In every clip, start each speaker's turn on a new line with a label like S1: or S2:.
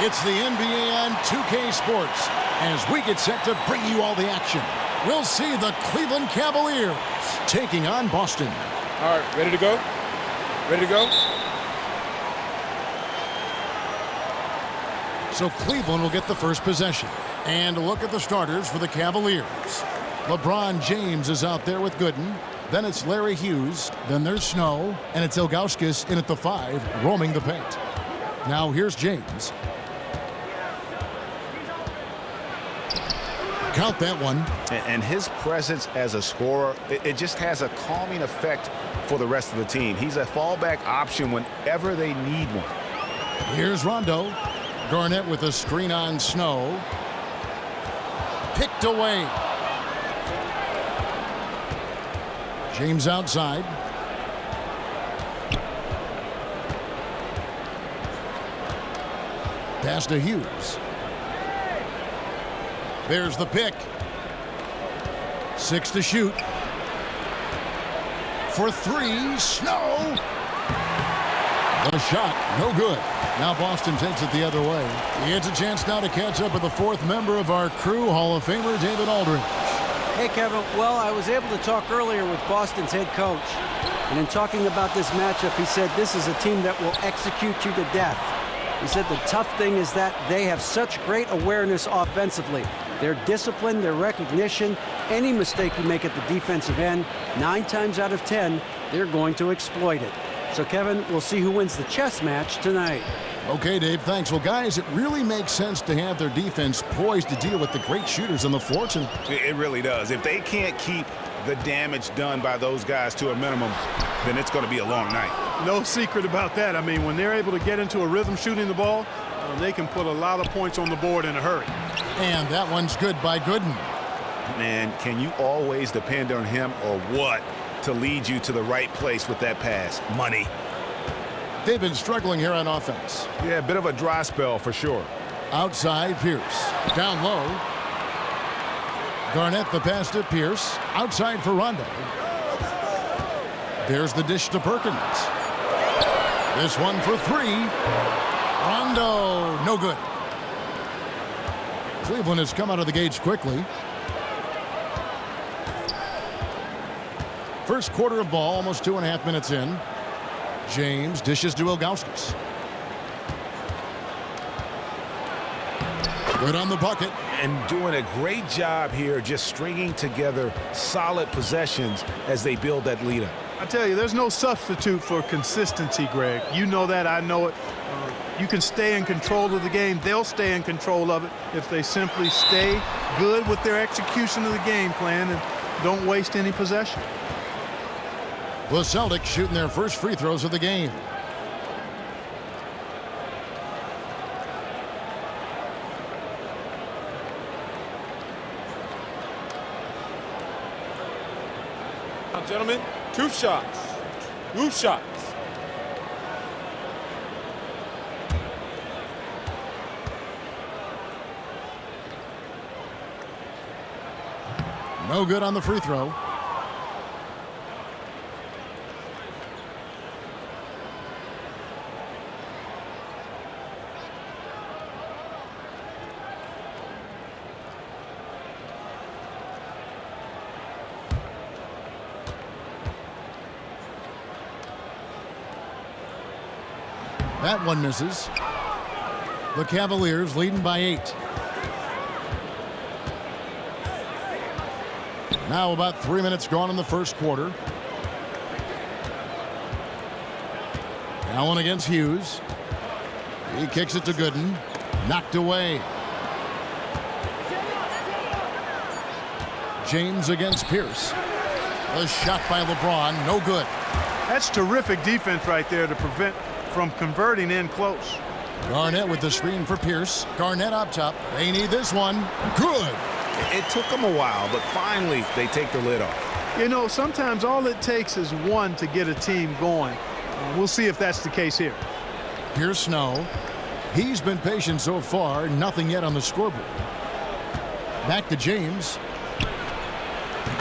S1: It's the NBA on 2K Sports as we get set to bring you all the action. We'll see the Cleveland Cavaliers taking on Boston.
S2: All right, ready to go? Ready to go?
S1: So Cleveland will get the first possession. And look at the starters for the Cavaliers. LeBron James is out there with Gooden. Then it's Larry Hughes. Then there's Snow. And it's Ilgauskas in at the 5, roaming the paint. Now here's James. Count that one.
S3: And his presence as a scorer, it just has a calming effect for the rest of the team. He's a fallback option whenever they need one.
S1: Here's Rondo. Garnett with a screen on Snow. Picked away. James outside. Pass to Hughes. There's the pick. 6 to shoot. For 3, Snow. The shot, no good. Now Boston takes it the other way. He gets a chance now to catch up with the 4th member of our crew, Hall of Famer David Aldridge.
S4: Hey, Kevin. Well, I was able to talk earlier with Boston's head coach. And in talking about this matchup, he said this is a team that will execute you to death. He said the tough thing is that they have such great awareness offensively. Their discipline, their recognition, any mistake you make at the defensive end, 9 times out of 10, they're going to exploit it. So, Kevin, we'll see who wins the chess match tonight.
S1: Okay, Dave, thanks. Well, guys, it really makes sense to have their defense poised to deal with the great shooters on the floor tonight.
S3: It really does. If they can't keep the damage done by those guys to a minimum, then it's going to be a long night.
S5: No secret about that. I mean, when they're able to get into a rhythm shooting the ball, they can put a lot of points on the board in a hurry.
S1: And that one's good by Gooden.
S3: Man, can you always depend on him or what to lead you to the right place with that pass? Money.
S1: They've been struggling here on offense.
S3: Yeah, a bit of a dry spell for sure.
S1: Outside, Pierce. Down low. Garnett the pass to Pierce. Outside for Rondo. There's the dish to Perkins. This one for 3. Rondo, no good. Cleveland has come out of the gates quickly. First quarter of ball, almost 2.5 minutes in. James dishes to Ilgauskas. Good on the bucket.
S3: And doing a great job here just stringing together solid possessions as they build that lead up.
S5: I tell you, there's no substitute for consistency, Greg. You know that. I know it. You can stay in control of the game. They'll stay in control of it if they simply stay good with their execution of the game plan and don't waste any possession.
S1: The Celtics shooting their first free throws of the game.
S2: Now, gentlemen, 2 shots. 2 shots.
S1: No good on the free throw. That one misses. The Cavaliers leading by 8. Now about 3 minutes gone in the first quarter. Allen against Hughes. He kicks it to Gooden. Knocked away. James against Pierce. A shot by LeBron. No good.
S5: That's terrific defense right there to prevent from converting in close.
S1: Garnett with the screen for Pierce. Garnett up top. They need this one. Good.
S3: It took them a while, but finally they take the lid off.
S5: You know, sometimes all it takes is one to get a team going. We'll see if that's the case here.
S1: Here's Snow. He's been patient so far. Nothing yet on the scoreboard. Back to James.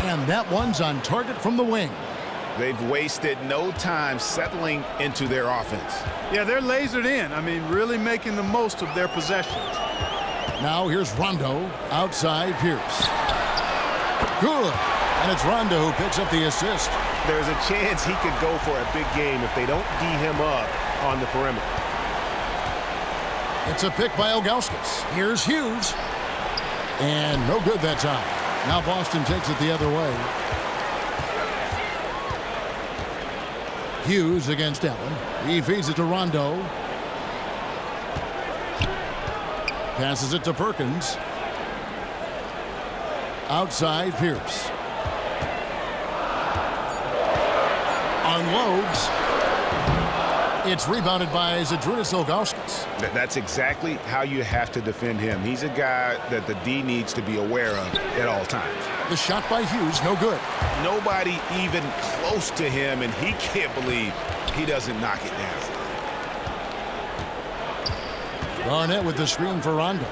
S1: And that one's on target from the wing.
S3: They've wasted no time settling into their offense.
S5: Yeah, they're lasered in. I mean, really making the most of their possessions.
S1: Now here's Rondo outside Pierce. Good. And it's Rondo who picks up the assist.
S6: There's a chance he could go for a big game if they don't D him up on the perimeter.
S1: It's a pick by Ilgauskas. Here's Hughes. And no good that time. Now Boston takes it the other way. Hughes against Allen. He feeds it to Rondo. Passes it to Perkins. Outside Pierce. Unloads. It's rebounded by Zydrunas Ilgauskas.
S3: That's exactly how you have to defend him. He's a guy that the D needs to be aware of at all times.
S1: The shot by Hughes, no good.
S3: Nobody even close to him, and he can't believe he doesn't knock it down.
S1: Garnett with the screen for Rondo.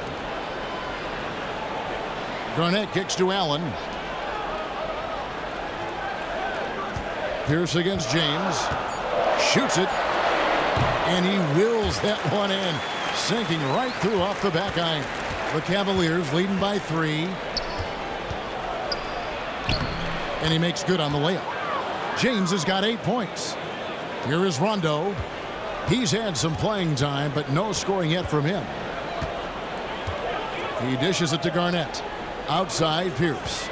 S1: Garnett kicks to Allen. Pierce against James. Shoots it. And he wills that one in. Sinking right through off the back iron. The Cavaliers leading by 3. And he makes good on the layup. James has got 8 points. Here is Rondo. He's had some playing time, but no scoring yet from him. He dishes it to Garnett. Outside Pierce.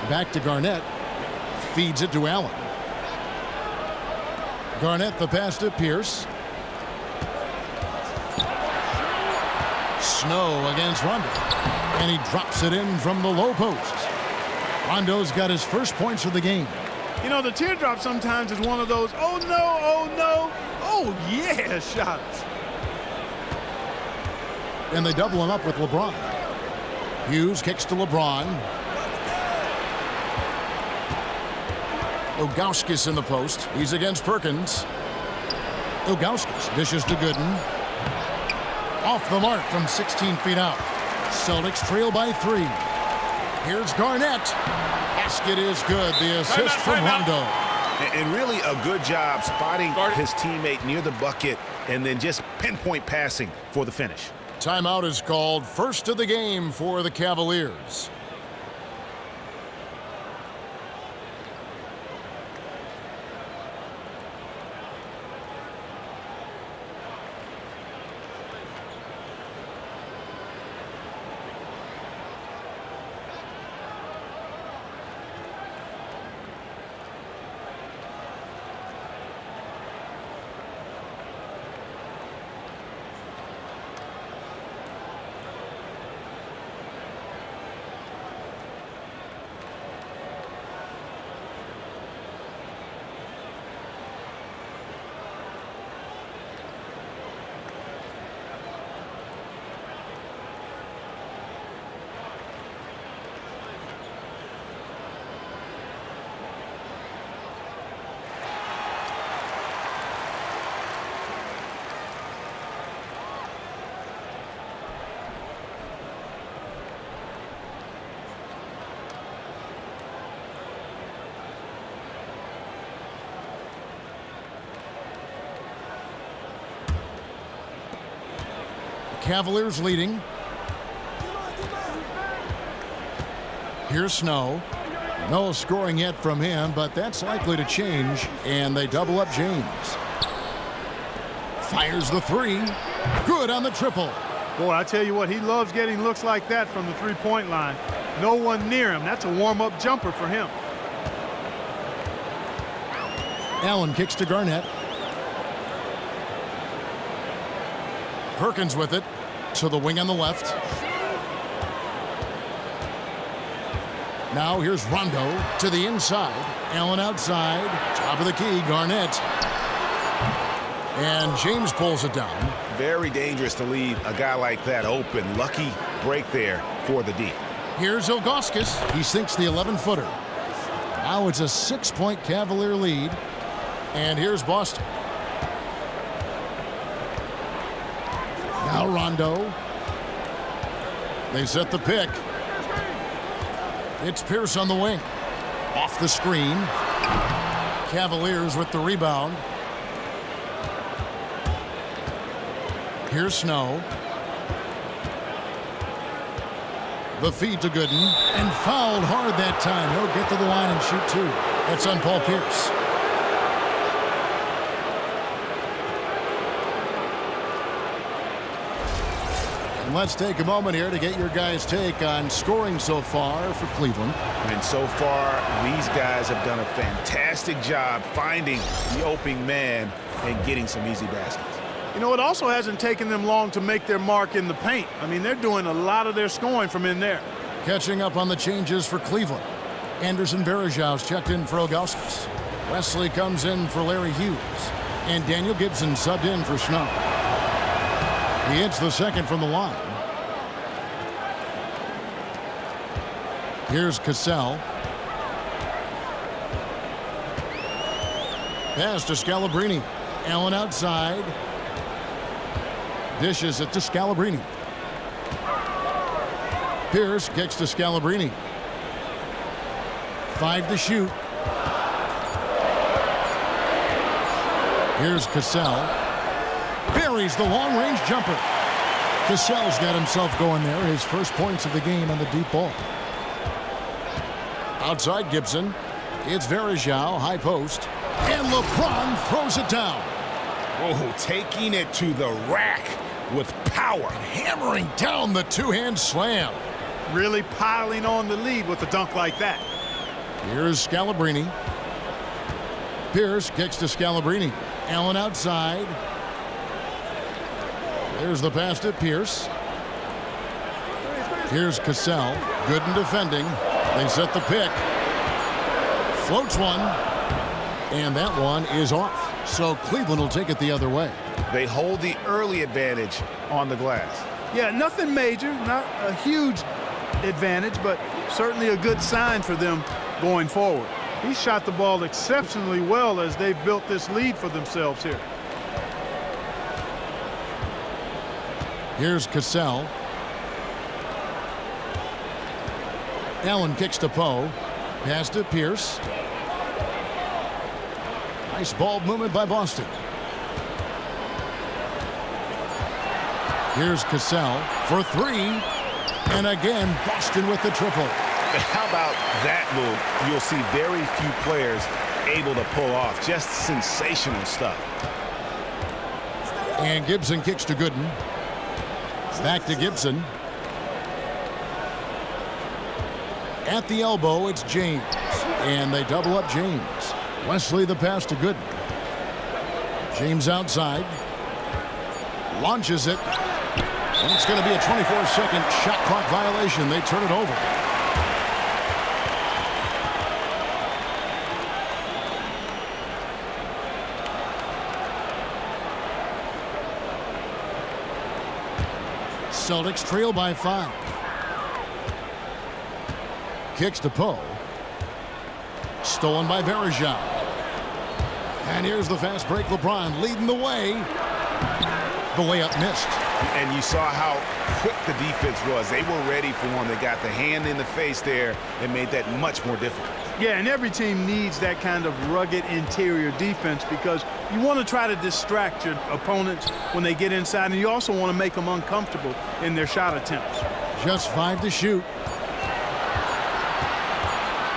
S1: Back to Garnett. Feeds it to Allen. Garnett the pass to Pierce. Snow against Rondo. And he drops it in from the low post. Rondo's got his first points of the game.
S5: You know, the teardrop sometimes is one of those, oh no, oh no, oh yeah shots.
S1: And they double him up with LeBron. Hughes kicks to LeBron. Ilgauskas in the post. He's against Perkins. Ilgauskas dishes to Gooden. Off the mark from 16 feet out. Celtics trail by 3. Here's Garnett. Basket is good. The assist from Rondo.
S3: And really a good job spotting his teammate near the bucket and then just pinpoint passing for the finish.
S1: Timeout is called. First of the game for the Cavaliers. Cavaliers leading. Here's Snow. No scoring yet from him, but that's likely to change. And they double up James. Fires the 3. Good on the triple.
S5: Boy, I tell you what, he loves getting looks like that from the three-point line. No one near him. That's a warm-up jumper for him.
S1: Allen kicks to Garnett. Perkins with it to the wing on the left. Now here's Rondo to the inside. Allen outside. Top of the key, Garnett. And James pulls it down.
S3: Very dangerous to leave a guy like that open. Lucky break there for the D.
S1: Here's Ilgauskas. He sinks the 11-footer. Now it's a 6-point Cavalier lead. And here's Boston. Now Rondo. They set the pick. It's Pierce on the wing. Off the screen. Cavaliers with the rebound. Here's Snow. The feed to Gooden, and fouled hard that time. He'll get to the line and shoot two. That's on Paul Pierce. And let's take a moment here to get your guys' take on scoring so far for Cleveland.
S3: And so far, these guys have done a fantastic job finding the opening man and getting some easy baskets.
S5: You know, it also hasn't taken them long to make their mark in the paint. I mean, they're doing a lot of their scoring from in there.
S1: Catching up on the changes for Cleveland. Anderson Varejau's checked in for Ilgauskas. Wesley comes in for Larry Hughes. And Daniel Gibson subbed in for Snow. He hits the second from the line. Here's Cassell. Pass to Scalabrine. Allen outside. Dishes it to Scalabrine. Pierce kicks to Scalabrine. 5 to shoot. Here's Cassell. Buries the long-range jumper. Cassell's got himself going there. His first points of the game on the deep ball. Outside Gibson. It's Varejao, high post. And LeBron throws it down.
S3: Oh, taking it to the rack with power.
S1: Hammering down the two-hand slam.
S5: Really piling on the lead with a dunk like that.
S1: Here's Scalabrine. Pierce kicks to Scalabrine. Allen outside. There's the pass to Pierce. Here's Cassell. Gooden defending. They set the pick. Floats one. And that one is off. So Cleveland will take it the other way.
S3: They hold the early advantage on the glass.
S5: Yeah, nothing major, not a huge advantage, but certainly a good sign for them going forward. He shot the ball exceptionally well as they've built this lead for themselves here.
S1: Here's Cassell. Allen kicks to Poe. Pass to Pierce. Nice ball movement by Boston. Here's Cassell for three. And again, Boston with the triple.
S3: How about that move? You'll see very few players able to pull off. Just sensational stuff.
S1: And Gibson kicks to Gooden. Back to Gibson. At the elbow, it's James. And they double up James. Wesley the pass to Gooden. James outside. Launches it. And it's going to be a 24-second shot clock violation. They turn it over. Celtics trail by 5. Kicks to Poe. Stolen by Varejao. And here's the fast break. LeBron leading the way. The layup missed.
S3: And you saw how quick the defense was. They were ready for one. They got the hand in the face there and made that much more difficult.
S5: Yeah, and every team needs that kind of rugged interior defense because you want to try to distract your opponents when they get inside, and you also want to make them uncomfortable in their shot attempts.
S1: Just 5 to shoot.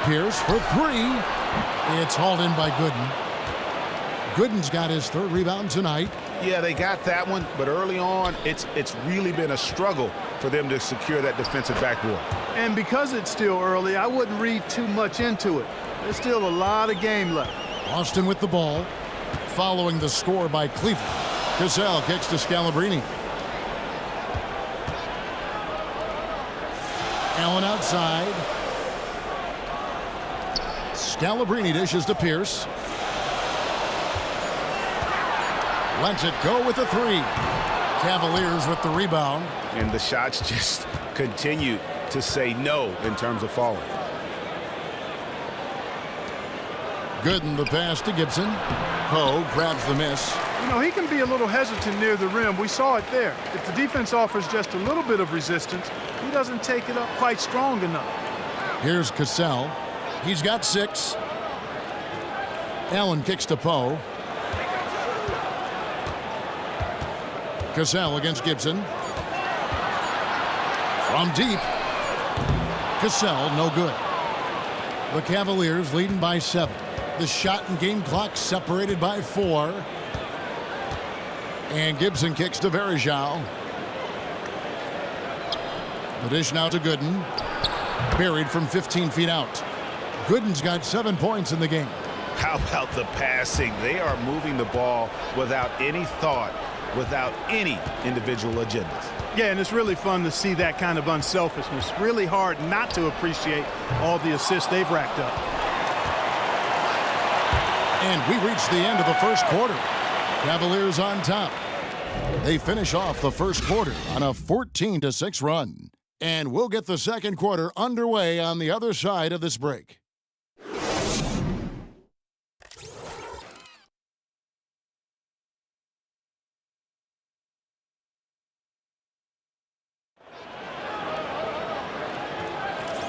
S1: Pierce for 3. It's hauled in by Gooden. Gooden's got his 3rd rebound tonight.
S3: Yeah, they got that one, but early on, it's really been a struggle for them to secure that defensive backboard.
S5: And because it's still early, I wouldn't read too much into it. There's still a lot of game left.
S1: Boston with the ball, following the score by Cleveland. Cassell kicks to Scalabrine. Allen outside. Scalabrine dishes to Pierce. Lets it go with the 3. Cavaliers with the rebound.
S3: And the shots just continue to say no in terms of falling.
S1: Gooden the pass to Gibson. Poe grabs the miss.
S5: You know, he can be a little hesitant near the rim. We saw it there. If the defense offers just a little bit of resistance, he doesn't take it up quite strong enough.
S1: Here's Cassell. He's got 6. Allen kicks to Poe. Cassell against Gibson. From deep. Cassell, no good. The Cavaliers leading by 7. The shot and game clock separated by 4. And Gibson kicks to Varejao. The dish now to Gooden. Buried from 15 feet out. Gooden's got 7 points in the game.
S3: How about the passing? They are moving the ball without any thought, without any individual agendas.
S5: Yeah, and it's really fun to see that kind of unselfishness. Really hard not to appreciate all the assists they've racked up.
S1: And we reach the end of the first quarter. Cavaliers on top. They finish off the first quarter on a 14-6 run. And we'll get the second quarter underway on the other side of this break.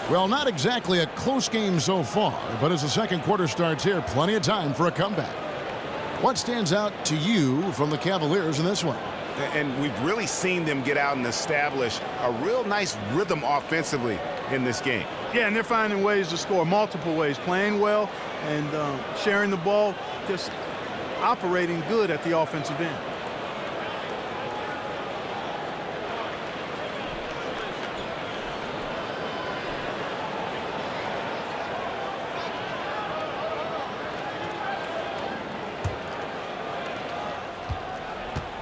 S1: Well, not exactly a close game so far, but as the second quarter starts here, plenty of time for a comeback. What stands out to you from the Cavaliers in this one?
S3: And we've really seen them get out and establish a real nice rhythm offensively in this game.
S5: Yeah, and they're finding ways to score multiple ways, playing well and sharing the ball, just operating good at the offensive end.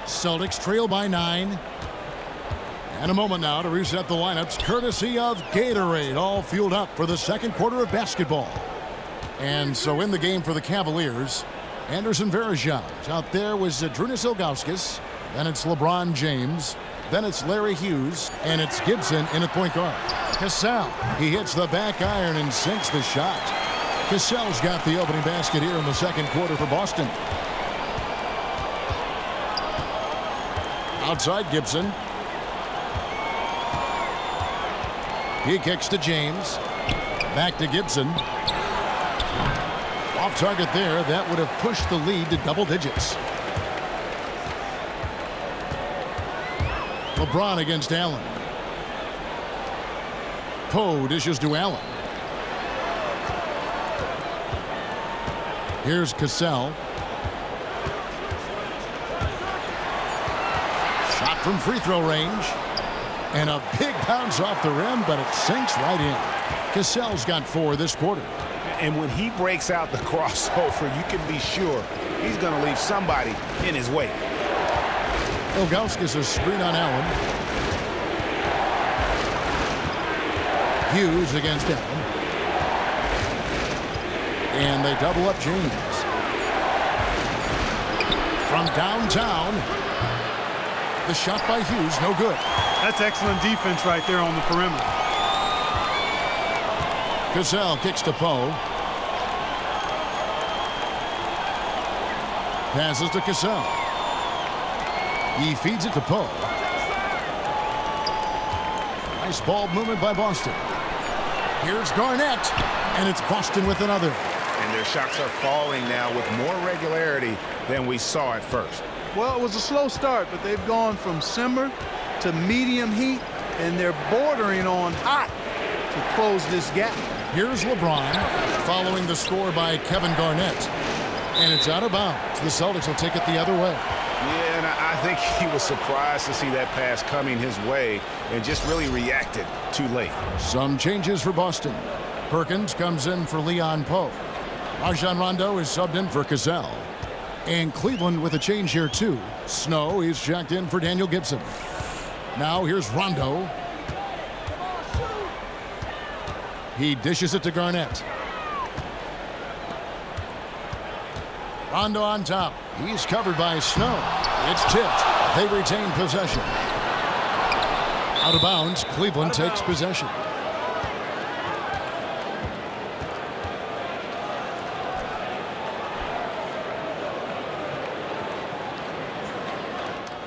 S1: Celtics trail by 9. And a moment now to reset the lineups, courtesy of Gatorade, all fueled up for the second quarter of basketball. And so in the game for the Cavaliers, Anderson Varejao. Out there was Zydrunas Ilgauskas. Then it's LeBron James. Then it's Larry Hughes. And it's Gibson in at point guard. Cassell, he hits the back iron and sinks the shot. Cassell's got the opening basket here in the second quarter for Boston. Outside Gibson. He kicks to James. Back to Gibson. Off target there. That would have pushed the lead to double digits. LeBron against Allen. Poe dishes to Allen. Here's Cassell. Shot from free throw range. And a big bounce off the rim, but it sinks right in. Cassell's got 4 this quarter.
S3: And when he breaks out the crossover, you can be sure he's going to leave somebody in his way.
S1: Ilgauskas a screen on Allen. Hughes against Allen. And they double up James. From downtown. The shot by Hughes, no good.
S5: That's excellent defense right there on the perimeter.
S1: Cassell kicks to Poe. Passes to Cassell. He feeds it to Poe. Nice ball movement by Boston. Here's Garnett. And it's Boston with another.
S3: And their shots are falling now with more regularity than we saw at first.
S5: Well, it was a slow start, but they've gone from simmer to medium heat, and they're bordering on hot to close this gap.
S1: Here's LeBron following the score by Kevin Garnett. And it's out of bounds. The Celtics will take it the other way.
S3: Yeah, and I think he was surprised to see that pass coming his way and just really reacted too late.
S1: Some changes for Boston. Perkins comes in for Leon Poe. Rajon Rondo is subbed in for Cassell. And Cleveland with a change here too. Snow is checked in for Daniel Gibson. Now here's Rondo. He dishes it to Garnett. Rondo on top. He's covered by Snow. It's tipped. They retain possession. Out of bounds. Cleveland takes possession.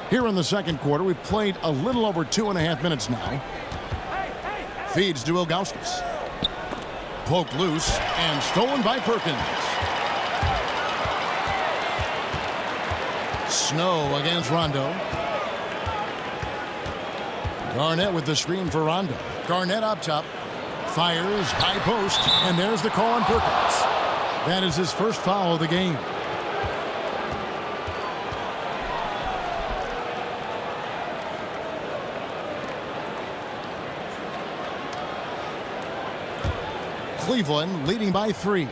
S1: Here in the second quarter, we've played a little over 2.5 minutes now. Feeds to Ilgauskas. Poked loose and stolen by Perkins. Snow against Rondo. Garnett with the screen for Rondo. Garnett up top. Fires, high post, and there's the call on Perkins. That is his first foul of the game. Cleveland leading by 3.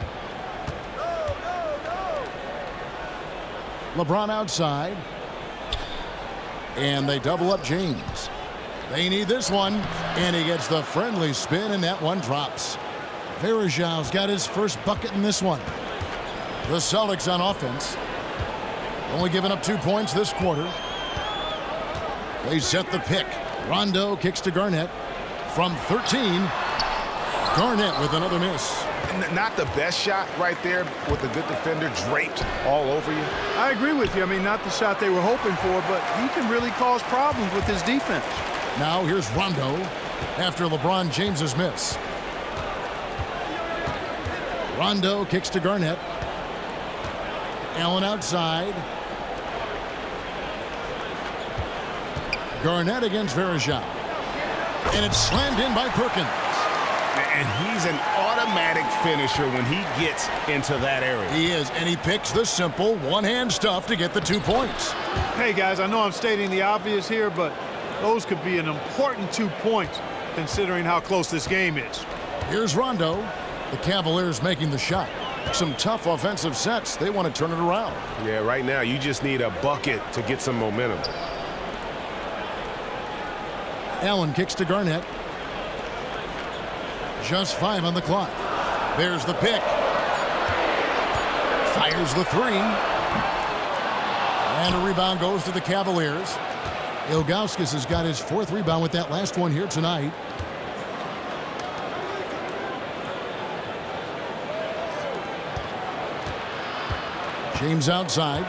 S1: LeBron outside. And they double up James. They need this one, and he gets the friendly spin, and that one drops. Varejão's got his first bucket in this one. The Celtics on offense. Only giving up 2 points this quarter. They set the pick. Rondo kicks to Garnett. From 13, Garnett with another miss.
S3: Not the best shot right there with a good defender draped all over you.
S5: I agree with you. I mean, not the shot they were hoping for, but he can really cause problems with his defense.
S1: Now here's Rondo after LeBron James's miss. Rondo kicks to Garnett. Allen outside. Garnett against Varejão. And it's slammed in by Perkins.
S3: And he's an automatic finisher when he gets into that area.
S1: He is, and he picks the simple one-hand stuff to get the 2 points.
S5: Hey, guys, I know I'm stating the obvious here, but those could be an important 2 points considering how close this game is.
S1: Here's Rondo. The Cavaliers making the shot. Some tough offensive sets. They want to turn it around.
S6: Yeah, right now you just need a bucket to get some momentum.
S1: Allen kicks to Garnett. Just 5 on the clock. There's the pick. Fires the 3. And a rebound goes to the Cavaliers. Ilgauskas has got his 4th rebound with that last one here tonight. James outside.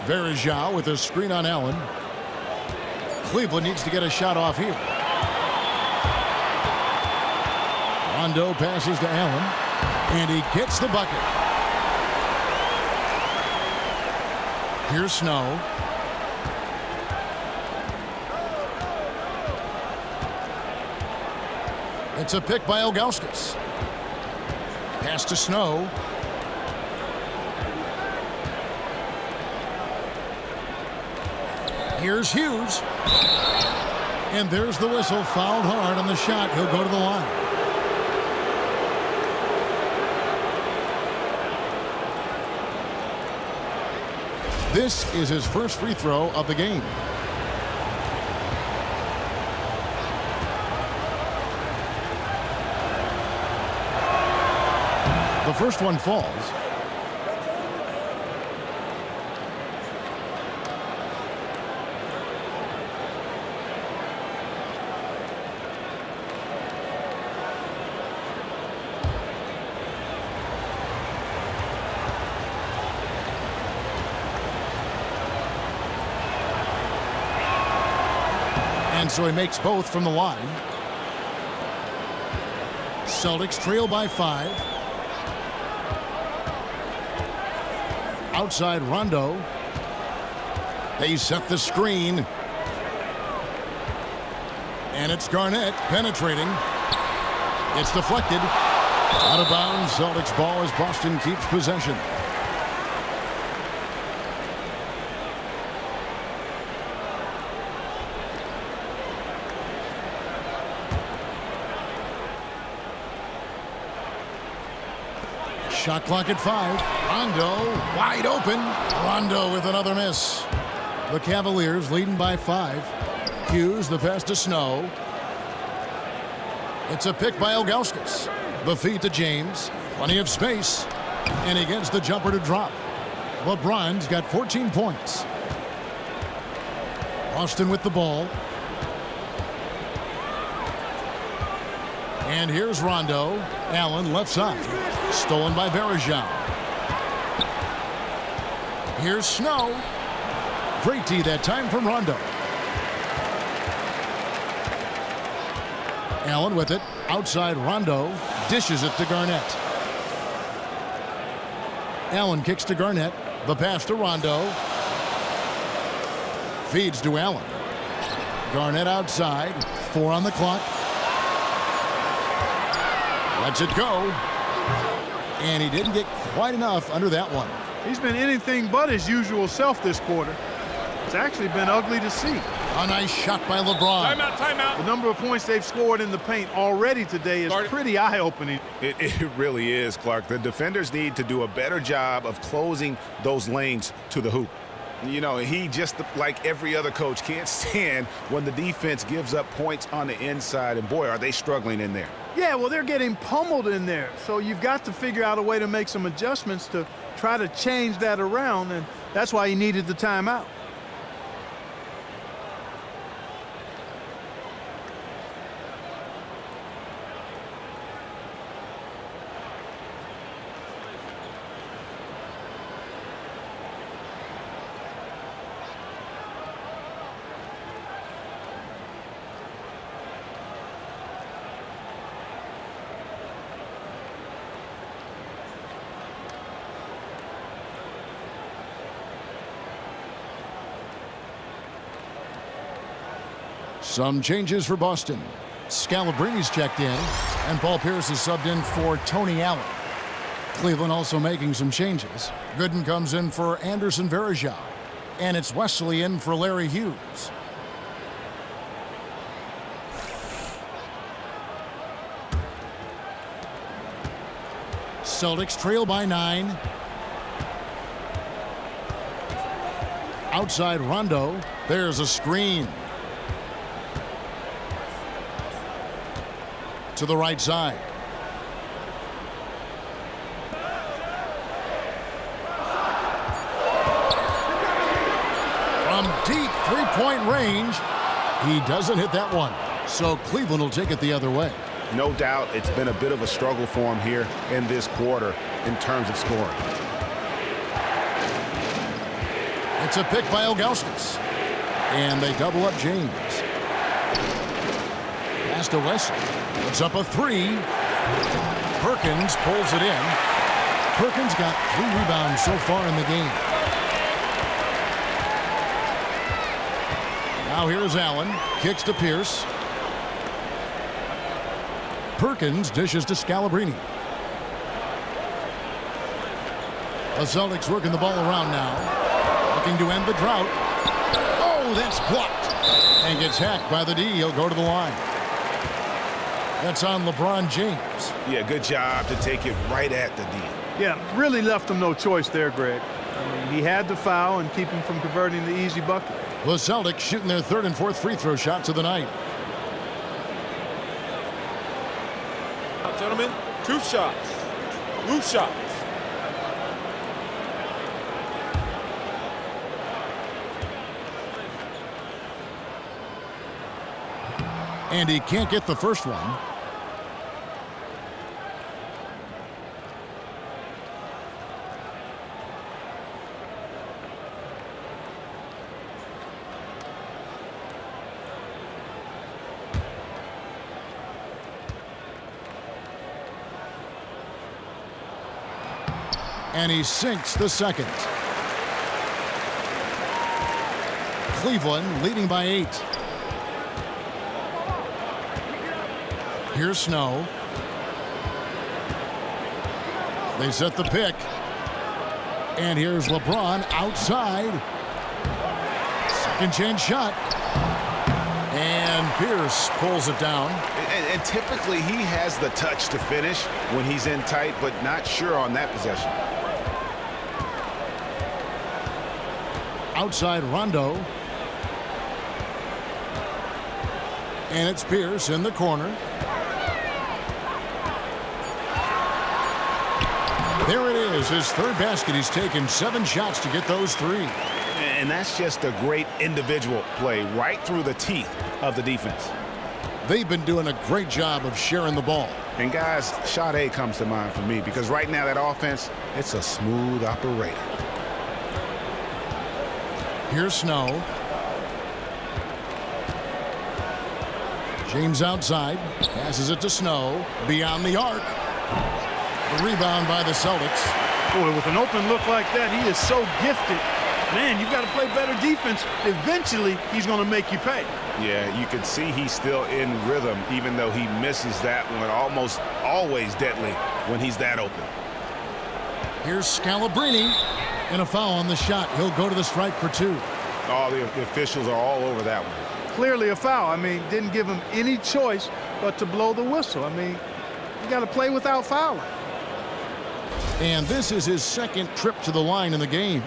S1: Varejão with a screen on Allen. Cleveland needs to get a shot off here. Rondo passes to Allen, and he gets the bucket. Here's Snow. It's a pick by Ilgauskas. Pass to Snow. Here's Hughes. And there's the whistle. Fouled hard on the shot. He'll go to the line. This is his first free throw of the game. The first one falls. And so he makes both from the line. Celtics trail by 5. Outside Rondo. They set the screen. And it's Garnett penetrating. It's deflected. Out of bounds. Celtics ball as Boston keeps possession. Shot clock at 5. Rondo wide open. Rondo with another miss. The Cavaliers leading by 5. Hughes the pass to Snow. It's a pick by Ilgauskas. The feed to James. Plenty of space. And he gets the jumper to drop. LeBron's got 14 points. Boston with the ball. And here's Rondo. Allen left side. Stolen by Varejão. Here's Snow. Great D that time from Rondo. Allen with it. Outside Rondo. Dishes it to Garnett. Allen kicks to Garnett. The pass to Rondo. Feeds to Allen. Garnett outside. 4 on the clock. Lets it go. And he didn't get quite enough under that one.
S5: He's been anything but his usual self this quarter. It's actually been ugly to see.
S1: A nice shot by LeBron.
S2: Timeout, timeout.
S5: The number of points they've scored in the paint already today is pretty eye-opening.
S3: It really is, Clark. The defenders need to do a better job of closing those lanes to the hoop. You know, he just, like every other coach, can't stand when the defense gives up points on the inside. And, boy, are they struggling in there.
S5: Yeah, well, they're getting pummeled in there. So you've got to figure out a way to make some adjustments to try to change that around. And that's why he needed the timeout.
S1: Some changes for Boston. Scalabrini's checked in, and Paul Pierce is subbed in for Tony Allen. Cleveland also making some changes. Gooden comes in for Anderson Varejao, and it's Wesley in for Larry Hughes. Celtics trail by 9. Outside Rondo. There's a screen. To the right side. From deep three-point range, he doesn't hit that one. So Cleveland will take it the other way.
S3: No doubt it's been a bit of a struggle for him here in this quarter in terms of scoring.
S1: It's a pick by Ilgauskas. And they double up James. Pass to Wesley. It's up a 3. Perkins pulls it in. Perkins got 3 rebounds so far in the game. Now here's Allen. Kicks to Pierce. Perkins dishes to Scalabrine. The Celtics working the ball around now. Looking to end the drought. Oh, that's blocked. And gets hacked by the D. He'll go to the line. That's on LeBron James.
S3: Yeah, good job to take it right at the D.
S5: Yeah, really left him no choice there, Greg. I mean, he had to foul and keep him from converting the easy bucket.
S1: The Celtics shooting their 3rd and 4th free throw shots of the night.
S2: Gentlemen, 2 shots. Loose shots.
S1: And he can't get the first one. And he sinks the second. Cleveland leading by 8. Here's Snow. They set the pick. And here's LeBron outside. Second chance shot. And Pierce pulls it down.
S3: And typically he has the touch to finish when he's in tight, but not sure on that possession.
S1: Outside Rondo. And it's Pierce in the corner. There it is, his 3rd basket. He's taken 7 shots to get those 3.
S3: And that's just a great individual play right through the teeth of the defense.
S1: They've been doing a great job of sharing the ball.
S3: And guys, Sade comes to mind for me because right now that offense, it's a smooth operator. Here's
S1: Snow. James outside. Passes it to Snow. Beyond the arc. The rebound by the Celtics.
S5: Boy, with an open look like that, he is so gifted. Man, you've got to play better defense. Eventually, he's going to make you pay.
S3: Yeah, you can see he's still in rhythm, even though he misses that one. Almost always deadly when he's that open.
S1: Here's Scalabrine. And a foul on the shot. He'll go to the stripe for 2.
S3: Oh, the officials are all over that one.
S5: Clearly a foul. I mean, didn't give him any choice but to blow the whistle. I mean, you got to play without fouling.
S1: And this is his second trip to the line in the game.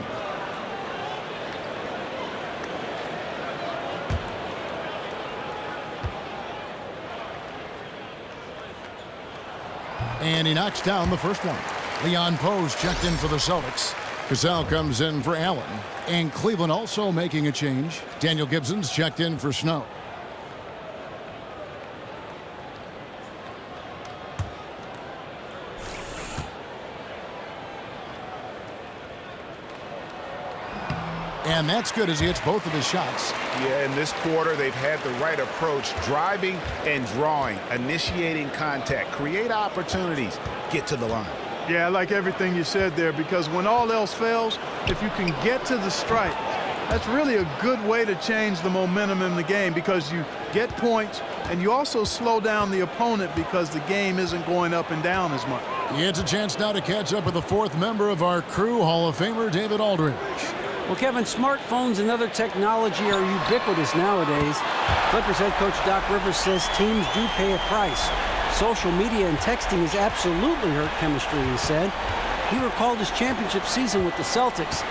S1: And he knocks down the first one. Leon Poe's checked in for the Celtics. Cassell comes in for Allen. And Cleveland also making a change. Daniel Gibson's checked in for Snow. And that's good as he hits both of his shots.
S3: Yeah, in this quarter, they've had the right approach, driving and drawing, initiating contact, create opportunities, get to the line.
S5: Yeah, I like everything you said there, because when all else fails, if you can get to the stripe, that's really a good way to change the momentum in the game, because you get points and you also slow down the opponent because the game isn't going up and down as much.
S1: It's a chance now to catch up with the fourth member of our crew, Hall of Famer David Aldridge.
S4: Well, Kevin, smartphones and other technology are ubiquitous nowadays. Clippers head coach Doc Rivers says teams do pay a price. Social media and texting has absolutely hurt chemistry, he said. He recalled his championship season with the Celtics.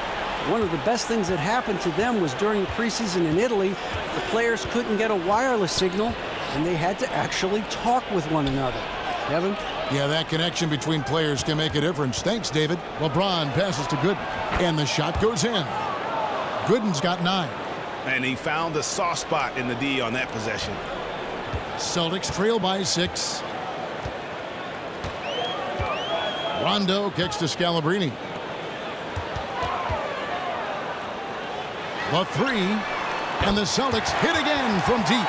S4: One of the best things that happened to them was during the preseason in Italy, the players couldn't get a wireless signal, and they had to actually talk with one another. Kevin?
S1: Yeah, that connection between players can make a difference. Thanks, David. LeBron passes to Gooden, and the shot goes in. Gooden's got 9.
S3: And he found the soft spot in the D on that possession.
S1: Celtics trail by 6. Rondo kicks to Scalabrine. The 3, and the Celtics hit again from deep.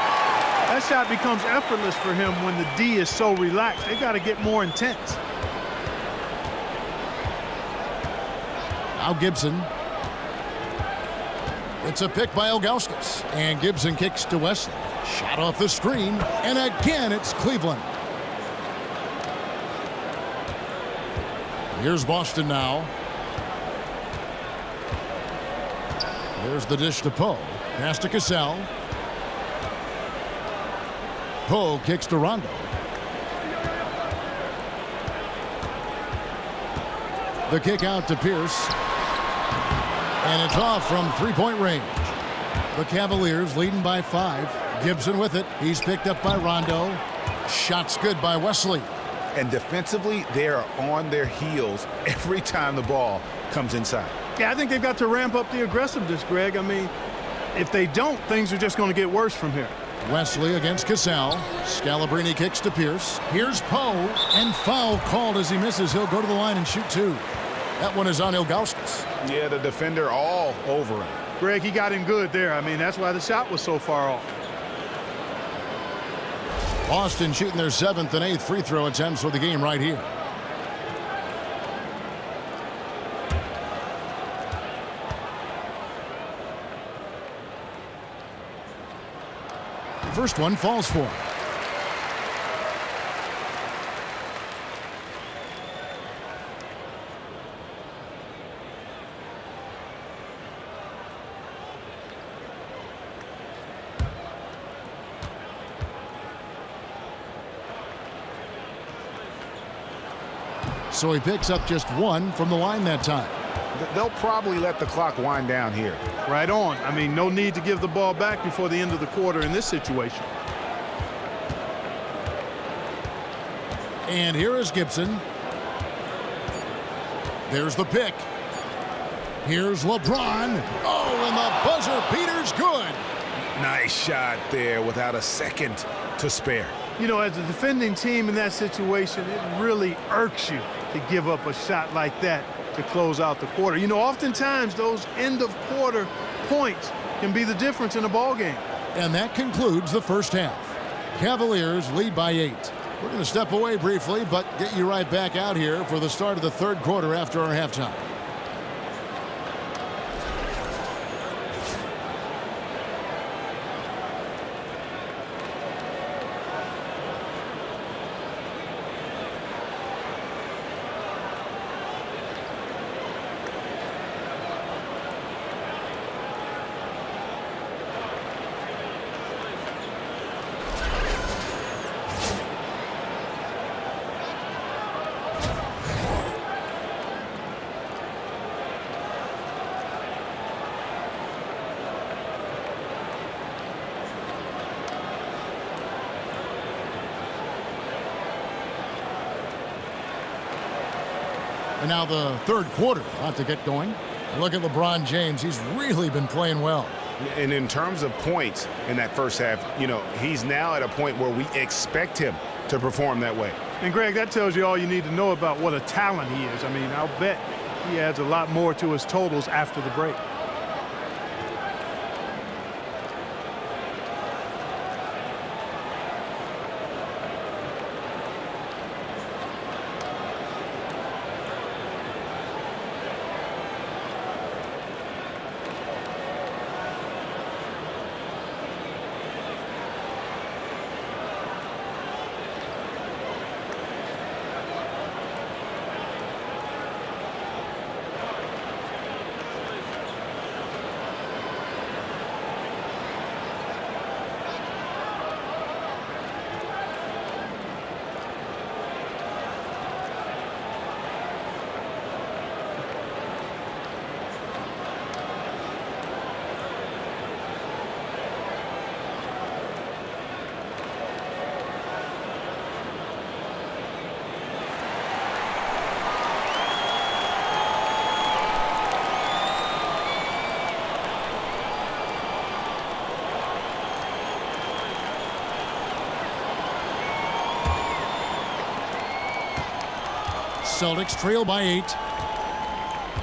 S5: That shot becomes effortless for him when the D is so relaxed. They got to get more intense.
S1: Now Gibson. It's a pick by Ilgauskas, and Gibson kicks to Wesley. Shot off the screen, and again it's Cleveland. Here's Boston now. There's the dish to Poe. Pass to Cassell. Poe kicks to Rondo. The kick out to Pierce. And it's off from three-point range. The Cavaliers leading by 5. Gibson with it. He's picked up by Rondo. Shot's good by Wesley.
S3: And defensively, they are on their heels every time the ball comes inside.
S5: Yeah, I think they've got to ramp up the aggressiveness, Greg. I mean, if they don't, things are just going to get worse from here.
S1: Wesley against Cassell. Scalabrine kicks to Pierce. Here's Poe, and foul called as he misses. He'll go to the line and shoot 2. That one is on Ilgauskas.
S3: Yeah, the defender all over him.
S5: Greg, he got him good there. I mean, that's why the shot was so far off.
S1: Boston shooting their 7th and 8th free throw attempts for the game right here. First one falls for him. So he picks up just 1 from the line that time.
S3: They'll probably let the clock wind down here.
S5: Right on. I mean, no need to give the ball back before the end of the quarter in this situation.
S1: And here is Gibson. There's the pick. Here's LeBron. Oh, and the buzzer beater's good.
S3: Nice shot there without a second to spare.
S5: You know, as a defending team in that situation, it really irks you to give up a shot like that to close out the quarter. You know, oftentimes those end-of-quarter points can be the difference in a ball game.
S1: And that concludes the first half. Cavaliers lead by 8. We're going to step away briefly, but get you right back out here for the start of the third quarter after our halftime. And now the third quarter about to get going. Look at LeBron James. He's really been playing well.
S3: And in terms of points in that first half, you know, he's now at a point where we expect him to perform that way.
S5: And, Greg, that tells you all you need to know about what a talent he is. I mean, I'll bet he adds a lot more to his totals after the break.
S1: Celtics trail by 8.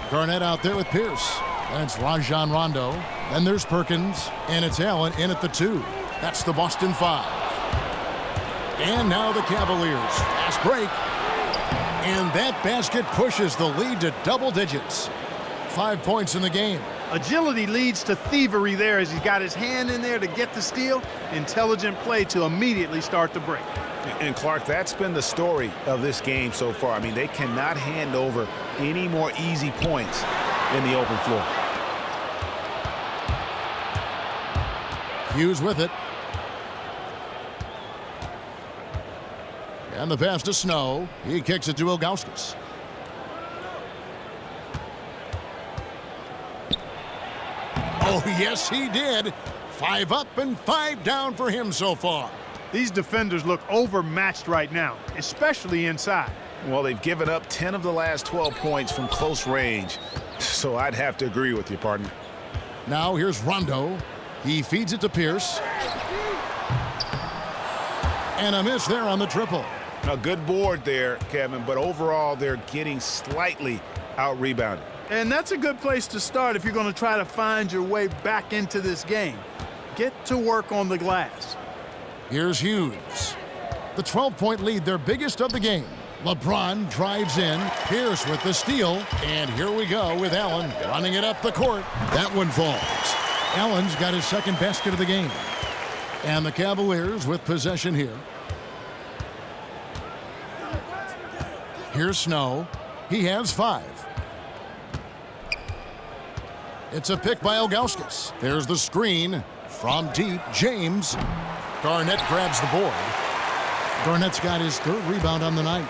S1: Garnett out there with Pierce. That's Rajon Rondo. Then there's Perkins. And it's Allen in at the 2. That's the Boston 5. And now the Cavaliers. Fast break. And that basket pushes the lead to double digits. 5 points in the game.
S5: Agility leads to thievery there as he's got his hand in there to get the steal. Intelligent play to immediately start the break.
S3: And, Clark, that's been the story of this game so far. I mean, they cannot hand over any more easy points in the open floor.
S1: Hughes with it. And the pass to Snow. He kicks it to Ilgauskas. Oh, yes, he did. 5 up and 5 down for him so far.
S5: These defenders look overmatched right now, especially inside.
S3: Well, they've given up 10 of the last 12 points from close range, so I'd have to agree with you, partner.
S1: Now here's Rondo. He feeds it to Pierce. And a miss there on the triple.
S3: A good board there, Kevin, but overall they're getting slightly out-rebounded.
S5: And that's a good place to start if you're going to try to find your way back into this game. Get to work on the glass.
S1: Here's Hughes. The 12-point lead, their biggest of the game. LeBron drives in. Pierce with the steal. And here we go with Allen running it up the court. That one falls. Allen's got his second basket of the game. And the Cavaliers with possession here. Here's Snow. He has 5. It's a pick by Ilgauskas. There's the screen from deep. James. Garnett grabs the board. Garnett's got his 3rd rebound on the night.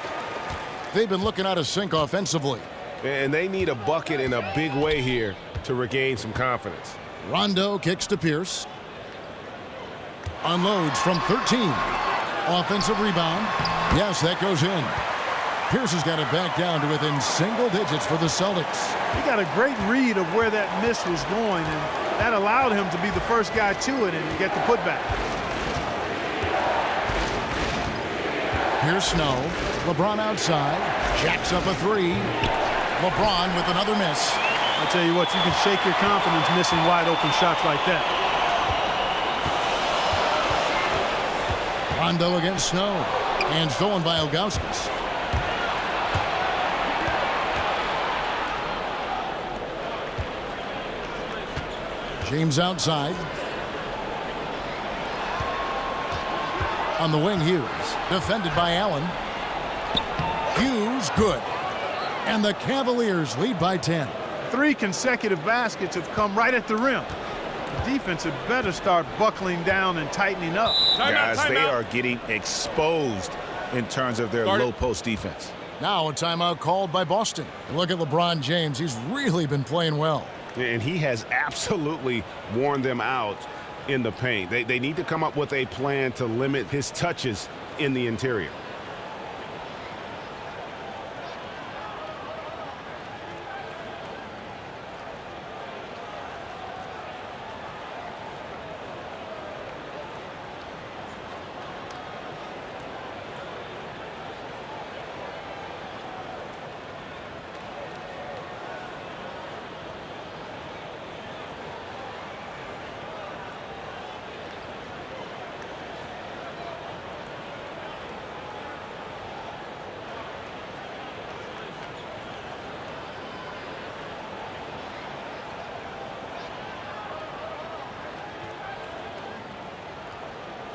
S1: They've been looking out of sync offensively.
S6: And they need a bucket in a big way here to regain some confidence.
S1: Rondo kicks to Pierce. Unloads from 13. Offensive rebound. Yes, that goes in. Pierce has got it back down to within single digits for the Celtics.
S5: He got a great read of where that miss was going, and that allowed him to be the first guy to it and get the putback.
S1: Here's Snow. LeBron outside. Jacks up a 3. LeBron with another miss.
S5: I tell you what, you can shake your confidence missing wide open shots like that.
S1: Rondo against Snow. And stolen by Ilgauskas. James outside. On the wing, Hughes. Defended by Allen. Hughes, good. And the Cavaliers lead by 10.
S5: 3 consecutive baskets have come right at the rim. The defense had better start buckling down and tightening up.
S3: Guys, they are getting exposed in terms of their low post defense.
S1: Now a timeout called by Boston. Look at LeBron James. He's really been playing well.
S3: And he has absolutely worn them out in the paint. They need to come up with a plan to limit his touches in the interior.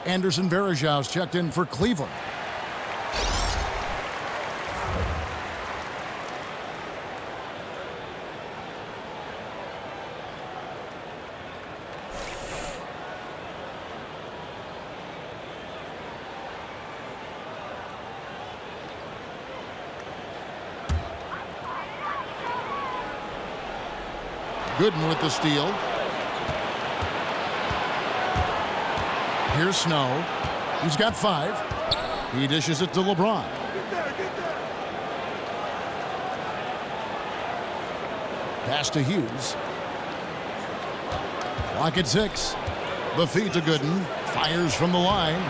S1: Anderson Varejão's checked in for Cleveland. Gooden with the steal. Here's Snow. He's got 5. He dishes it to LeBron. Pass to Hughes. Clock at 6. The feed to Gooden. Fires from the line.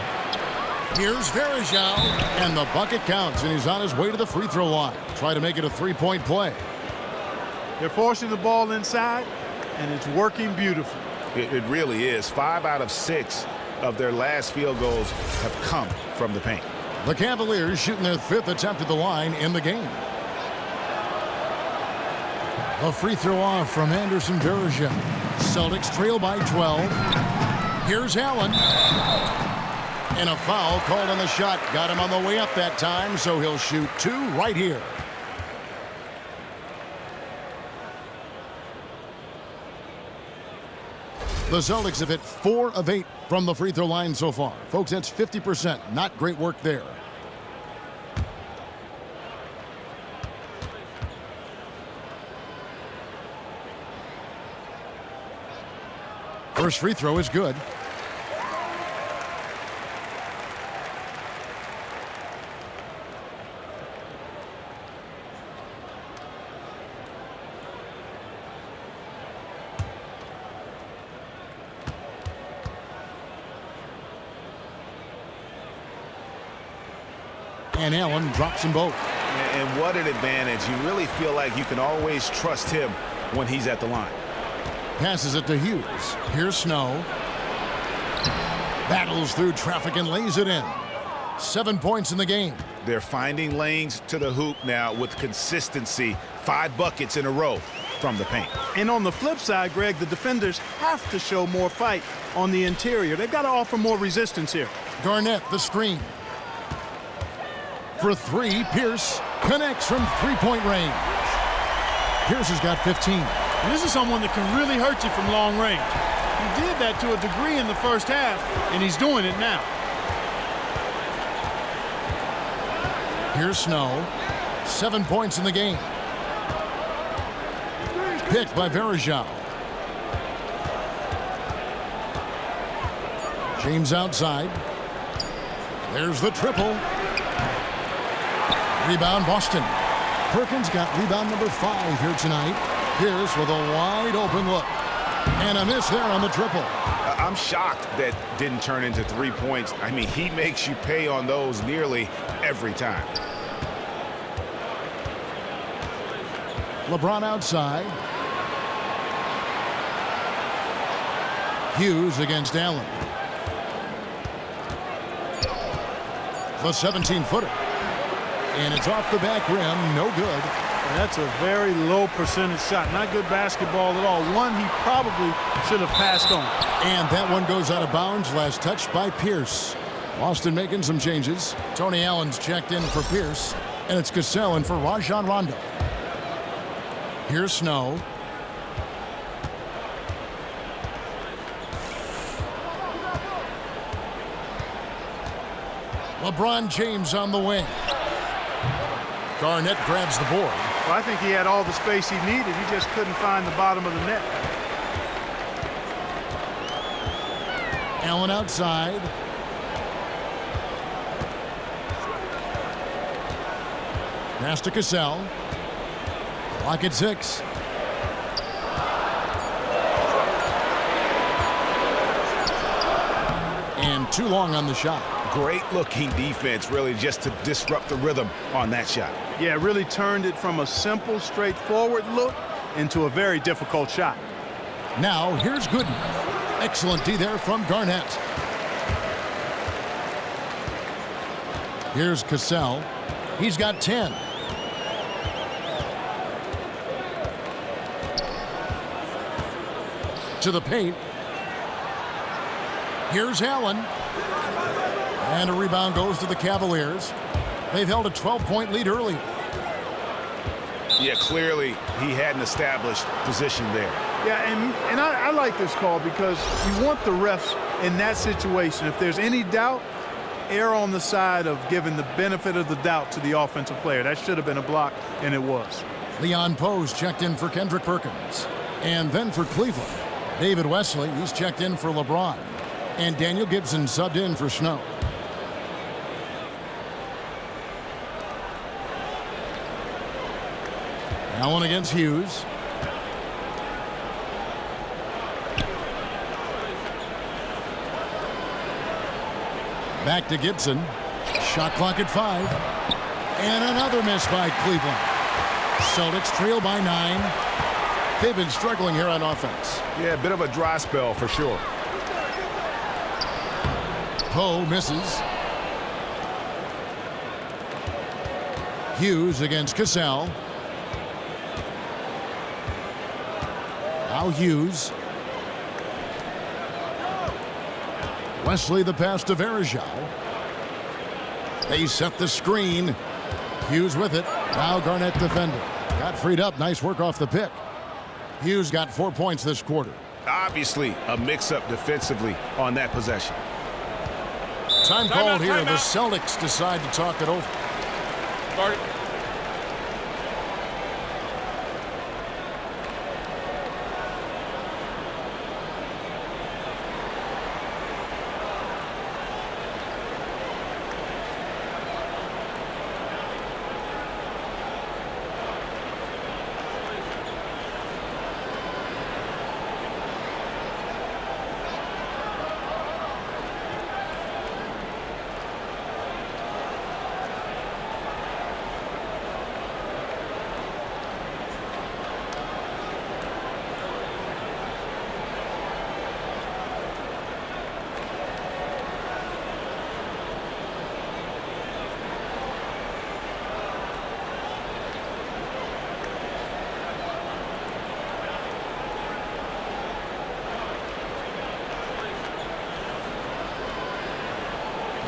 S1: Here's Varejão. And the bucket counts, and he's on his way to the free throw line. Try to make it a 3-point play.
S5: They're forcing the ball inside, and it's working beautifully.
S3: It really is. 5 out of 6 of their last field goals have come from the paint.
S1: The Cavaliers shooting their 5th attempt at the line in the game. A free throw off from Anderson Varejão. Celtics trail by 12. Here's Allen. And a foul called on the shot. Got him on the way up that time, so he'll shoot 2 right here. The Celtics have hit 4 of 8 from the free throw line so far. Folks, that's 50%. Not great work there. First free throw is good. And Allen drops them both.
S3: And what an advantage. You really feel like you can always trust him when he's at the line.
S1: Passes it to Hughes. Here's Snow. Battles through traffic and lays it in. 7 points in the game.
S3: They're finding lanes to the hoop now with consistency. 5 buckets in a row from the paint.
S5: And on the flip side, Greg, the defenders have to show more fight on the interior. They've got to offer more resistance here.
S1: Garnett, the screen. For 3, Pierce connects from 3-point range. Pierce has got 15.
S5: And this is someone that can really hurt you from long range. He did that to a degree in the first half, and he's doing it now.
S1: Here's Snow. 7 points in the game. Picked by Varejão. James outside. There's the triple. Rebound Boston. Perkins got rebound number 5 here tonight. Pierce with a wide open look. And a miss there on the triple.
S3: I'm shocked that didn't turn into 3 points. I mean, he makes you pay on those nearly every time.
S1: LeBron outside. Hughes against Allen. The 17-footer. And it's off the back rim. No good.
S5: That's a very low percentage shot. Not good basketball at all. One he probably should have passed on.
S1: And that one goes out of bounds. Last touch by Pierce. Boston making some changes. Tony Allen's checked in for Pierce. And it's Cassell in for Rajon Rondo. Here's Snow. LeBron James on the wing. Garnett grabs the board.
S5: Well, I think he had all the space he needed. He just couldn't find the bottom of the net.
S1: Allen outside. Pass to Cassell. Clock at 6. And too long on the shot.
S3: Great looking defense, really, just to disrupt the rhythm on that shot.
S5: Yeah, really turned it from a simple, straightforward look into a very difficult shot.
S1: Now here's Gooden. Excellent D there from Garnett. Here's Cassell. He's got 10. To the paint. Here's Allen. And a rebound goes to the Cavaliers. They've held a 12-point lead earlier.
S3: Yeah, clearly he had an established position there.
S5: Yeah, and I like this call because you want the refs in that situation. If there's any doubt, err on the side of giving the benefit of the doubt to the offensive player. That should have been a block, and it was.
S1: Leon Poe's checked in for Kendrick Perkins. And then for Cleveland, David Wesley, he's checked in for LeBron. And Daniel Gibson subbed in for Snow. Allen against Hughes. Back to Gibson. Shot clock at 5. And another miss by Cleveland. Celtics trail by 9. They've been struggling here on offense.
S3: Yeah, a bit of a dry spell for sure.
S1: Poe misses. Hughes against Cassell. Now Hughes. Wesley the pass to Varejao. They set the screen. Hughes with it. Now Garnett defending. Got freed up. Nice work off the pick. Hughes got 4 points this quarter.
S3: Obviously a mix-up defensively on that possession.
S1: Time called here. The Celtics decide to talk it over.
S2: Start.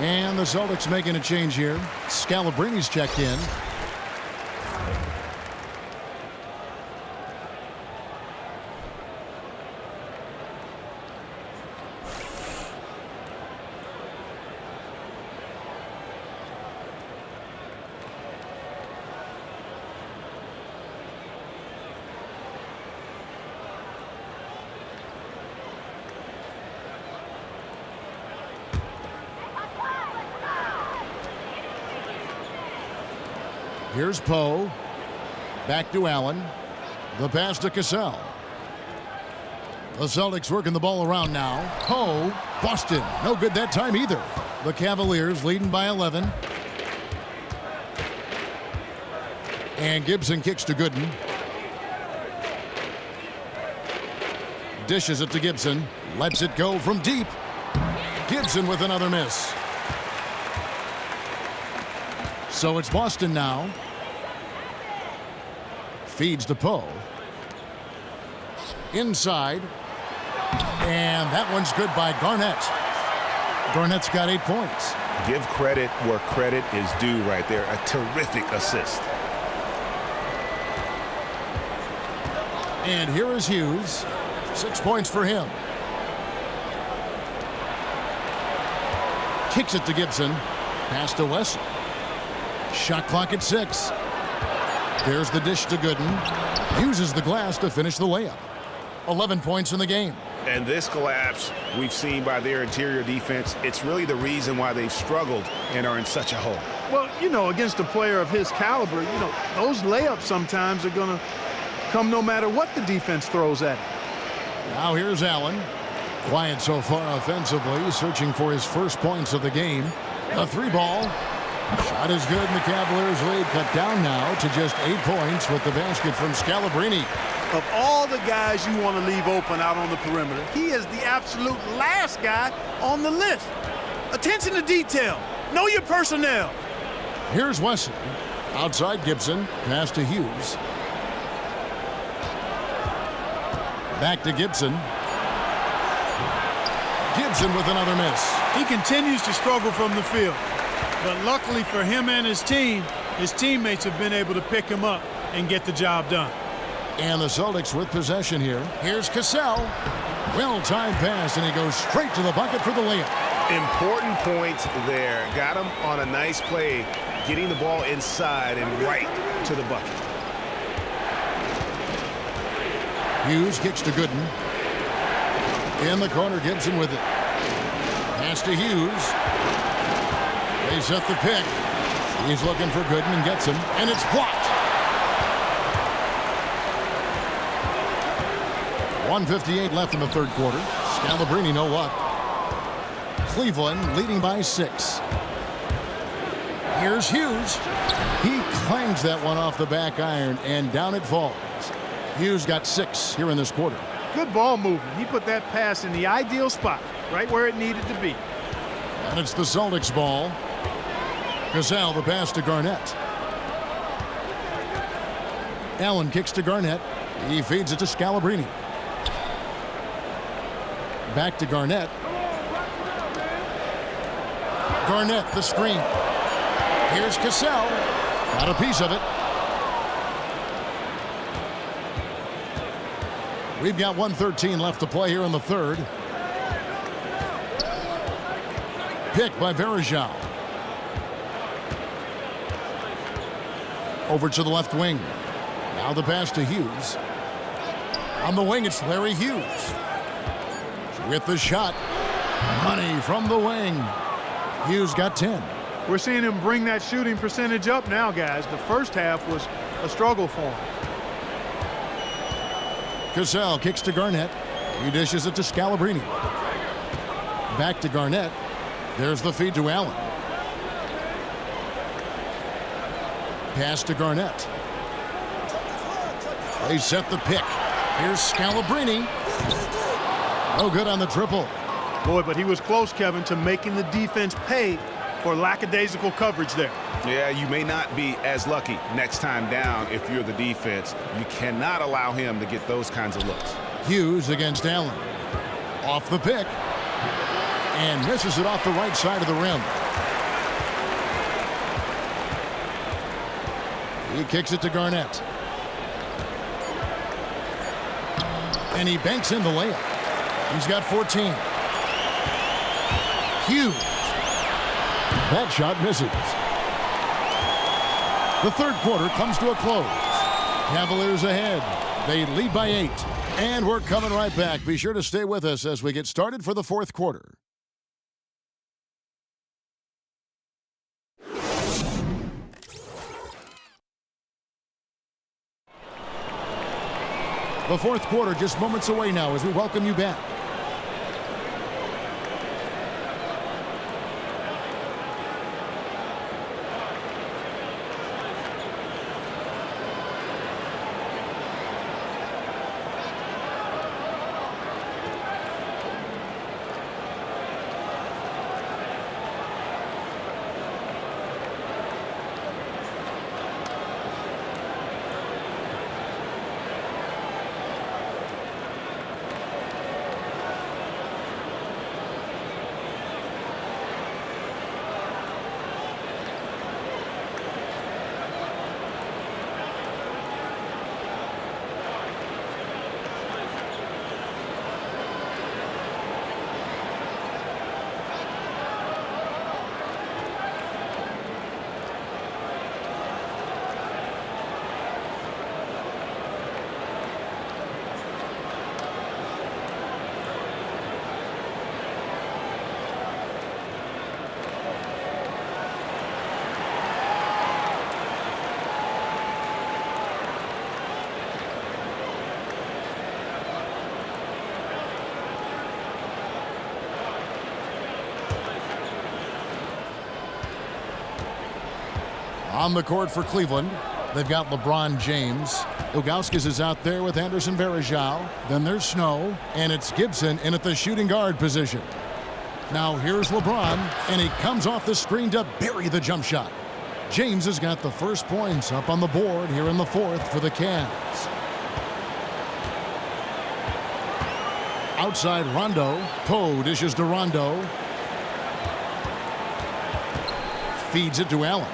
S1: And the Celtics making a change here. Scalabrini's checked in. Here's Poe. Back to Allen. The pass to Cassell. The Celtics working the ball around now. Poe. Boston. No good that time either. The Cavaliers leading by 11. And Gibson kicks to Gooden. Dishes it to Gibson. Lets it go from deep. Gibson with another miss. So it's Boston now. Feeds to Poe. Inside. And that one's good by Garnett. Garnett's got 8 points.
S3: Give credit where credit is due right there. A terrific assist.
S1: And here is Hughes. 6 points for him. Kicks it to Gibson. Pass to Wessel. Shot clock at 6. There's the dish to Gooden. Uses the glass to finish the layup. 11 points in the game.
S3: And this collapse we've seen by their interior defense, it's really the reason why they've struggled and are in such a hole.
S5: Well, you know, against a player of his caliber, you know, those layups sometimes are going to come no matter what the defense throws at him.
S1: Now here's Allen. Quiet so far offensively, searching for his first points of the game. A 3-ball. Shot is good, and the Cavaliers lead cut down now to just 8 points with the basket from Scalabrine.
S5: Of all the guys you want to leave open out on the perimeter, he is the absolute last guy on the list. Attention to detail. Know your personnel.
S1: Here's Wessel. Outside Gibson. Pass to Hughes. Back to Gibson. Gibson with another miss.
S5: He continues to struggle from the field. But luckily for him and his team, his teammates have been able to pick him up and get the job done.
S1: And the Celtics with possession here. Here's Cassell. Well-timed pass, and he goes straight to the bucket for the layup.
S3: Important point there. Got him on a nice play, getting the ball inside and right to the bucket.
S1: Hughes kicks to Gooden. In the corner, Gibson with it. Pass to Hughes. They set the pick. He's looking for Gooden and gets him, and it's blocked. 1:58 left in the third quarter. Scalabrine no luck. Cleveland leading by 6. Here's Hughes. He clangs that one off the back iron, and down it falls. Hughes got 6 here in this quarter.
S5: Good ball movement. He put that pass in the ideal spot, right where it needed to be.
S1: And it's the Celtics ball. Cassell, the pass to Garnett. Allen kicks to Garnett. He feeds it to Scalabrine. Back to Garnett. Garnett, the screen. Here's Cassell. Got a piece of it. We've got 1:13 left to play here in the third. Pick by Varejao. Over to the left wing. Now the pass to Hughes. On the wing, it's Larry Hughes. With the shot. Money from the wing. Hughes got 10.
S5: We're seeing him bring that shooting percentage up now, guys. The first half was a struggle for him.
S1: Cassell kicks to Garnett. He dishes it to Scalabrine. Back to Garnett. There's the feed to Allen. Pass to Garnett. They set the pick. Here's Scalabrine. No good on the triple.
S5: Boy, but he was close, Kevin, to making the defense pay for lackadaisical coverage there.
S3: Yeah, you may not be as lucky next time down if you're the defense. You cannot allow him to get those kinds of looks.
S1: Hughes against Allen. Off the pick. And misses it off the right side of the rim. He kicks it to Garnett. And he banks in the layup. He's got 14. Hughes. That shot misses. The third quarter comes to a close. Cavaliers ahead. They lead by 8. And we're coming right back. Be sure to stay with us as we get started for the fourth quarter. The fourth quarter just moments away now as we welcome you back. On the court for Cleveland, they've got LeBron James. Ilgauskas is out there with Anderson Varejao. Then there's Snow, and it's Gibson in at the shooting guard position. Now here's LeBron, and he comes off the screen to bury the jump shot. James has got the first points up on the board here in the fourth for the Cavs. Outside Rondo. Poe dishes to Rondo. Feeds it to Allen.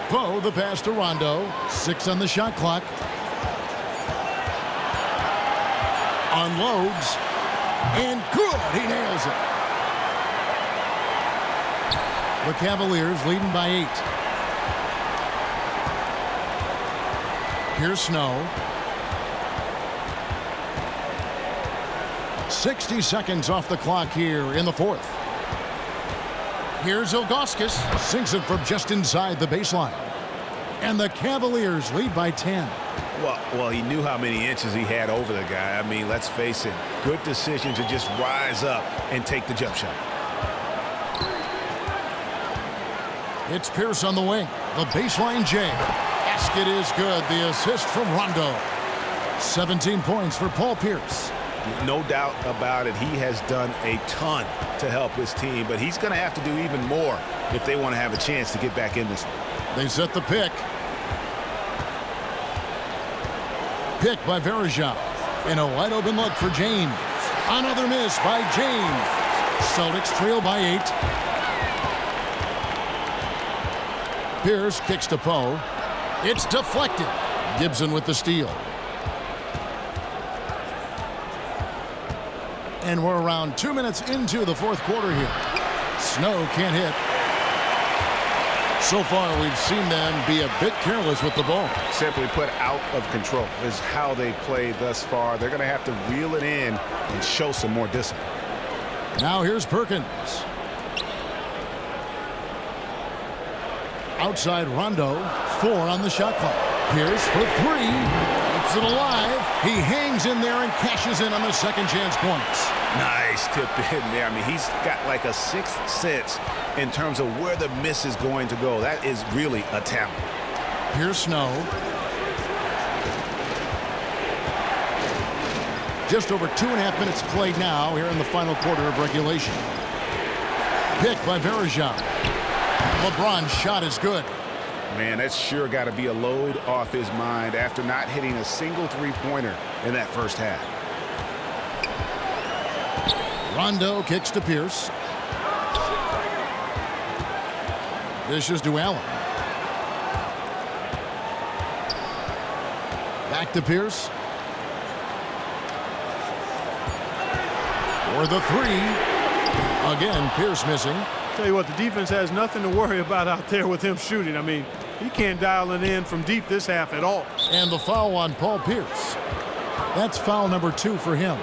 S1: Poe, the pass to Rondo. 6 on the shot clock. Unloads. And good. He nails it. The Cavaliers leading by 8. Here's Snow. 60 seconds off the clock here in the fourth. Here's Ilgauskas. Sinks it from just inside the baseline. And the Cavaliers lead by 10.
S3: Well, he knew how many inches he had over the guy. I mean, let's face it, good decision to just rise up and take the jump shot.
S1: It's Pierce on the wing. The baseline J. Basket is good. The assist from Rondo. 17 points for Paul Pierce.
S3: No doubt about it. He has done a ton to help his team, but he's going to have to do even more if they want to have a chance to get back in this.
S1: They set the pick. Pick by Varejao. And a wide open look for James. Another miss by James. Celtics trail by 8. Pierce kicks to Poe. It's deflected. Gibson with the steal. And we're around 2 minutes into the fourth quarter here. Snow can't hit. So far, we've seen them be a bit careless with the ball.
S3: Simply put, out of control is how they played thus far. They're going to have to reel it in and show some more discipline.
S1: Now here's Perkins. Outside Rondo. 4 on the shot clock. Pierce for 3. Keeps it alive. He hangs in there and cashes in on the second chance points.
S3: Nice tip in there. I mean, he's got like a sixth sense in terms of where the miss is going to go. That is really a talent.
S1: Here's Snow. Just over 2.5 minutes played now here in the final quarter of regulation. Pick by Varejao. LeBron's shot is good.
S3: Man, that's sure got to be a load off his mind after not hitting a single three-pointer in that first half.
S1: Rondo kicks to Pierce. Dishes to Allen. Back to Pierce. For the 3. Again, Pierce missing.
S5: Tell you what, the defense has nothing to worry about out there with him shooting. I mean, he can't dial it in from deep this half at all.
S1: And the foul on Paul Pierce. That's foul number 2 for him.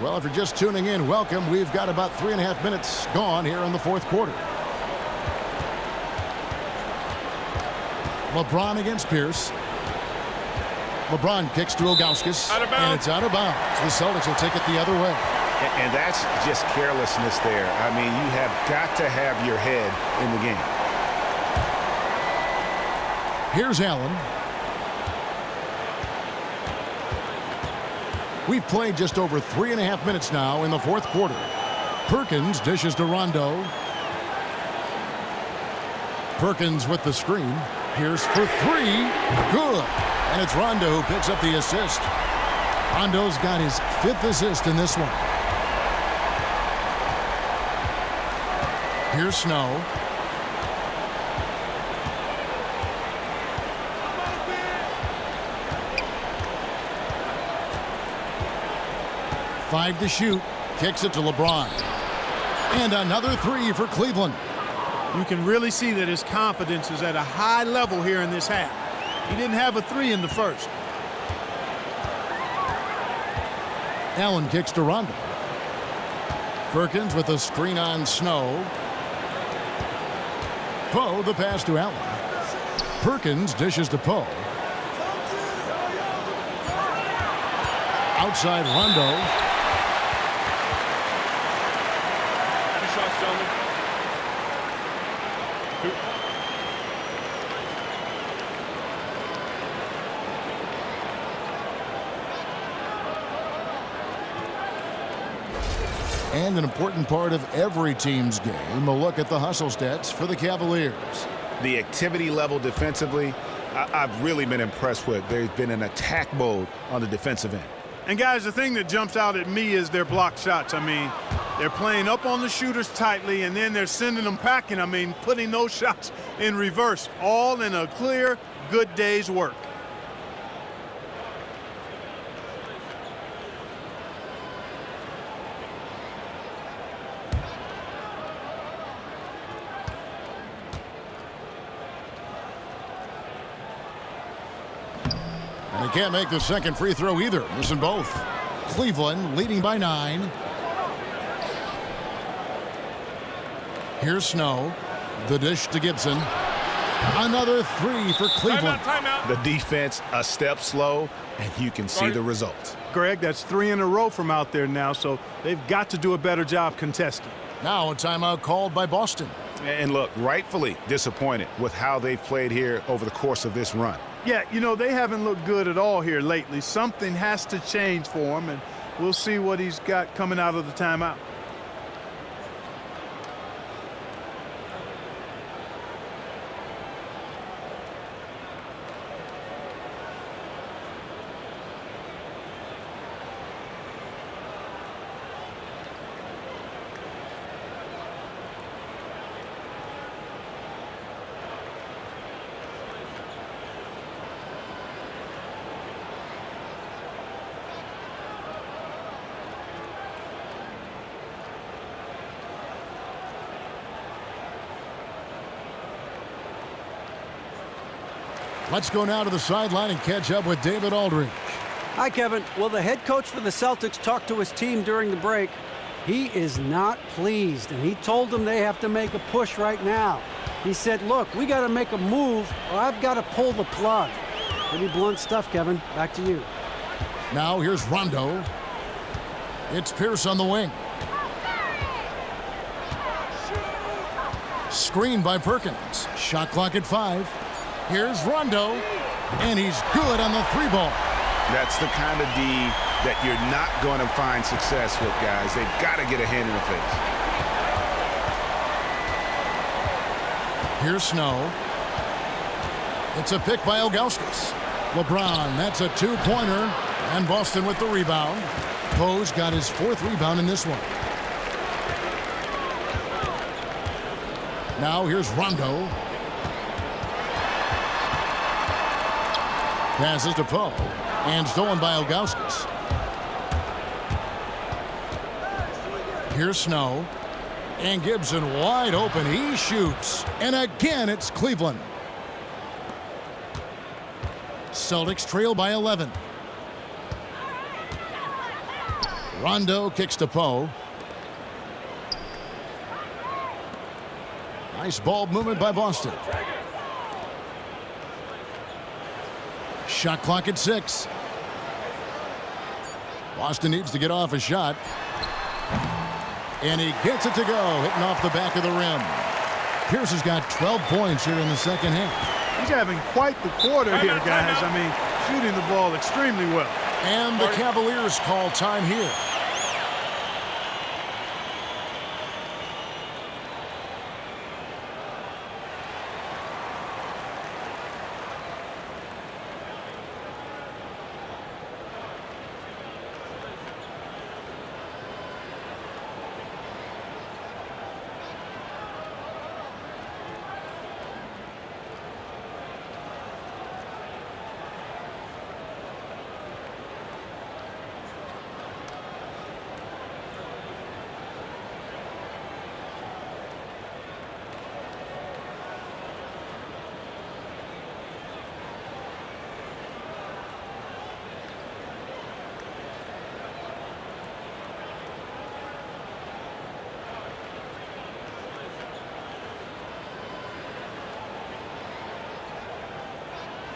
S1: Well, if you're just tuning in, welcome. We've got about 3.5 minutes gone here in the fourth quarter. LeBron against Pierce. LeBron kicks to Ilgauskas. And it's out of bounds. The Celtics will take it the other way.
S3: And that's just carelessness there. I mean, you have got to have your head in the game.
S1: Here's Allen. We've played just over 3.5 minutes now in the fourth quarter. Perkins dishes to Rondo. Perkins with the screen. Pierce for 3. Good. And it's Rondo who picks up the assist. Rondo's got his 5th assist in this one. Here's Snow. Five to shoot. Kicks it to LeBron. And another 3 for Cleveland.
S5: You can really see that his confidence is at a high level here in this half. He didn't have a 3 in the first.
S1: Allen kicks to Rondo. Perkins with a screen on Snow. Poe, the pass to Allen. Perkins dishes to Poe. Outside Rondo.
S2: 2 shots, gentlemen. 2.
S1: And an important part of every team's game, a look at the hustle stats for the Cavaliers.
S3: The activity level defensively, I've really been impressed with. They've been in attack mode on the defensive end.
S5: And, guys, the thing that jumps out at me is their block shots. I mean, they're playing up on the shooters tightly, and then they're sending them packing. I mean, putting those shots in reverse, all in a clear, good day's work.
S1: And he can't make the second free throw either, missing both. Cleveland leading by 9. Here's Snow. The dish to Gibson. Another 3 for Cleveland.
S2: Timeout.
S3: The defense a step slow, and you can see the results.
S5: Greg, that's 3 in a row from out there now, so they've got to do a better job contesting.
S1: Now a timeout called by Boston.
S3: And look, rightfully disappointed with how they've played here over the course of this run.
S5: Yeah, you know, they haven't looked good at all here lately. Something has to change for him, and we'll see what he's got coming out of the timeout.
S1: Let's go now to the sideline and catch up with David Aldridge.
S4: Hi, Kevin. Well, the head coach for the Celtics talked to his team during the break. He is not pleased, and he told them they have to make a push right now. He said, look, we got to make a move, or I've got to pull the plug. Pretty blunt stuff, Kevin. Back to you.
S1: Now here's Rondo. It's Pierce on the wing. Screened by Perkins. Shot clock at 5. Here's Rondo, and he's good on the 3-ball.
S3: That's the kind of D that you're not going to find success with, guys. They've got to get a hand in the face.
S1: Here's Snow. It's a pick by Ilgauskas. LeBron, that's a 2-pointer, and Boston with the rebound. Poe's got his 4th rebound in this one. Now here's Rondo. Passes to Poe, and stolen by Ilgauskas. Here's Snow, and Gibson wide open. He shoots, and again it's Cleveland. Celtics trail by 11. Rondo kicks to Poe. Nice ball movement by Boston. Shot clock at 6. Boston needs to get off a shot. And he gets it to go, hitting off the back of the rim. Pierce has got 12 points here in the second half.
S5: He's having quite the quarter here, guys. I mean, shooting the ball extremely well.
S1: And the Cavaliers call time here.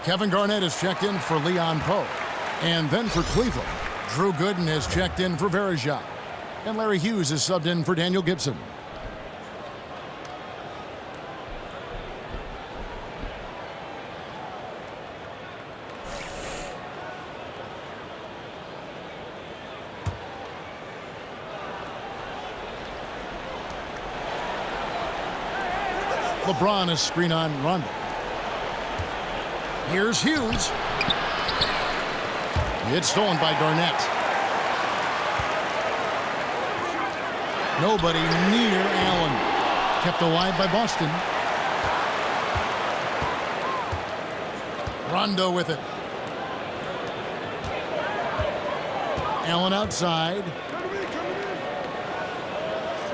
S1: Kevin Garnett is checked in for Leon Poe. And then for Cleveland, Drew Gooden has checked in for Verjao. And Larry Hughes is subbed in for Daniel Gibson. LeBron is screen on Rondo. Here's Hughes. It's stolen by Garnett. Nobody near Allen. Kept alive by Boston. Rondo with it. Allen outside.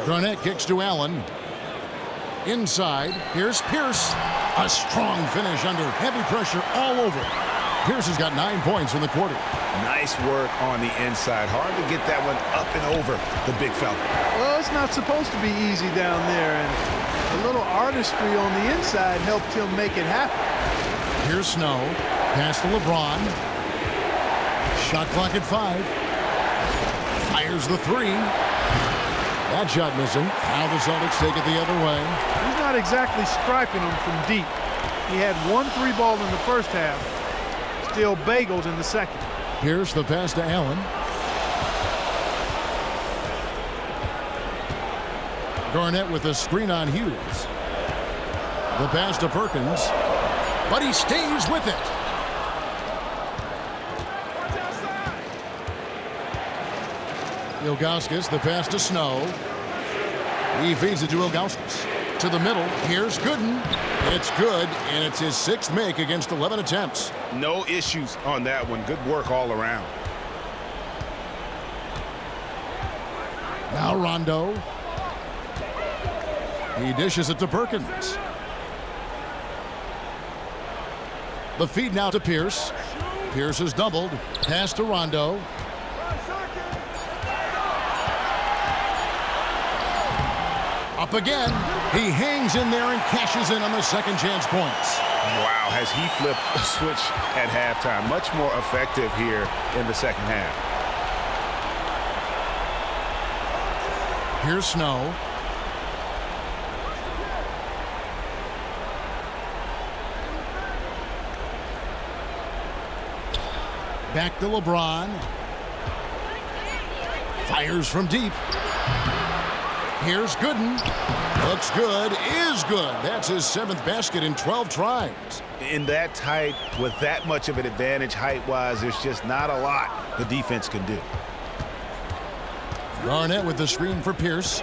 S1: Garnett kicks to Allen. Inside, here's Pierce. A strong finish under heavy pressure all over. Pierce has got 9 points in the quarter.
S3: Nice work on the inside. Hard to get that one up and over the big fella.
S5: Well, it's not supposed to be easy down there, and a little artistry on the inside helped him make it happen.
S1: Here's Snow. Pass to LeBron. Shot clock at 5. Fires the 3. That shot missing. Now the Celtics take it the other way.
S5: He's not exactly striping them from deep. He had 1 3-ball in the first half. Still bagels in the second.
S1: Here's the pass to Allen. Garnett with a screen on Hughes. The pass to Perkins. But he stays with it. Ilgauskas, the pass to Snow. He feeds it to Ilgauskas. To the middle, here's Gooden. It's good, and it's his 6th make against 11 attempts.
S3: No issues on that one. Good work all around.
S1: Now Rondo. He dishes it to Perkins. The feed now to Pierce. Pierce is doubled. Pass to Rondo. Up again. He hangs in there and cashes in on the second chance points.
S3: Wow, has he flipped a switch at halftime. Much more effective here in the second half.
S1: Here's Snow. Back to LeBron. Fires from deep. Here's Gooden. Looks good, is good. That's his 7th basket in 12 tries.
S3: In that tight, with that much of an advantage height-wise, there's just not a lot the defense can do.
S1: Garnett with the screen for Pierce.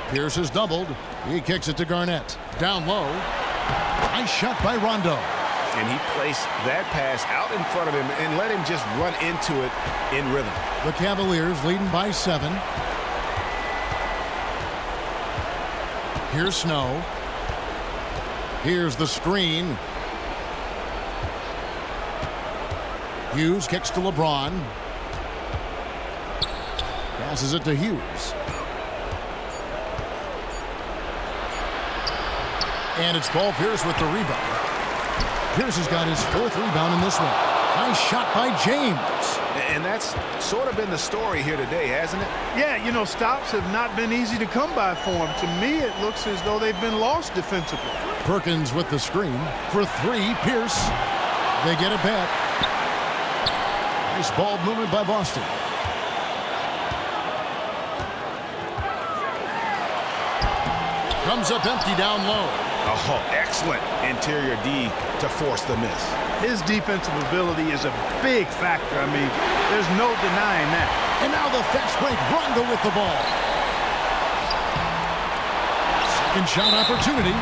S1: Pierce is doubled. He kicks it to Garnett. Down low. Nice shot by Rondo.
S3: And he placed that pass out in front of him and let him just run into it in rhythm.
S1: The Cavaliers leading by 7. Here's Snow. Here's the screen. Hughes kicks to LeBron. Passes it to Hughes. And it's Paul Pierce with the rebound. Pierce has got his 4th rebound in this one. Nice shot by James.
S3: And that's sort of been the story here today, hasn't it?
S5: Yeah, you know, stops have not been easy to come by for him. To me, it looks as though they've been lost defensively.
S1: Perkins with the screen. For 3, Pierce. They get it back. Nice ball movement by Boston. Comes up empty down low.
S3: Oh, excellent interior D to force the miss.
S5: His defensive ability is a big factor. I mean, there's no denying that.
S1: And now the fast break. Rondo with the ball. Second shot opportunity.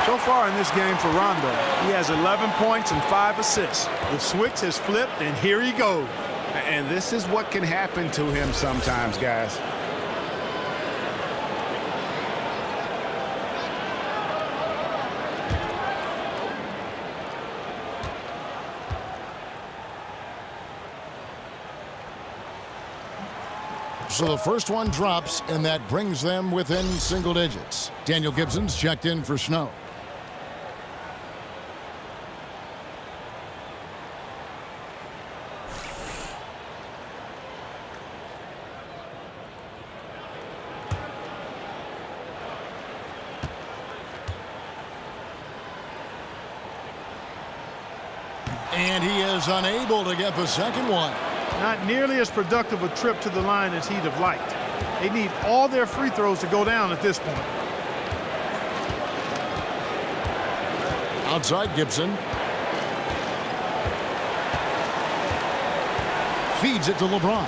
S5: So far in this game for Rondo, he has 11 points and 5 assists. The switch has flipped, and here he goes.
S3: And this is what can happen to him sometimes, guys.
S1: So the first one drops, and that brings them within single digits. Daniel Gibson's checked in for Snow. And he is unable to get the second one.
S5: Not nearly as productive a trip to the line as he'd have liked. They need all their free throws to go down at this point.
S1: Outside Gibson. Feeds it to LeBron.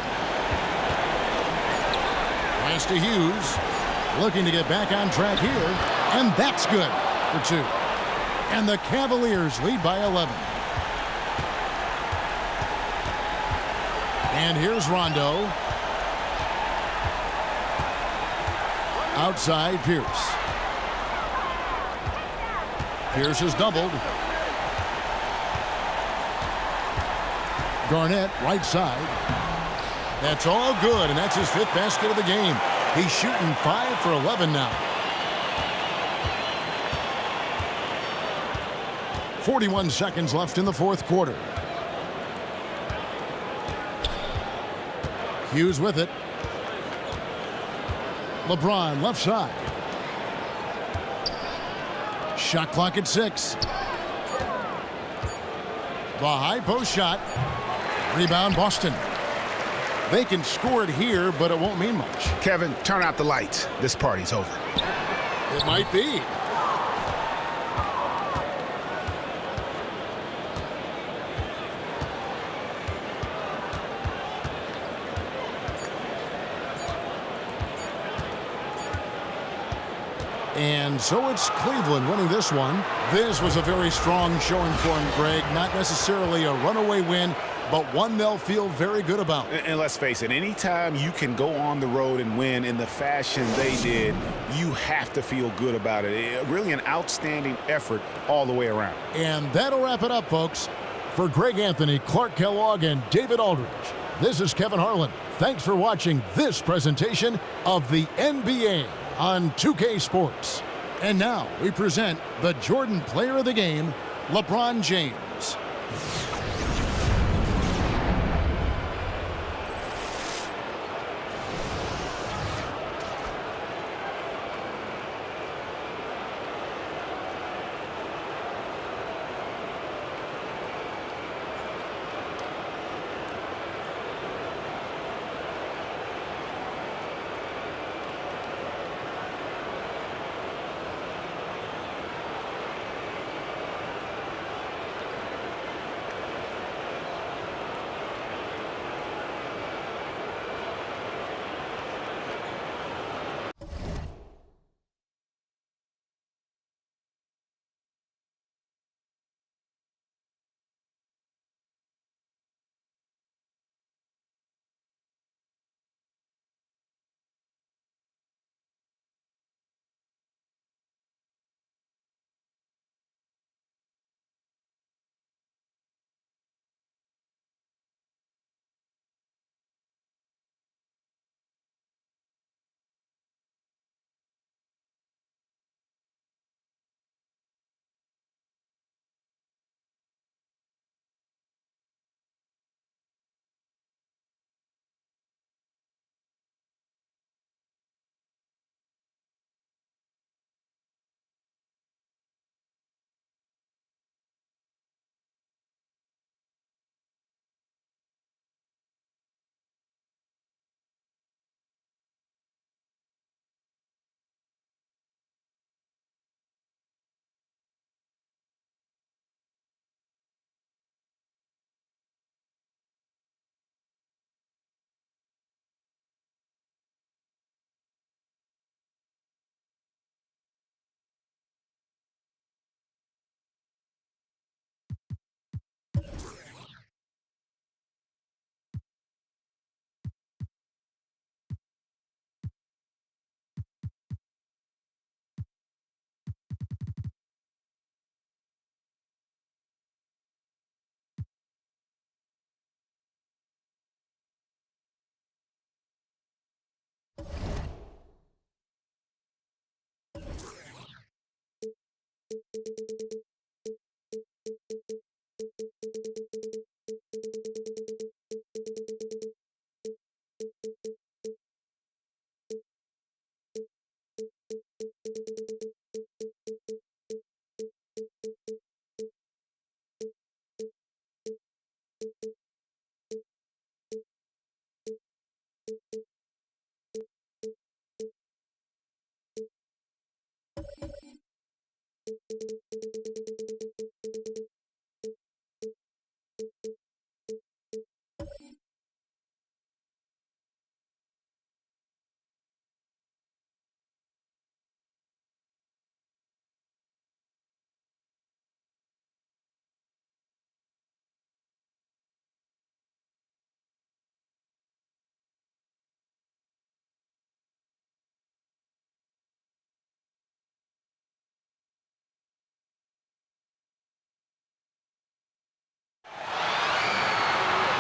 S1: Pass to Hughes. Looking to get back on track here. And that's good for 2. And the Cavaliers lead by 11. And here's Rondo. Outside Pierce. Pierce is doubled. Garnett, right side. That's all good, and that's his 5th basket of the game. He's shooting 5 for 11 now. 41 seconds left in the 4th quarter. Hughes with it. LeBron left side. Shot clock at 6. The high post shot. Rebound Boston. They can score it here, but it won't mean much.
S3: Kevin, turn out the lights. This party's over.
S1: It might be. And so it's Cleveland winning this one. This was a very strong showing for him, Greg. Not necessarily a runaway win, but one they'll feel very good about.
S3: And let's face it, anytime you can go on the road and win in the fashion they did, you have to feel good about it. Really an outstanding effort all the way around.
S1: And that'll wrap it up, folks. For Greg Anthony, Clark Kellogg, and David Aldridge, this is Kevin Harlan. Thanks for watching this presentation of the NBA on 2K Sports. And now we present the Jordan Player of the Game, LeBron James.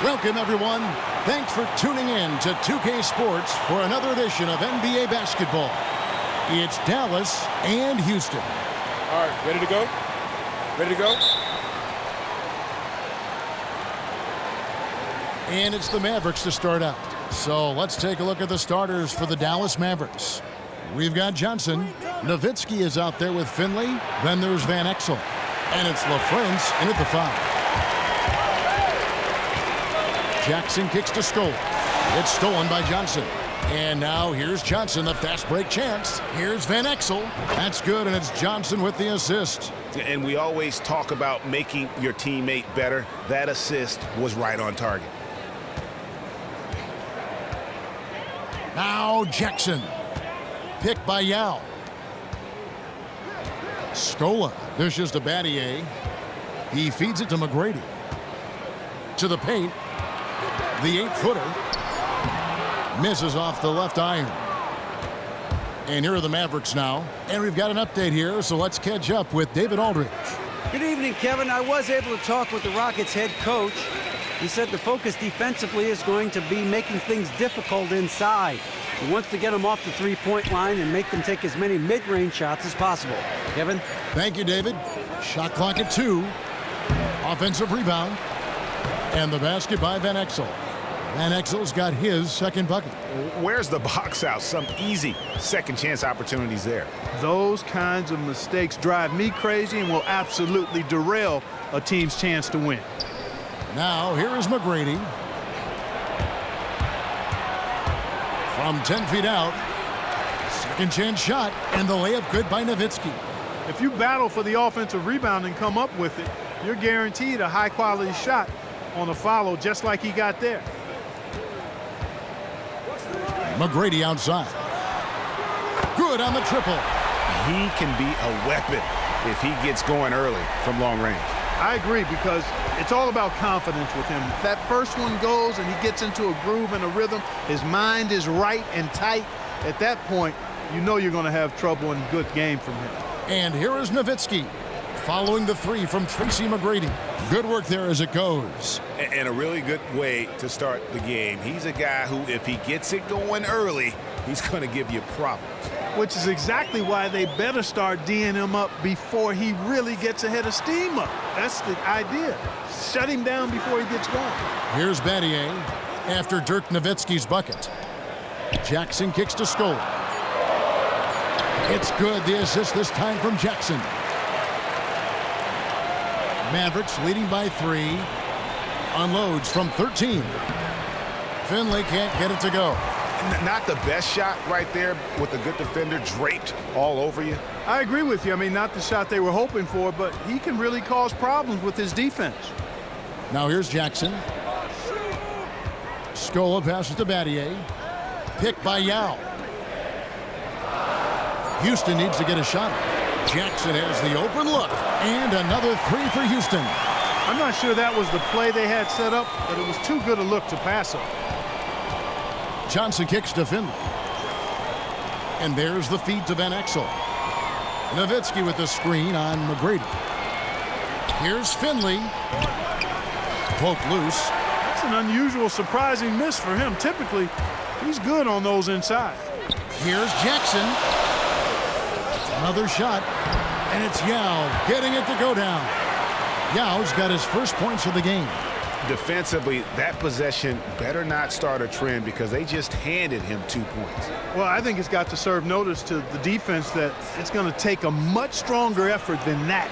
S1: Welcome, everyone. Thanks for tuning in to 2K Sports for another edition of NBA basketball. It's Dallas and Houston.
S2: All right, ready to go? Ready to go?
S1: And it's the Mavericks to start out. So let's take a look at the starters for the Dallas Mavericks. We've got Johnson. Nowitzki is out there with Finley. Then there's Van Exel. And it's LaFrance in at the 5. Jackson kicks to Stoll. It's stolen by Johnson. And now here's Johnson, the fast break chance. Here's Van Exel. That's good, and it's Johnson with the assist.
S3: And we always talk about making your teammate better. That assist was right on target.
S1: Now Jackson. Picked by Yao. Scola dishes to Battier. He feeds it to McGrady. To the paint. The 8-footer misses off the left iron. And here are the Mavericks now. And we've got an update here, so let's catch up with David Aldridge.
S4: Good evening, Kevin. I was able to talk with the Rockets head coach. He said the focus defensively is going to be making things difficult inside. He wants to get them off the three-point line and make them take as many mid-range shots as possible. Kevin?
S1: Thank you, David. Shot clock at 2. Offensive rebound. And the basket by Van Exel. Van Exel's got his second bucket.
S3: Where's the box out? Some easy second chance opportunities there.
S5: Those kinds of mistakes drive me crazy and will absolutely derail a team's chance to win.
S1: Now, here is McGrady. From 10 feet out. Second chance shot, and the layup good by Nowitzki.
S5: If you battle for the offensive rebound and come up with it, you're guaranteed a high-quality shot on a follow just like he got there.
S1: McGrady outside. Good on the triple.
S3: He can be a weapon if he gets going early from long range.
S5: I agree, because it's all about confidence with him. If that first one goes and he gets into a groove and a rhythm, his mind is right and tight, at that point, you know you're going to have trouble in a good game from him.
S1: And here is Nowitzki following the 3 from Tracy McGrady. Good work there as it goes.
S3: And a really good way to start the game. He's a guy who, if he gets it going early, he's going to give you problems.
S5: Which is exactly why they better start D'ing him up before he really gets ahead of steam up. That's the idea. Shut him down before he gets going.
S1: Here's Battier after Dirk Nowitzki's bucket. Jackson kicks to Scola. It's good. The assist this time from Jackson. Mavericks leading by 3. Unloads from 13. Finley can't get it to go.
S3: Not the best shot right there with a good defender draped all over you.
S5: I agree with you. I mean, not the shot they were hoping for, but he can really cause problems with his defense.
S1: Now here's Jackson. Scola passes to Battier. Picked by Yao. Houston needs to get a shot. Jackson has the open look. And another 3 for Houston.
S5: I'm not sure that was the play they had set up, but it was too good a look to pass up.
S1: Johnson kicks to Finley. And there's the feed to Van Exel. Nowitzki with the screen on McGrady. Here's Finley. Poked loose.
S5: That's an unusual, surprising miss for him. Typically, he's good on those inside.
S1: Here's Jackson. Another shot. And it's Yao getting it to go down. Yao's got his first points of the game.
S3: defensively, that possession better not start a trend because they just handed him 2 points.
S5: Well, I think it's got to serve notice to the defense that it's going to take a much stronger effort than that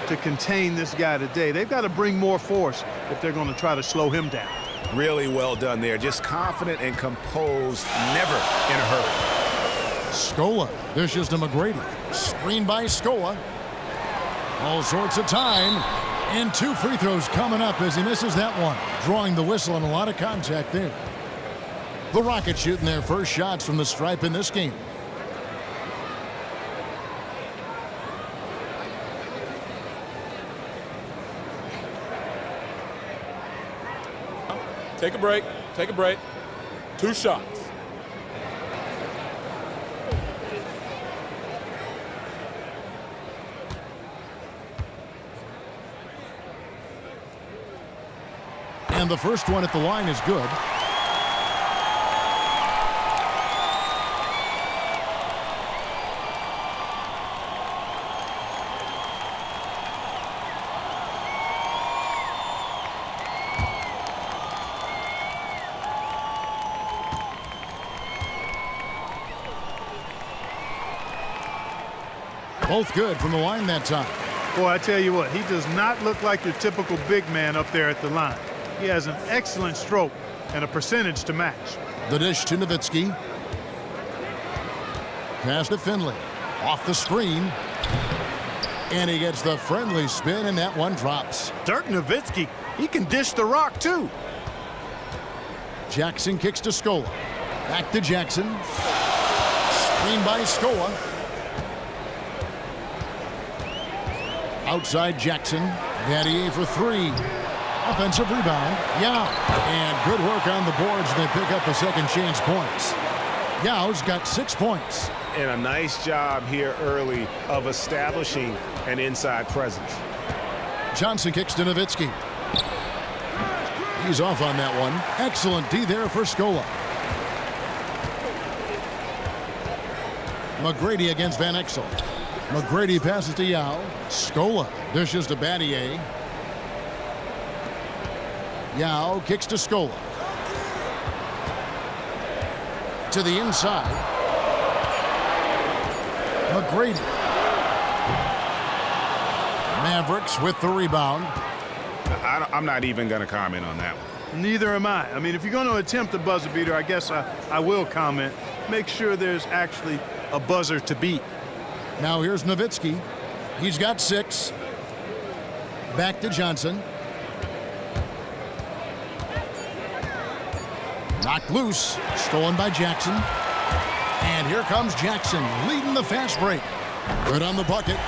S5: to contain this guy today. They've got to bring more force if they're going to try to slow him down.
S3: Really well done there. Just confident and composed, never in a hurry.
S1: Scola dishes to McGrady. Screen by Scola. All sorts of time. And 2 free throws coming up as he misses that one. Drawing the whistle and a lot of contact there. The Rockets shooting their first shots from the stripe in this game.
S2: Take a break. Take a break. 2 shots.
S1: And the first one at the line is good. Both good from the line that time.
S5: Boy, I tell you what, he does not look like your typical big man up there at the line. He has an excellent stroke and a percentage to match.
S1: The dish to Nowitzki. Pass to Finley. Off the screen. And he gets the friendly spin, and that one drops.
S6: Dirk Nowitzki, he can dish the rock, too.
S1: Jackson kicks to Scola. Back to Jackson. Screen by Scola. Outside Jackson. Battier for 3. Offensive rebound. Yao. And good work on the boards, and they pick up the second chance points. Yao's got 6 points.
S3: And a nice job here early of establishing an inside presence.
S1: Johnson kicks to Nowitzki. He's off on that one. Excellent D there for Scola. McGrady against Van Exel. McGrady passes to Yao. Scola dishes to Battier. Yao kicks to Scola. To the inside. McGrady. Mavericks with the rebound.
S3: I'm not even going to comment on that one.
S5: Neither am I. I mean, if you're going to attempt a buzzer beater, I guess I will comment. Make sure there's actually a buzzer to beat.
S1: Now here's Nowitzki. He's got 6. Back to Johnson. Knocked loose. Stolen by Jackson. And here comes Jackson leading the fast break. Good on the bucket.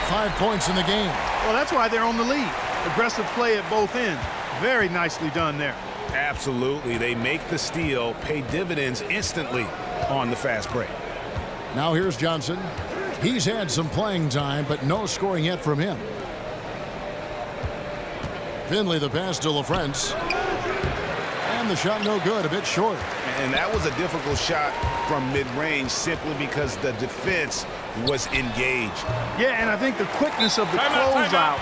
S1: 5 points in the game.
S5: Well, that's why they're on the lead. Aggressive play at both ends. Very nicely done there.
S3: Absolutely. They make the steal, pay dividends instantly on the fast break.
S1: Now here's Johnson. He's had some playing time, but no scoring yet from him. Finley the pass to LaFrance. And the shot no good, a bit short.
S3: And that was a difficult shot from mid-range simply because the defense was engaged.
S5: Yeah, and I think the quickness of the closeout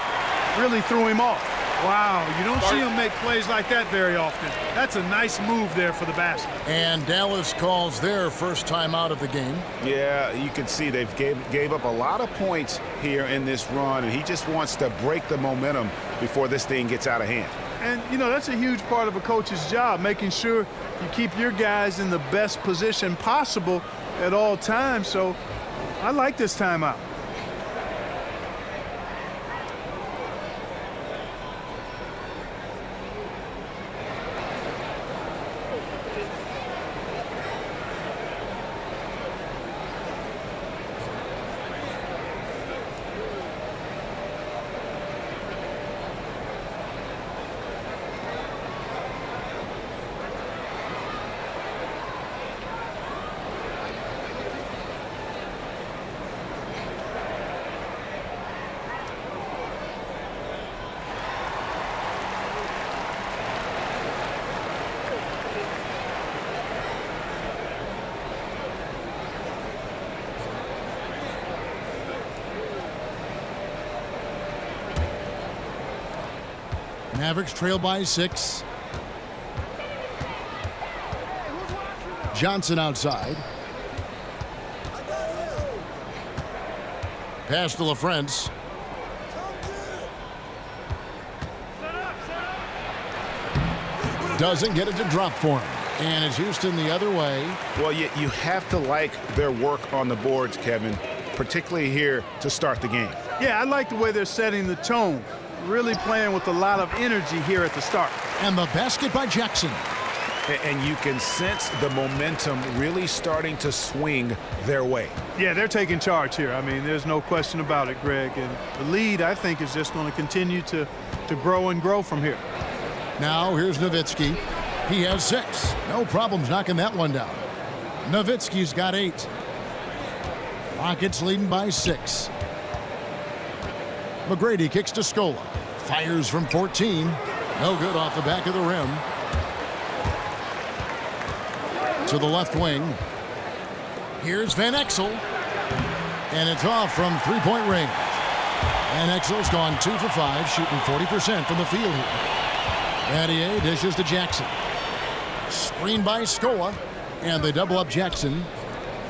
S5: really threw him off. Wow, you don't see him make plays like that very often. That's a nice move there for the basket.
S1: And Dallas calls their first time out of the game.
S3: Yeah, you can see they've gave up a lot of points here in this run, and he just wants to break the momentum before this thing gets out of hand.
S5: And, you know, that's a huge part of a coach's job, making sure you keep your guys in the best position possible at all times. So I like this timeout.
S1: Mavericks trail by 6. Johnson outside. Pass to LaFrance. Doesn't get it to drop for him. And it's Houston the other way.
S3: Well, you have to like their work on the boards, Kevin, particularly here to start the game.
S5: Yeah, I like the way they're setting the tone. Really playing with a lot of energy here at the start.
S1: And the basket by Jackson.
S3: And you can sense the momentum really starting to swing their way.
S5: Yeah, they're taking charge here. I mean, there's no question about it, Greg. And the lead, I think, is just going to continue to grow and grow from here.
S1: Now here's Nowitzki. He has 6. No problems knocking that one down. Nowitzki's got 8. Rockets leading by 6. McGrady kicks to Scola. Fires from 14. No good off the back of the rim. To the left wing. Here's Van Exel. And it's off from three-point range. Van Exel's gone 2 for 5, shooting 40% from the field here. Battier dishes to Jackson. Screen by Scola. And they double up Jackson.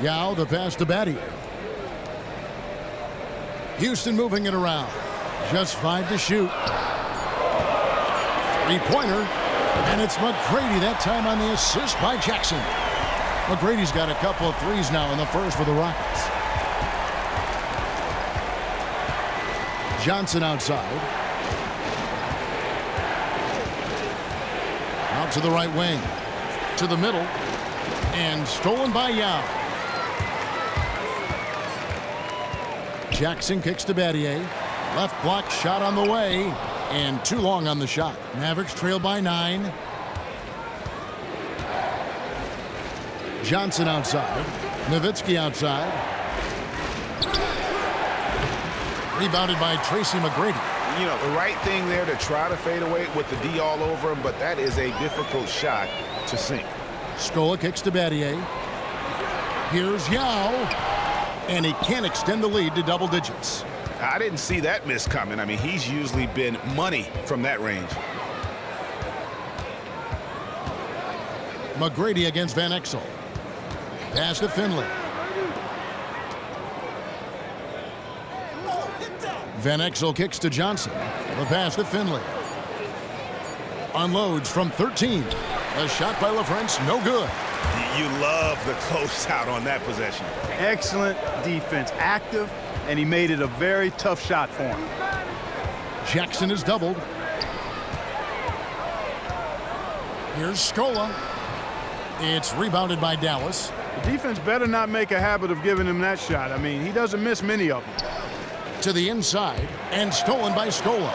S1: Yao the pass to Battier. Houston moving it around. Just 5 to shoot. Three-pointer. And it's McGrady that time on the assist by Jackson. McGrady's got a couple of threes now in the first for the Rockets. Johnson outside. Out to the right wing. To the middle. And stolen by Yao. Jackson kicks to Battier. Left block shot on the way. And too long on the shot. Mavericks trail by 9. Johnson outside. Nowitzki outside. Rebounded by Tracy McGrady.
S3: You know, the right thing there to try to fade away with the D all over him, but that is a difficult shot to sink.
S1: Scola kicks to Battier. Here's Yao. And he can't extend the lead to double digits.
S3: I didn't see that miss coming. I mean, he's usually been money from that range.
S1: McGrady against Van Exel. Pass to Finley. Van Exel kicks to Johnson. The pass to Finley. Unloads from 13. A shot by LaFrance, no good.
S3: You love the closeout on that possession.
S5: Excellent defense. Active, and he made it a very tough shot for him.
S1: Jackson is doubled. Here's Scola. It's rebounded by Dallas.
S5: The defense better not make a habit of giving him that shot. I mean, he doesn't miss many of them.
S1: To the inside, and stolen by Scola.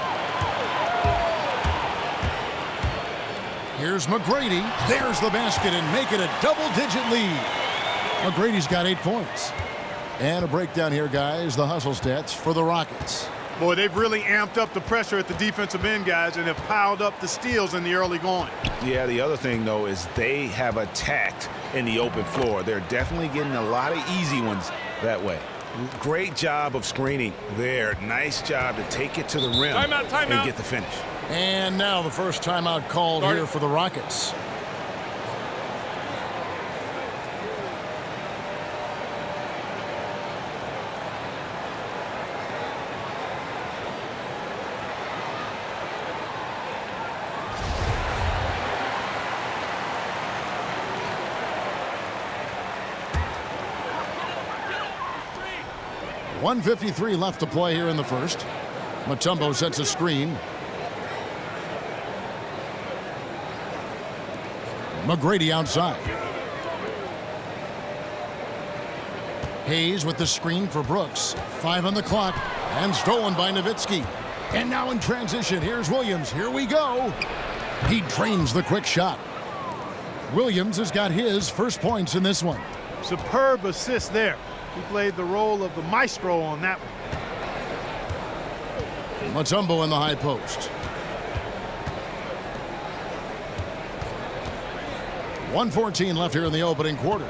S1: Here's McGrady. There's the basket and make it a double-digit lead. McGrady's got 8 points. And a breakdown here, guys. The hustle stats for the Rockets.
S5: Boy, they've really amped up the pressure at the defensive end, guys, and have piled up the steals in the early going.
S3: Yeah, the other thing, though, is they have attacked in the open floor. They're definitely getting a lot of easy ones that way. Great job of screening there. Nice job to take it to the rim and get the finish.
S1: And now the first timeout called here for the Rockets. .153 left to play here in the first. Mutombo sets a screen. McGrady outside. Hayes with the screen for Brooks. 5 on the clock. And stolen by Nowitzki. And now in transition, here's Williams. Here we go. He drains the quick shot. Williams has got his first points in this one.
S5: Superb assist there. He played the role of the maestro on that one.
S1: Mutombo in the high post. 1:14 left here in the opening quarter.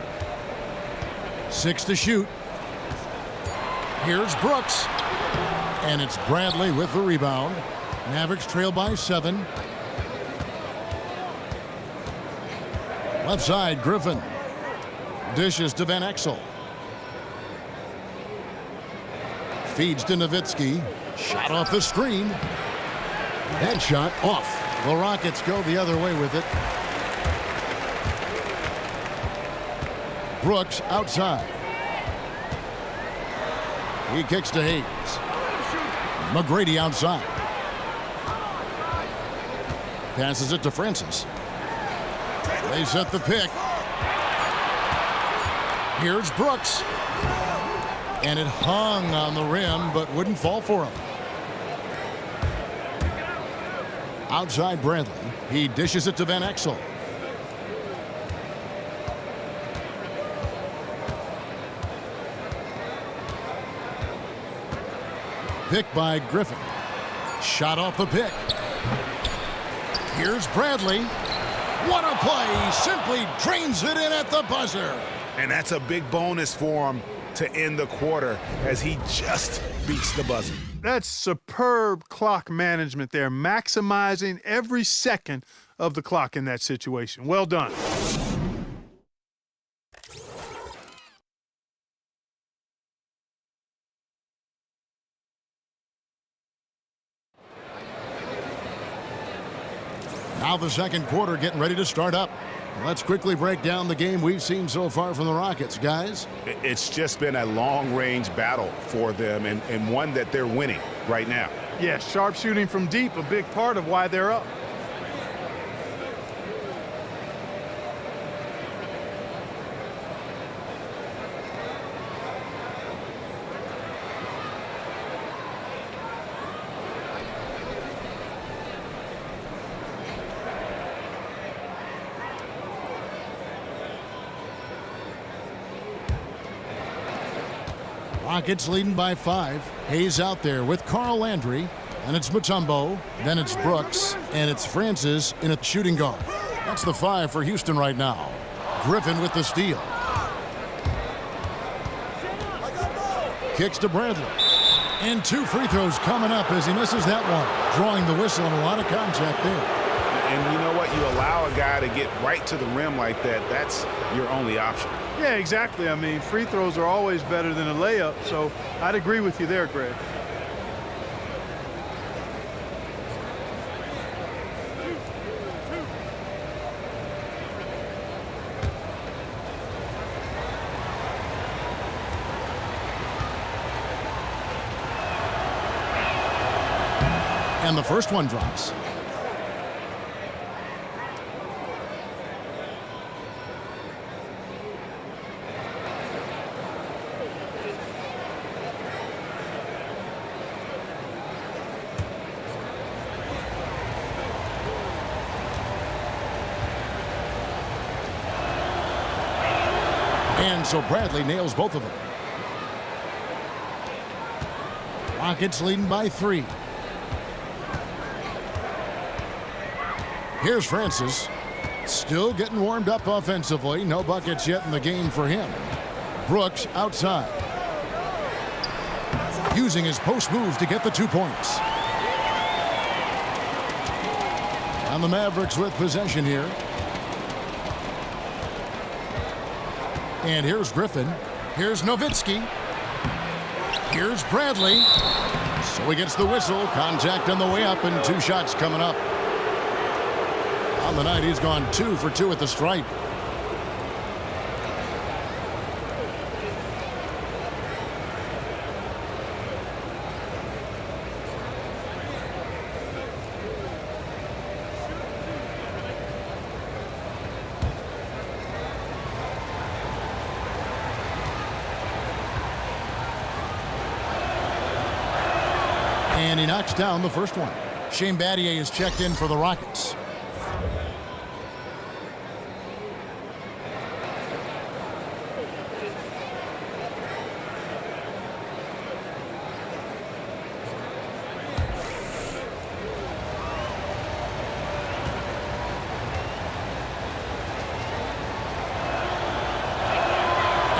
S1: 6 to shoot. Here's Brooks. And it's Bradley with the rebound. Mavericks trail by 7. Left side, Griffin. Dishes to Van Exel. Feeds to Nowitzki. Shot off the screen. Headshot off. The Rockets go the other way with it. Brooks outside. He kicks to Hayes. McGrady outside. Passes it to Francis. They set the pick. Here's Brooks. And it hung on the rim, but wouldn't fall for him. Outside Bradley. He dishes it to Van Exel. Pick by Griffin. Shot off the pick. Here's Bradley. What a play! Simply drains it in at the buzzer.
S3: And that's a big bonus for him to end the quarter as he just beats the buzzer.
S5: That's superb clock management there, maximizing every second of the clock in that situation. Well done.
S1: Now the second quarter getting ready to start up. Let's quickly break down the game we've seen so far from the Rockets, guys.
S3: It's just been a long-range battle for them and one that they're winning right now.
S5: Yeah, sharp shooting from deep, a big part of why they're up.
S1: Rockets leading by 5. Hayes out there with Carl Landry. And it's Mutombo. Then it's Brooks. And it's Francis in a shooting guard. That's the 5 for Houston right now. Griffin with the steal. Kicks to Bradley. And 2 free throws coming up as he misses that one. Drawing the whistle and a lot of contact there.
S3: And you know what? You allow a guy to get right to the rim like that, that's your only option.
S5: Yeah, exactly. I mean, free throws are always better than a layup, so I'd agree with you there, Greg.
S1: And the first one drops. And so Bradley nails both of them. Rockets leading by 3. Here's Francis. Still getting warmed up offensively. No buckets yet in the game for him. Brooks outside. Using his post move to get the 2 points. And the Mavericks with possession here. And here's Griffin. Here's Nowitzki. Here's Bradley. So he gets the whistle. Contact on the way up and 2 shots coming up. On the night, he's gone 2 for 2 at the stripe. And he knocks down the first one. Shane Battier is checked in for the Rockets.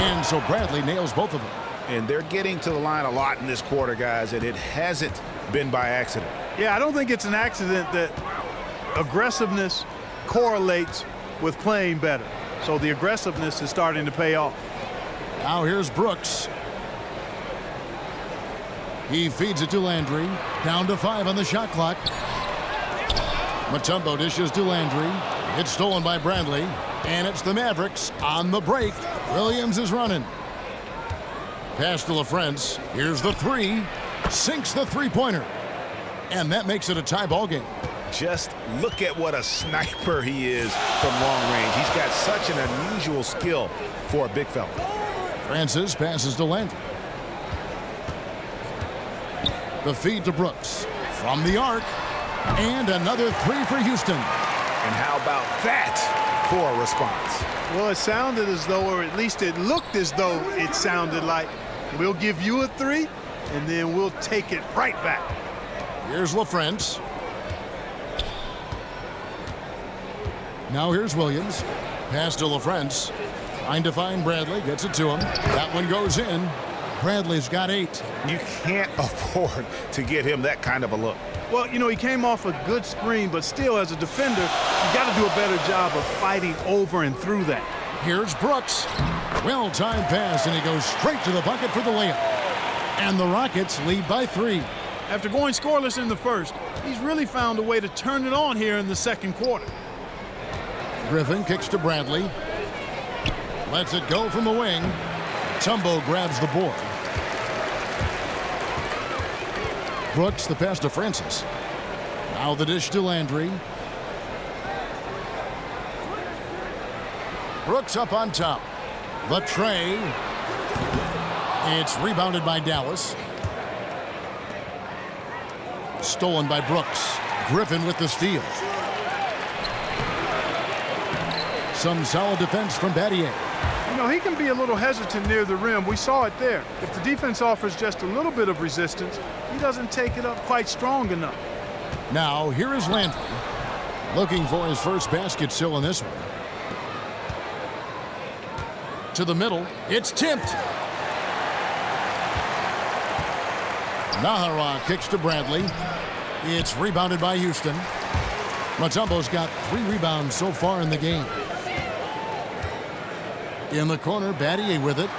S1: And so Bradley nails both of them.
S3: And they're getting to the line a lot in this quarter, guys, and it hasn't been by accident.
S5: Yeah, I don't think it's an accident that aggressiveness correlates with playing better. So the aggressiveness is starting to pay off.
S1: Now here's Brooks. He feeds it to Landry. Down to 5 on the shot clock. Mutombo dishes to Landry. It's stolen by Bradley. And it's the Mavericks on the break. Williams is running. Pass to LaFrance. Here's the three. Sinks the three-pointer. And that makes it a tie ball game.
S3: Just look at what a sniper he is from long range. He's got such an unusual skill for a big fella.
S1: Francis passes to Landry. The feed to Brooks. From the arc. And another three for Houston.
S3: And how about that for a response?
S5: Well, it sounded as though, or at least it looked as though it sounded like, we'll give you a three, and then we'll take it right back.
S1: Here's LaFrance. Now here's Williams. Pass to LaFrance. Trying to find Bradley. Gets it to him. That one goes in. Bradley's got 8.
S3: You can't afford to get him that kind of a look.
S5: Well, you know, he came off a good screen, but still, as a defender, you got to do a better job of fighting over and through that.
S1: Here's Brooks. Well-timed pass, and he goes straight to the bucket for the layup. And the Rockets lead by 3.
S5: After going scoreless in the first, he's really found a way to turn it on here in the second quarter.
S1: Griffin kicks to Bradley. Lets it go from the wing. Tumbo grabs the board. Brooks, the pass to Francis. Now the dish to Landry. Brooks up on top. The tray. It's rebounded by Dallas. Stolen by Brooks. Griffin with the steal. Some solid defense from Battier.
S5: You know, he can be a little hesitant near the rim. We saw it there. If the defense offers just a little bit of resistance, he doesn't take it up quite strong enough.
S1: Now, here is Landry. Looking for his first basket still in this one. To the middle. It's tipped. Nahara kicks to Bradley. It's rebounded by Houston. Mutombo's got 3 rebounds so far in the game. In the corner, Battier with it.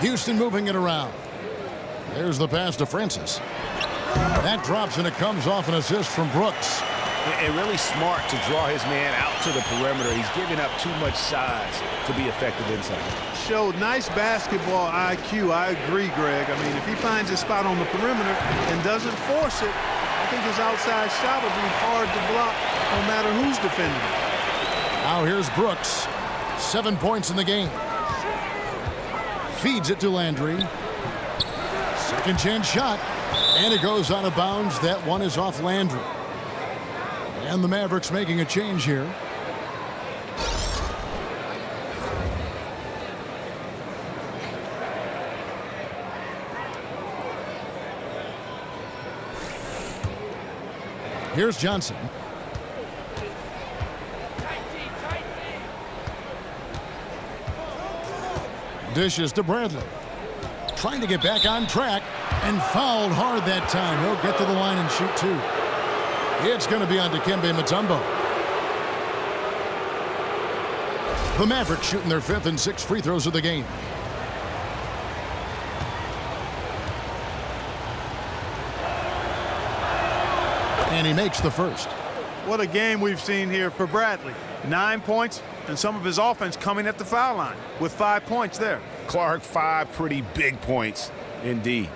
S1: Houston moving it around. There's the pass to Francis. That drops, and it comes off an assist from Brooks.
S3: And really smart to draw his man out to the perimeter. He's giving up too much size to be effective inside.
S5: Showed nice basketball IQ. I agree, Greg. I mean, if he finds a spot on the perimeter and doesn't force it, I think his outside shot will be hard to block no matter who's defending it.
S1: Now here's Brooks. 7 points in the game. Feeds it to Landry. Second chance shot. And it goes out of bounds. That one is off Landry. And the Mavericks making a change here. Here's Johnson. Dishes to Bradley. Trying to get back on track and fouled hard that time. He'll get to the line and shoot 2. It's going to be on Dikembe Mutombo. The Mavericks shooting their 5th and 6th free throws of the game. And he makes the first.
S5: What a game we've seen here for Bradley. 9 points, and some of his offense coming at the foul line with 5 points there.
S3: Clark, 5 pretty big points indeed.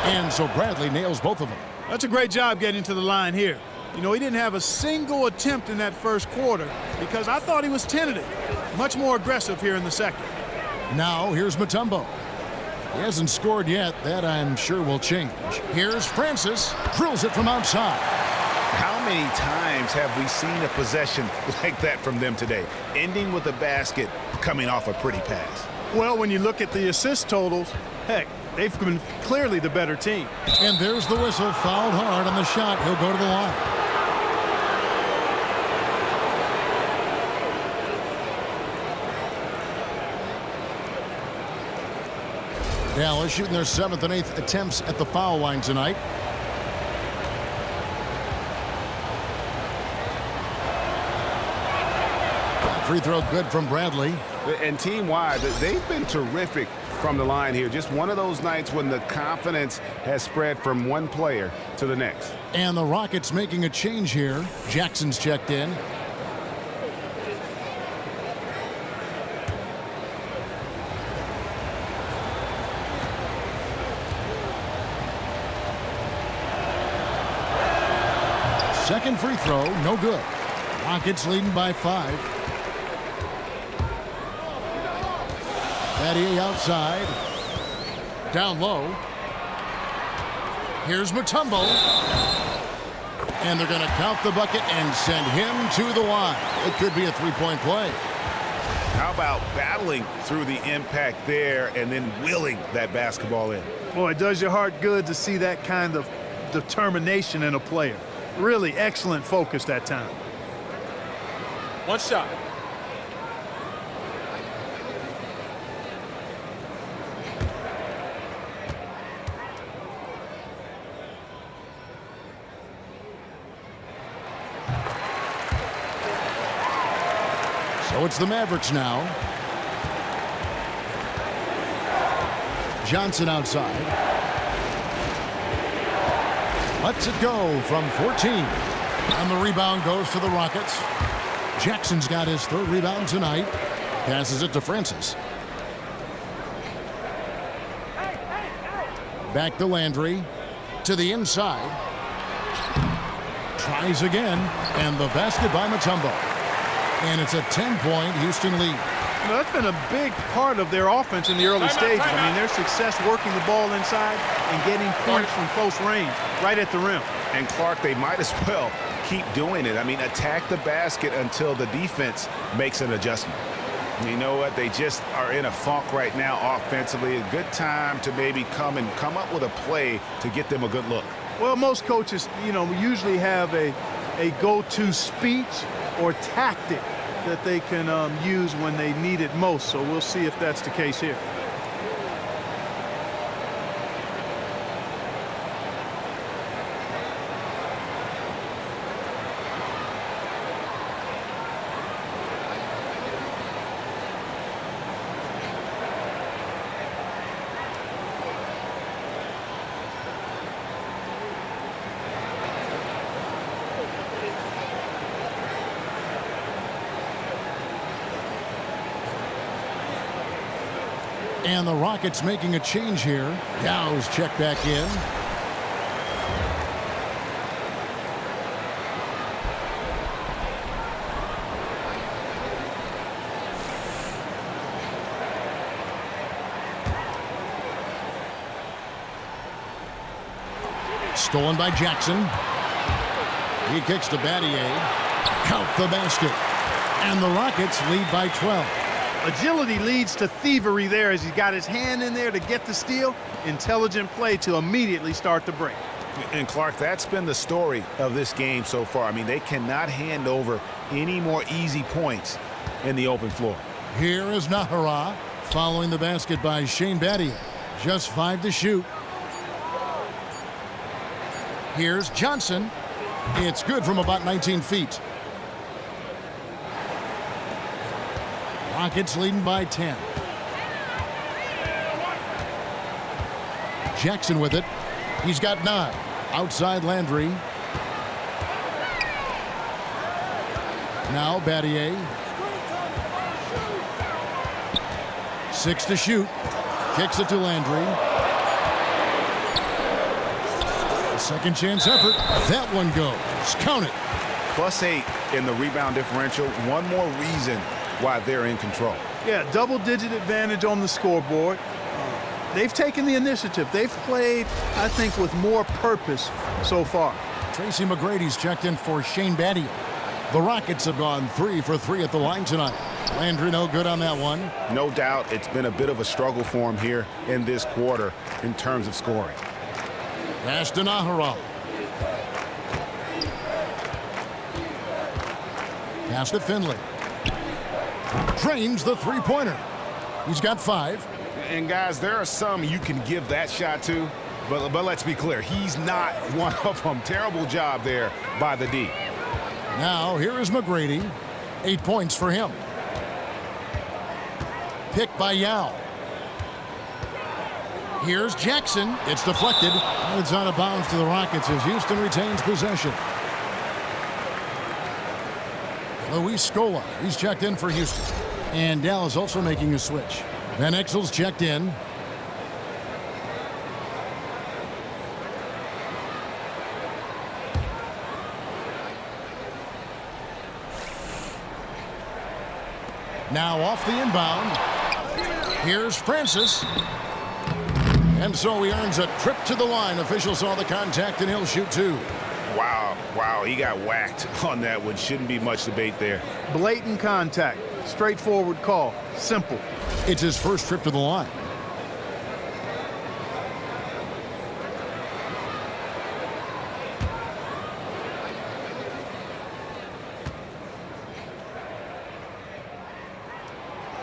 S1: And so Bradley nails both of them.
S5: That's a great job getting to the line here. You know, he didn't have a single attempt in that first quarter because I thought he was tentative. Much more aggressive here in the second.
S1: Now here's Mutombo. He hasn't scored yet. That I'm sure will change. Here's Francis. Drills it from outside.
S3: How many times have we seen a possession like that from them today? Ending with a basket, coming off a pretty pass.
S5: Well, when you look at the assist totals, heck, they've been clearly the better team.
S1: And there's the whistle. Fouled hard on the shot. He'll go to the line. Dallas shooting their 7th and 8th attempts at the foul line tonight. Free throw good from Bradley.
S3: And team-wide, they've been terrific from the line here. Just one of those nights when the confidence has spread from one player to the next.
S1: And the Rockets making a change here. Jackson's checked in. Second free throw, no good. Rockets leading by 5. Battier outside. Down low. Here's Mutombo. And they're going to count the bucket and send him to the line. It could be a three-point play.
S3: How about battling through the impact there and then willing that basketball in?
S5: Boy, it does your heart good to see that kind of determination in a player. Really excellent focus that time.
S2: One shot.
S1: So it's the Mavericks now. Johnson outside. Lets it go from 14. And the rebound goes to the Rockets. Jackson's got his 3rd rebound tonight. Passes it to Francis. Back to Landry. To the inside. Tries again. And the basket by Mutombo. And it's a 10-point Houston lead.
S5: You know, that's been a big part of their offense in the early stages. I mean, their success working the ball inside and getting points from close range right at the rim.
S3: And Clark, they might as well keep doing it. I mean, attack the basket until the defense makes an adjustment. And you know what? They just are in a funk right now offensively. A good time to maybe come up with a play to get them a good look.
S5: Well, most coaches, you know, usually have a go-to speech or tactic that they can use when they need it most. So we'll see if that's the case here.
S1: And the Rockets making a change here. Dow's checked back in. Stolen by Jackson. He kicks to Battier. Count the basket. And the Rockets lead by 12.
S5: Agility leads to thievery there as he's got his hand in there to get the steal. Intelligent play to immediately start the break.
S3: And Clark, that's been the story of this game so far. I mean, they cannot hand over any more easy points in the open floor.
S1: Here is Nahara following the basket by Shane Battier. Just 5 to shoot. Here's Johnson. It's good from about 19 feet. Rockets leading by 10. Jackson with it. He's got 9. Outside Landry. Now Battier. 6 to shoot. Kicks it to Landry. A second chance effort. That one goes. Count it.
S3: +8 in the rebound differential. One more reason why they're in control.
S5: Yeah, double-digit advantage on the scoreboard. They've taken the initiative. They've played, I think, with more purpose so far.
S1: Tracy McGrady's checked in for Shane Battier. The Rockets have gone 3 for 3 at the line tonight. Landry no good on that one.
S3: No doubt it's been a bit of a struggle for him here in this quarter in terms of scoring.
S1: Pass to Nahara. Pass to Finley. Drains the three-pointer. He's got 5.
S3: And guys, there are some you can give that shot to, but let's be clear, he's not one of them. Terrible job there by the D.
S1: Now here is McGrady. 8 points for him. Picked by Yao. Here's Jackson. It's deflected. And it's out of bounds to the Rockets as Houston retains possession. Luis Scola, he's checked in for Houston. And Dallas also making a switch. Van Exel's checked in. Now off the inbound. Here's Francis. And so he earns a trip to the line. Officials saw the contact, and he'll shoot two.
S3: Wow, he got whacked on that one. Shouldn't be much debate there.
S5: Blatant contact. Straightforward call. Simple.
S1: It's his first trip to the line.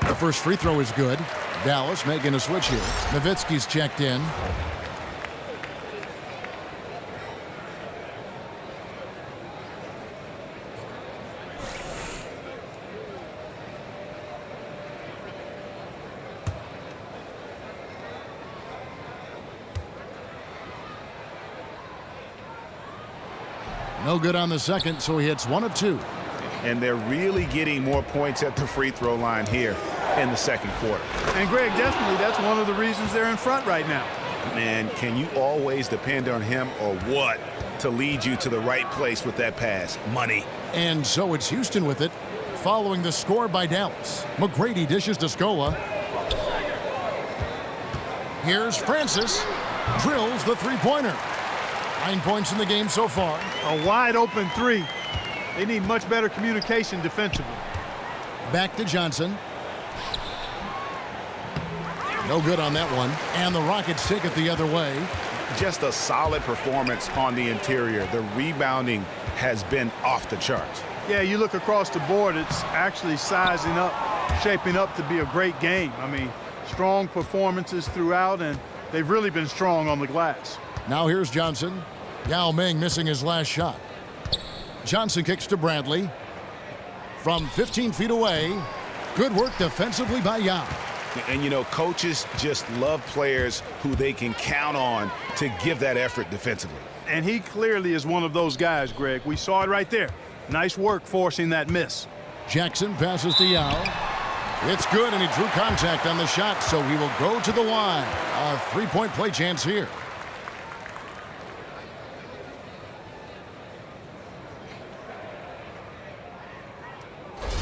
S1: The first free throw is good. Dallas making a switch here. Nowitzki's checked in. No good on the second, so he hits 1 of 2.
S3: And they're really getting more points at the free throw line here in the second quarter.
S5: And Greg, definitely that's one of the reasons they're in front right now.
S3: Man, can you always depend on him or what to lead you to the right place with that pass? Money.
S1: And so it's Houston with it, following the score by Dallas. McGrady dishes to Scola. Here's Francis. Drills the three-pointer. 9 points in the game so far.
S5: A wide open three. They need much better communication defensively.
S1: Back to Johnson. No good on that one. And the Rockets take it the other way.
S3: Just a solid performance on the interior. The rebounding has been off the charts.
S5: Yeah, you look across the board, it's actually sizing up, shaping up to be a great game. I mean, strong performances throughout, and they've really been strong on the glass.
S1: Now here's Johnson. Yao Ming missing his last shot. Johnson kicks to Bradley. From 15 feet away. Good work defensively by Yao.
S3: And, you know, coaches just love players who they can count on to give that effort defensively.
S5: And he clearly is one of those guys, Greg. We saw it right there. Nice work forcing that miss.
S1: Jackson passes to Yao. It's good, and he drew contact on the shot, so he will go to the line. A three-point play chance here.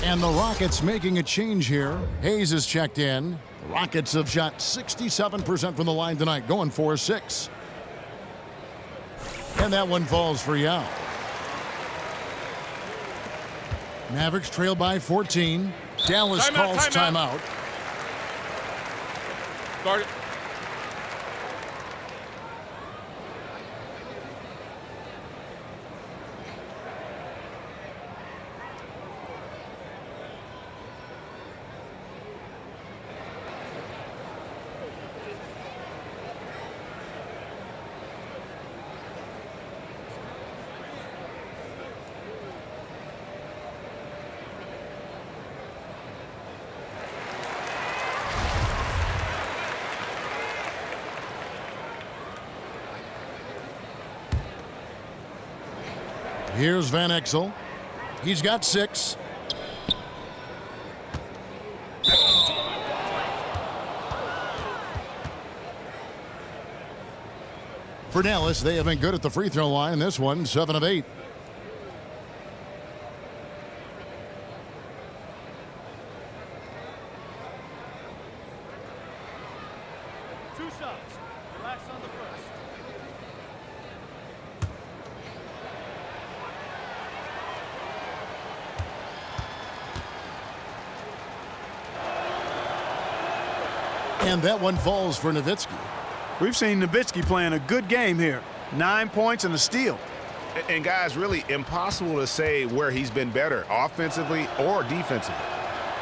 S1: And the Rockets making a change here. Hayes is checked in. The Rockets have shot 67% from the line tonight, going 4-6. And that one falls for Yao. Mavericks trail by 14. Dallas calls timeout.
S2: Guard it.
S1: Here's Van Exel. He's got 6. For Dallas, they have been good at the free throw line. This one, 7 of 8.
S5: Two shots. Relax on the first.
S1: And that one falls for Nowitzki.
S5: We've seen Nowitzki playing a good game here. 9 points and a steal.
S3: And guys, really impossible to say where he's been better, offensively or defensively.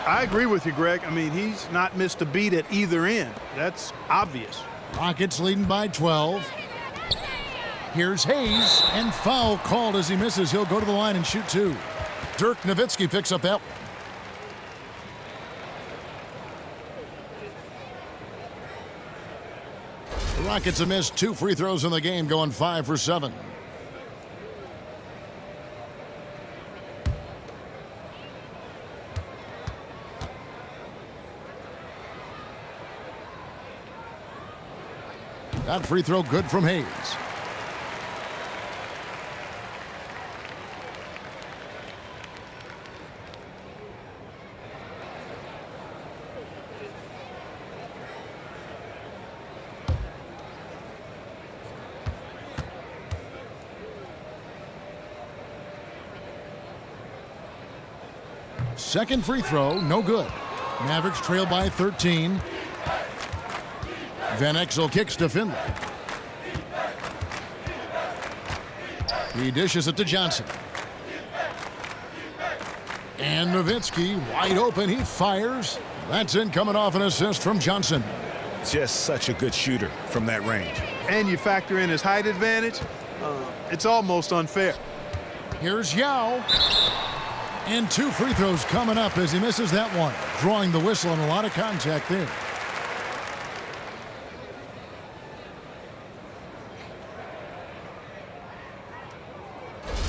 S5: I agree with you, Greg. I mean, he's not missed a beat at either end. That's obvious.
S1: Rockets leading by 12. Here's Hayes, and foul called as he misses. He'll go to the line and shoot 2. Dirk Nowitzki picks up that one. The Rockets have missed 2 free throws in the game, going 5 for 7. That free throw good from Hayes. Second free throw, no good. Mavericks trail by 13. Van Exel kicks to Finley. He dishes it to Johnson. And Nowitzki wide open. He fires. That's in, coming off an assist from Johnson.
S3: Just such a good shooter from that range.
S5: And you factor in his height advantage, it's almost unfair.
S1: Here's Yao. And 2 free throws coming up as he misses that one. Drawing the whistle and a lot of contact there.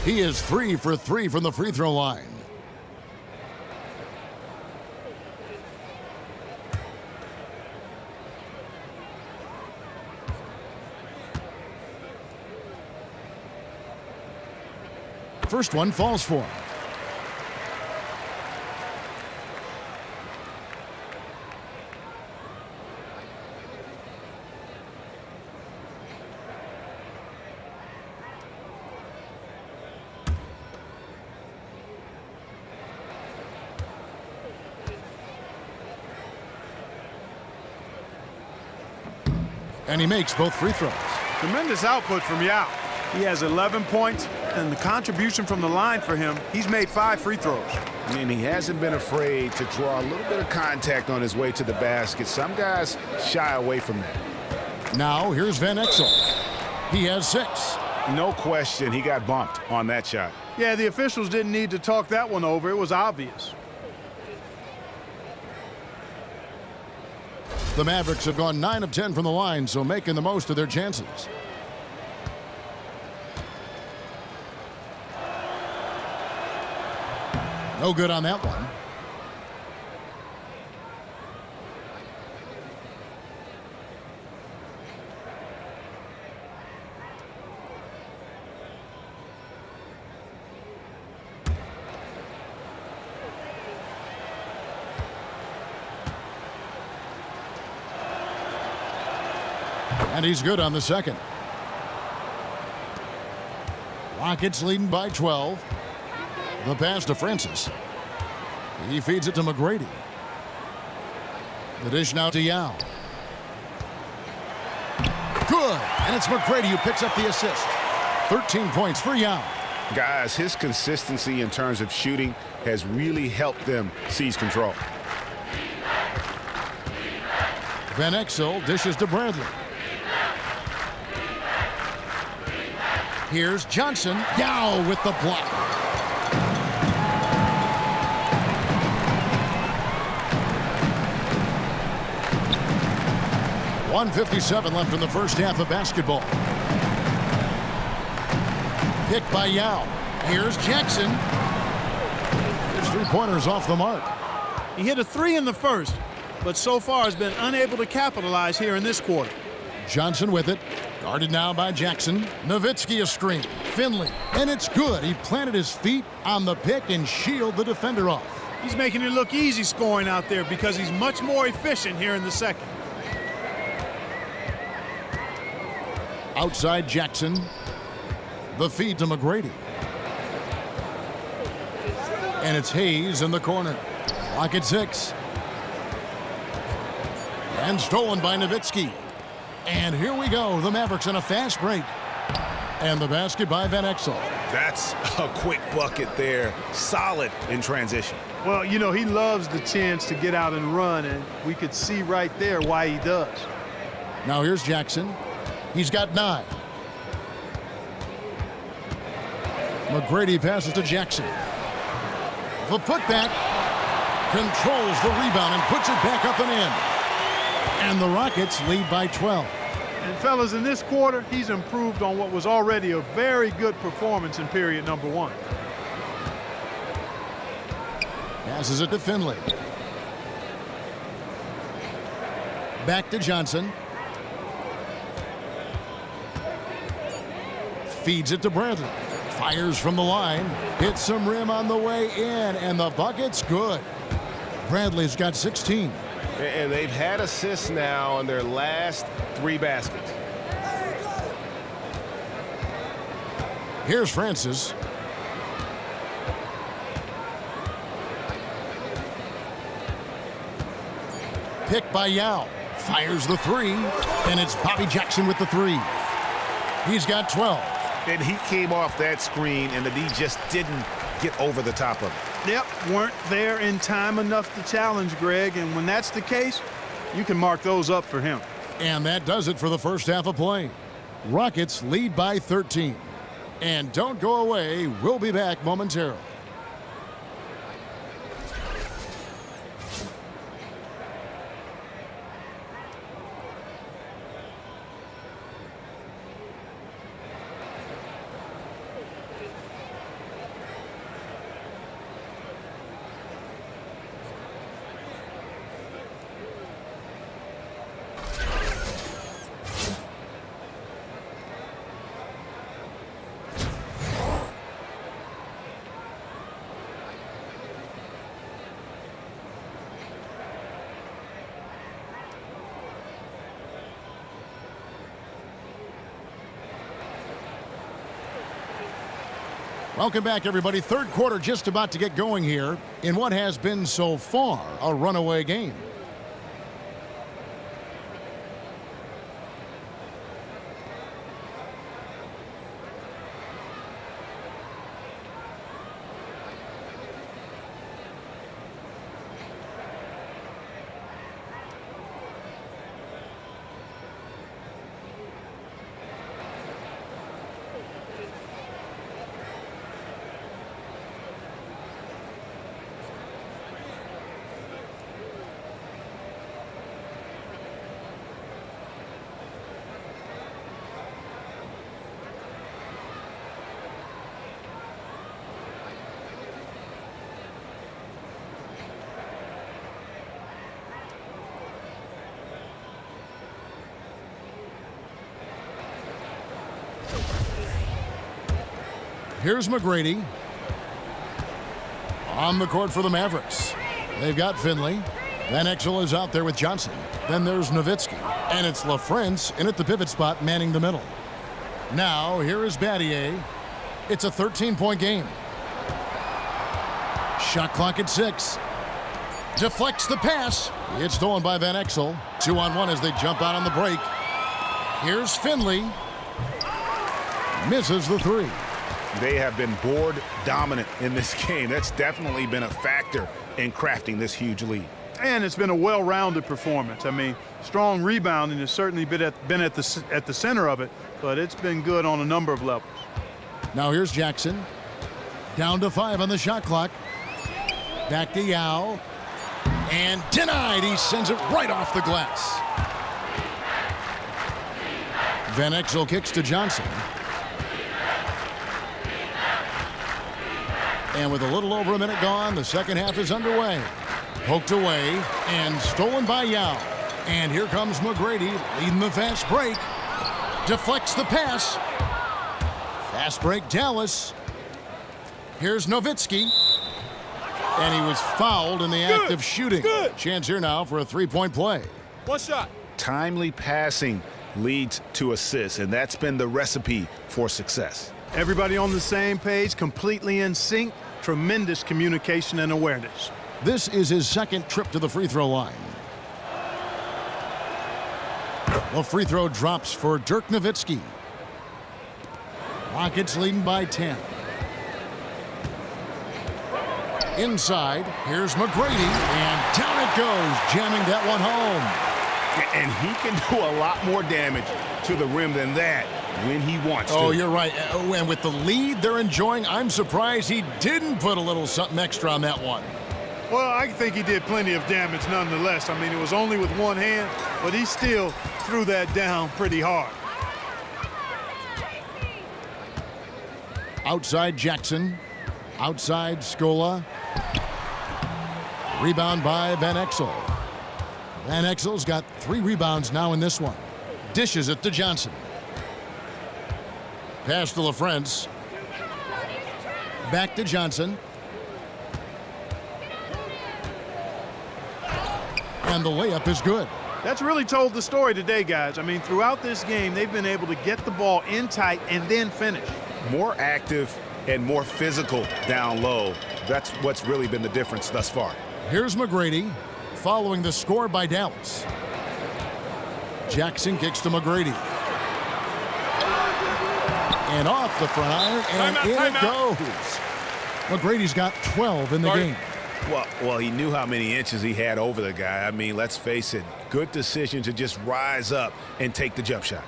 S1: He is 3 for 3 from the free throw line. First one falls for him. And he makes both free throws.
S5: Tremendous output from Yao. He has 11 points, and the contribution from the line for him, he's made 5 free throws.
S3: And he hasn't been afraid to draw a little bit of contact on his way to the basket. Some guys shy away from that.
S1: Now here's Van Exel. He has 6.
S3: No question, he got bumped on that shot.
S5: Yeah, the officials didn't need to talk that one over. It was obvious.
S1: The Mavericks have gone 9 of 10 from the line, so making the most of their chances. No good on that one. And he's good on the second. Rockets leading by 12. The pass to Francis. He feeds it to McGrady. The dish now to Yao. Good. And it's McGrady who picks up the assist. 13 points for Yao.
S3: Guys, his consistency in terms of shooting has really helped them seize control.
S1: Van Exel dishes to Bradley. Here's Johnson. Yao with the block. .157 left in the first half of basketball. Picked by Yao. Here's Jackson. His 3-pointers off the mark.
S5: He hit a 3 in the first, but so far has been unable to capitalize here in this quarter.
S1: Johnson with it. Guarded now by Jackson. Nowitzki a screen. Finley. And it's good. He planted his feet on the pick and shielded the defender off.
S5: He's making it look easy scoring out there because he's much more efficient here in the second.
S1: Outside Jackson. The feed to McGrady. And it's Hayes in the corner. Rocket 6. And stolen by Nowitzki. And here we go. The Mavericks on a fast break. And the basket by Van Exel.
S3: That's a quick bucket there. Solid in transition.
S5: Well, you know, he loves the chance to get out and run, and we could see right there why he does.
S1: Now here's Jackson. He's got 9. McGrady passes to Jackson. The putback controls the rebound and puts it back up and in. And the Rockets lead by 12.
S5: And fellas, in this quarter, he's improved on what was already a very good performance in period number 1.
S1: Passes it to Finley. Back to Johnson. Feeds it to Bradley. Fires from the line. Hits some rim on the way in, and the bucket's good. Bradley's got 16.
S6: And they've had assists now on their last 3 baskets.
S1: Here's Francis. Picked by Yao. Fires the 3, and it's Bobby Jackson with the 3. He's got 12.
S3: And he came off that screen, and the D just didn't get over the top of it.
S5: Yep, weren't there in time enough to challenge Greg, and when that's the case, you can mark those up for him.
S1: And that does it for the first half of play. Rockets lead by 13. And don't go away. We'll be back momentarily. Welcome back, everybody. Third quarter just about to get going here in what has been so far a runaway game. Here's McGrady on the court for the Mavericks. They've got Finley. Van Exel is out there with Johnson. Then there's Nowitzki. And it's LaFrance in at the pivot spot manning the middle. Now here is Battier. It's a 13-point game. Shot clock at 6. Deflects the pass. It's stolen by Van Exel. 2-on-1 as they jump out on the break. Here's Finley. Misses the 3.
S3: They have been board dominant in this game. That's definitely been a factor in crafting this huge lead.
S5: And it's been a well-rounded performance. I mean, strong rebounding has certainly been at the center of it, but it's been good on a number of levels.
S1: Now here's Jackson. Down to 5 on the shot clock. Back to Yao. And denied. He sends it right off the glass. Van Exel kicks to Johnson. And with a little over a minute gone, the second half is underway. Poked away and stolen by Yao. And here comes McGrady leading the fast break. Deflects the pass. Fast break Dallas. Here's Nowitzki. And he was fouled in the act of shooting. Chance here now for a three-point play.
S2: One shot.
S3: Timely passing leads to assists, and that's been the recipe for success.
S5: Everybody on the same page, completely in sync. Tremendous communication and awareness.
S1: This is his second trip to the free throw line. The free throw drops for Dirk Nowitzki. Rockets leading by 10. Inside, here's McGrady, and down it goes, jamming that one home.
S3: And he can do a lot more damage to the rim than that when he wants to.
S1: Oh, you're right. And with the lead they're enjoying, I'm surprised he didn't put a little something extra on that one.
S5: Well, I think he did plenty of damage nonetheless. I mean, it was only with one hand, but he still threw that down pretty hard.
S1: Outside Jackson. Outside Scola. Rebound by Van Exel. Van Exel's got 3 rebounds now in this one. Dishes it to Johnson. Pass to LaFrance. Back to Johnson. And the layup is good.
S5: That's really told the story today, guys. I mean, throughout this game, they've been able to get the ball in tight and then finish.
S3: More active and more physical down low. That's what's really been the difference thus far.
S1: Here's McGrady following the score by Dallas. Jackson kicks to McGrady. And off the front iron, and in it goes. McGrady's got 12 in the game.
S3: Well, he knew how many inches he had over the guy. I mean, let's face it, good decision to just rise up and take the jump shot.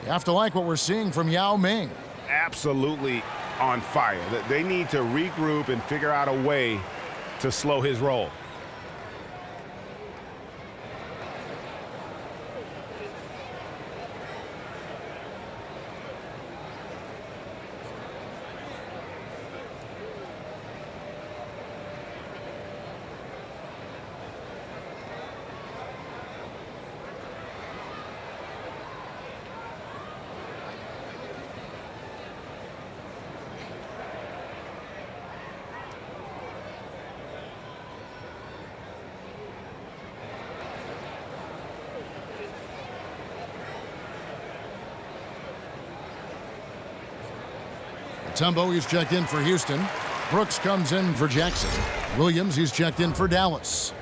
S1: You have to like what we're seeing from Yao Ming.
S3: Absolutely on fire. They need to regroup and figure out a way to slow his roll.
S1: Tumbo, he's checked in for Houston. Brooks comes in for Jackson. Williams, he's checked in for Dallas.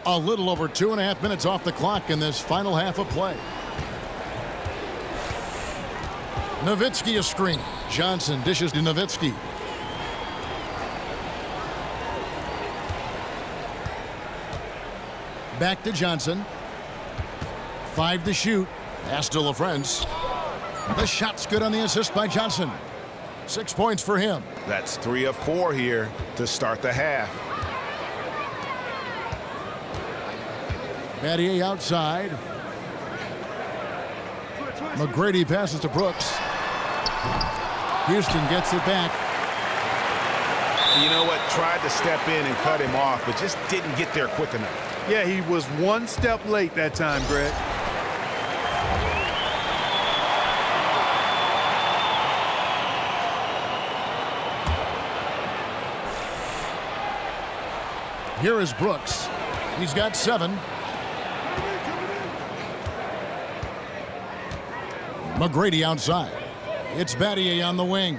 S1: A little over 2.5 minutes off the clock in this final half of play. Nowitzki a screen. Johnson dishes to Nowitzki. Back to Johnson. 5 to shoot. Pass to LaFrance. The shot's good on the assist by Johnson. 6 points for him.
S3: That's 3 of 4 here to start the half.
S1: Battier outside. McGrady passes to Brooks. Houston gets it back.
S3: You know what? Tried to step in and cut him off, but just didn't get there quick enough.
S5: Yeah, he was 1 step late that time, Greg.
S1: Here is Brooks. He's got 7. McGrady outside. It's Battier on the wing.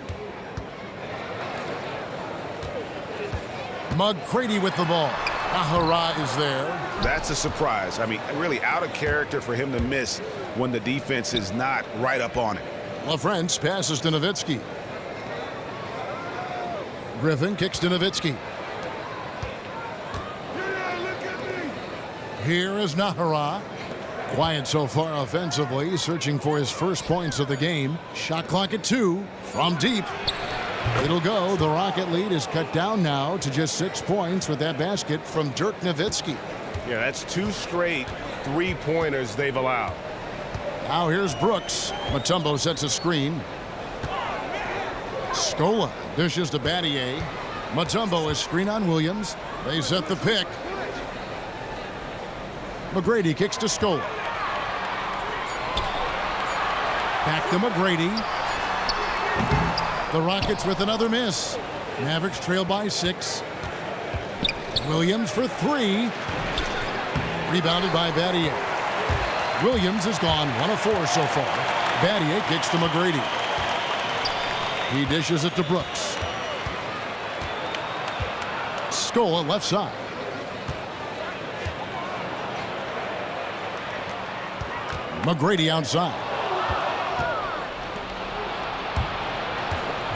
S1: McGrady with the ball. Ahara is there.
S3: That's a surprise. I mean, really out of character for him to miss when the defense is not right up on it.
S1: LaFrance passes to Nowitzki. Griffin kicks to Nowitzki. Here is Nahara. Quiet so far offensively, searching for his first points of the game. Shot clock at 2 from deep. It'll go. The Rocket lead is cut down now to just 6 points with that basket from Dirk Nowitzki.
S6: Yeah, that's 2 straight 3-pointers they've allowed.
S1: Now here's Brooks. Mutombo sets a screen. Scola dishes to Battier. Mutombo is screen on Williams. They set the pick. McGrady kicks to Scola. Back to McGrady. The Rockets with another miss. Mavericks trail by 6. Williams for 3. Rebounded by Battier. Williams has gone 1 of 4 so far. Battier kicks to McGrady. He dishes it to Brooks. Scola left side. McGrady outside.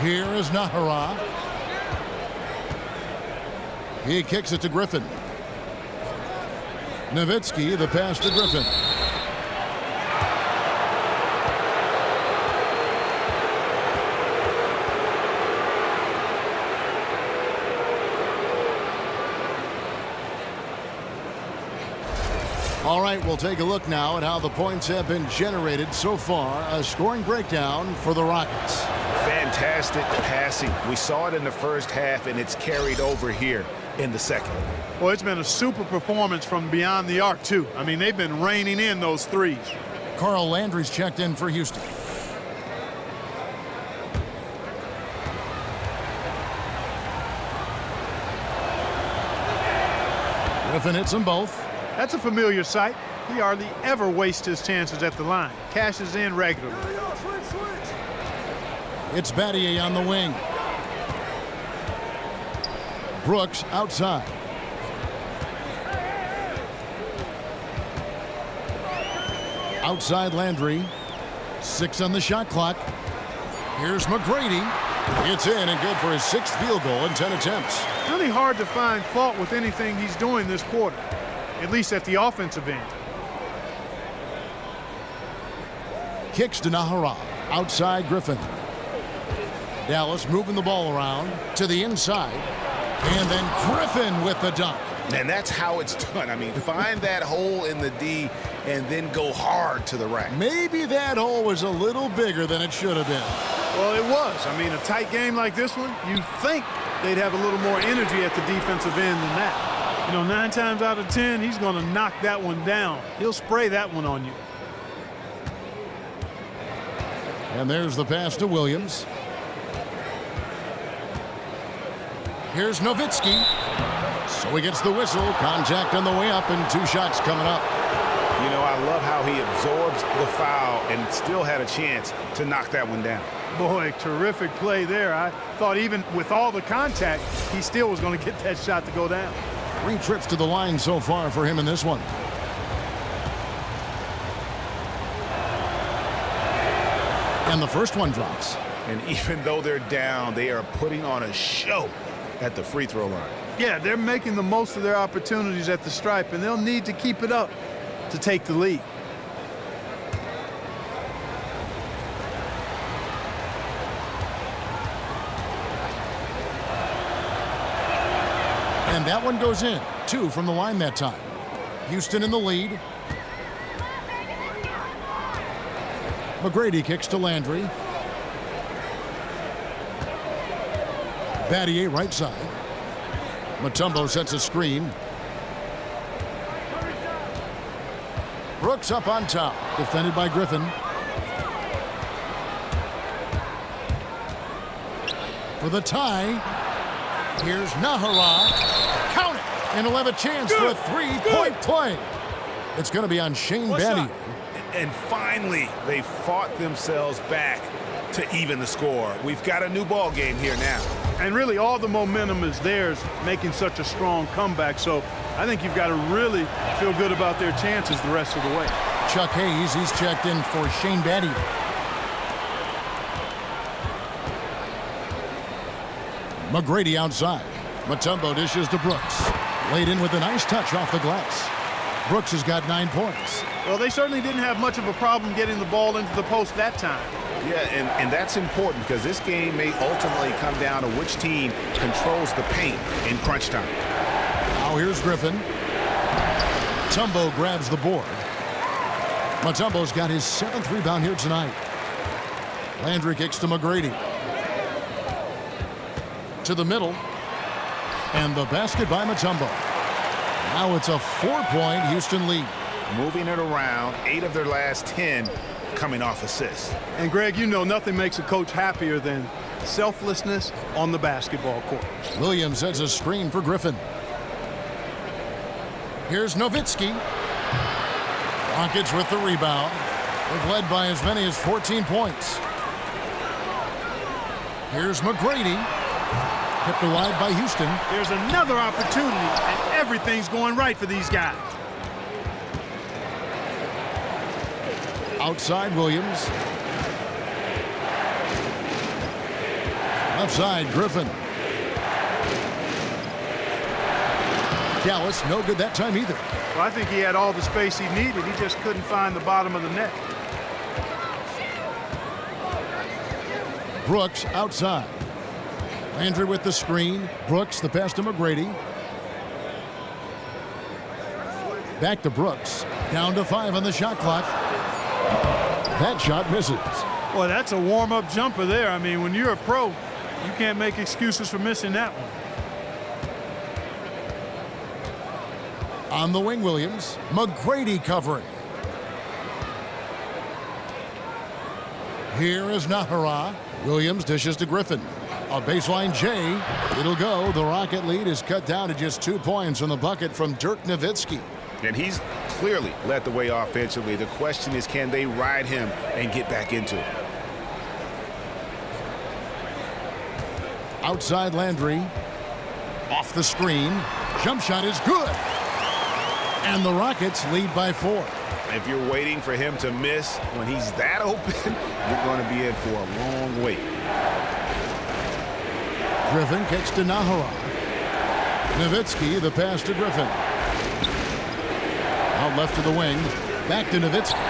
S1: Here is Nahara. He kicks it to Griffin. Nowitzki, the pass to Griffin. All right, we'll take a look now at how the points have been generated so far. A scoring breakdown for the Rockets.
S3: Fantastic passing. We saw it in the first half, and it's carried over here in the second.
S5: Well, it's been a super performance from beyond the arc, too. I mean, they've been raining in those threes.
S1: Carl Landry's checked in for Houston. Griffin hits them both.
S5: That's a familiar sight. He hardly ever wastes his chances at the line. Cashes in regularly.
S1: It's Battier on the wing. Brooks outside. Outside Landry. 6 on the shot clock. Here's McGrady. It's in and good for his 6th field goal in 10 attempts.
S5: Really hard to find fault with anything he's doing this quarter, at least at the offensive end.
S1: Kicks to Nahara. Outside Griffin. Dallas moving the ball around to the inside. And then Griffin with the dunk.
S3: And that's how it's done. I mean, find that hole in the D and then go hard to the rack.
S1: Maybe that hole was a little bigger than it should have been.
S5: Well, it was. I mean, a tight game like this one, you'd think they'd have a little more energy at the defensive end than that. You know, 9 times out of 10, he's going to knock that one down. He'll spray that one on you.
S1: And there's the pass to Williams. Here's Nowitzki. So he gets the whistle. Contact on the way up and 2 shots coming up.
S3: You know, I love how he absorbs the foul and still had a chance to knock that one down.
S5: Boy, terrific play there. I thought even with all the contact, he still was going to get that shot to go down.
S1: 3 trips to the line so far for him in this one. And the first one drops.
S3: And even though they're down, they are putting on a show at the free throw line.
S5: Yeah, they're making the most of their opportunities at the stripe, and they'll need to keep it up to take the lead.
S1: And that one goes in. 2 from the line that time. Houston in the lead. McGrady kicks to Landry. Battier right side. Mutombo sets a screen. Brooks up on top. Defended by Griffin. For the tie. Here's Nahara. Count it. And he'll have a chance for a 3-point play. It's going to be on Shane Battier.
S3: And finally, they fought themselves back to even the score. We've got a new ball game here now.
S5: And really, all the momentum is theirs, making such a strong comeback. So I think you've got to really feel good about their chances the rest of the way.
S1: Chuck Hayes, he's checked in for Shane Battier. McGrady outside. Mutombo dishes to Brooks. Laid in with a nice touch off the glass. Brooks has got 9 points.
S5: Well, they certainly didn't have much of a problem getting the ball into the post that time.
S3: Yeah, and that's important because this game may ultimately come down to which team controls the paint in crunch time.
S1: Now here's Griffin. Mutombo grabs the board. Mutombo's got his 7th rebound here tonight. Landry kicks to McGrady. To the middle. And the basket by Mutombo. Now it's a 4-point Houston lead.
S3: Moving it around, 8 of their last 10 coming off assists.
S5: And Greg, you know nothing makes a coach happier than selflessness on the basketball court.
S1: Williams sets a screen for Griffin. Here's Nowitzki. Rockets with the rebound. They've led by as many as 14 points. Here's McGrady. Kept alive by Houston.
S5: There's another opportunity, and everything's going right for these guys. Outside Williams.
S1: Left side, Griffin. Dallas, no good that time either.
S5: Well, I think he had all the space he needed. He just couldn't find the bottom of the net.
S1: Brooks outside. Landry with the screen. Brooks, the pass to McGrady. Back to Brooks. Down to 5 on the shot clock. That shot misses.
S5: Well, that's a warm-up jumper there. I mean, when you're a pro, you can't make excuses for missing that one.
S1: On the wing, Williams. McGrady covering. Here is Nahara. Williams dishes to Griffin. A baseline J. It'll go. The Rocket lead is cut down to just 2 points on the bucket from Dirk Nowitzki.
S3: And he's clearly led the way offensively. The question is, can they ride him and get back into it?
S1: Outside Landry. Off the screen. Jump shot is good. And the Rockets lead by 4.
S3: If you're waiting for him to miss when he's that open, you're going to be in for a long wait.
S1: Griffin kicks to Nahara. Nowitzki, the pass to Griffin. Out left to the wing. Back to Nowitzki.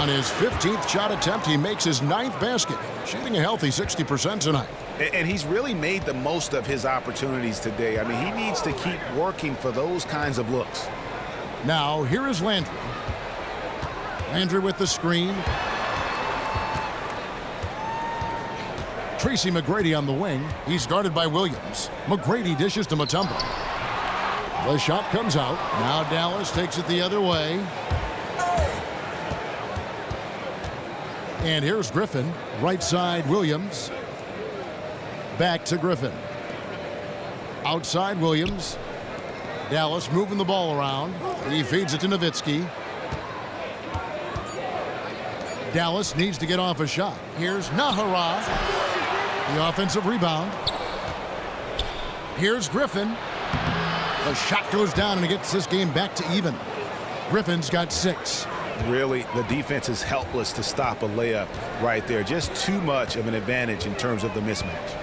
S1: On his 15th shot attempt, he makes his 9th basket, shooting a healthy 60% tonight.
S3: And he's really made the most of his opportunities today. I mean, he needs to keep working for those kinds of looks.
S1: Now, here is Landry. Landry with the screen. Tracy McGrady on the wing. He's guarded by Williams. McGrady dishes to Mutombo. The shot comes out. Now Dallas takes it the other way. And here's Griffin. Right side, Williams. Back to Griffin. Outside, Williams. Dallas moving the ball around. He feeds it to Nowitzki. Dallas needs to get off a shot. Here's Nahara. The offensive rebound. Here's Griffin. The shot goes down and it gets this game back to even. Griffin's got 6.
S3: Really, the defense is helpless to stop a layup right there. Just too much of an advantage in terms of the mismatch.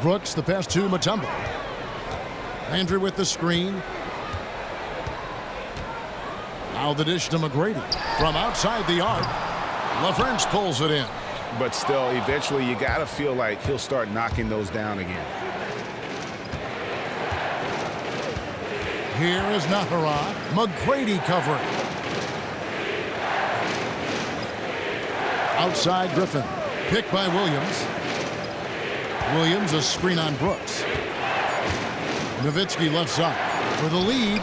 S1: Brooks, the pass to Mutombo. Landry with the screen. Now the dish to McGrady. From outside the arc, LaFrance pulls it in.
S3: But still, eventually, you got to feel like he'll start knocking those down again.
S1: Here is Nahara. McGrady covering. Outside Griffin. Picked by Williams. Williams, a screen on Brooks. Nowitzki left side for the lead.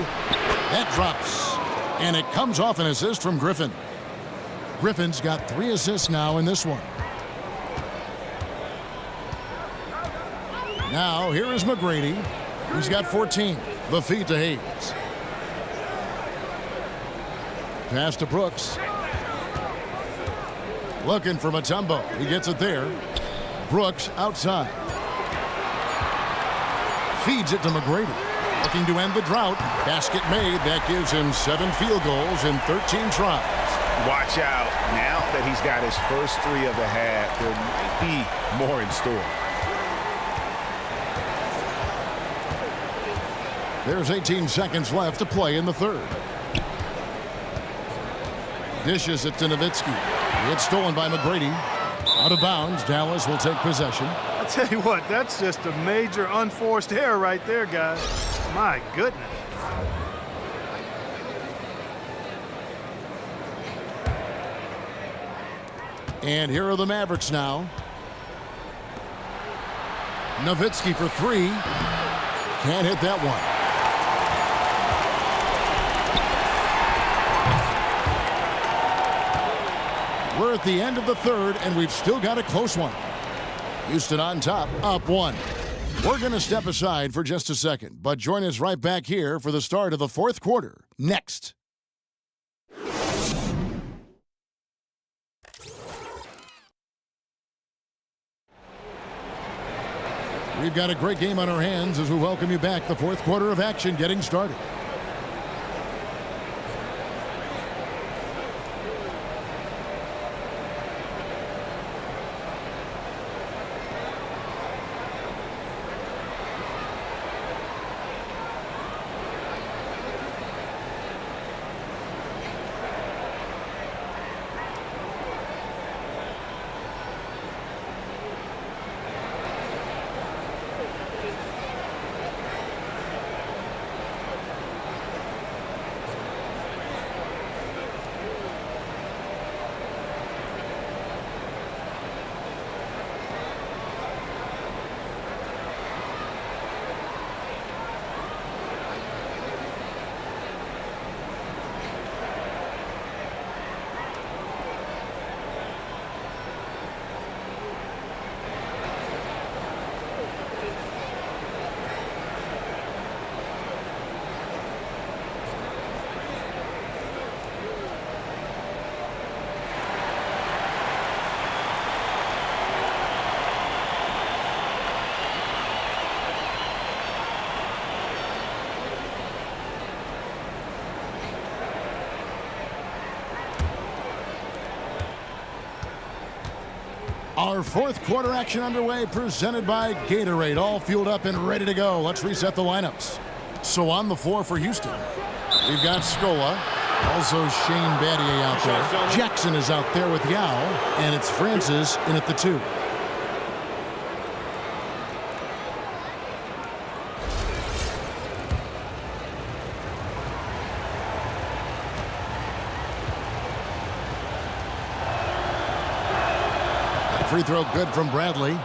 S1: That drops. And it comes off an assist from Griffin. Griffin's got 3 assists now in this one. Now, here is McGrady. He's got 14. The feed to Hayes. Pass to Brooks. Looking for Mutombo. He gets it there. Brooks outside. Feeds it to McGrady. Looking to end the drought. Basket made. That gives him 7 field goals in 13 tries.
S3: Watch out. Now that he's got his first 3 of the half, there might be more in store.
S1: There's 18 seconds left to play in the third. Dishes it to Nowitzki. It's stolen by McGrady. Out of bounds. Dallas will take possession.
S5: I tell you what, that's just a major unforced error right there, guys. My goodness.
S1: And here are the Mavericks now. Nowitzki for 3. Can't hit that one. We're at the end of the third, and we've still got a close one. Houston on top, up 1. We're going to step aside for just a second, but join us right back here for the start of the fourth quarter. Next. We've got a great game on our hands as we welcome you back. The fourth quarter of action getting started. Our fourth quarter action underway, presented by Gatorade. All fueled up and ready to go. Let's reset the lineups. So on the floor for Houston, we've got Scola. Also Shane Battier out there. Jackson is out there with Yao. And it's Francis in at the 2. Free throw good from Bradley.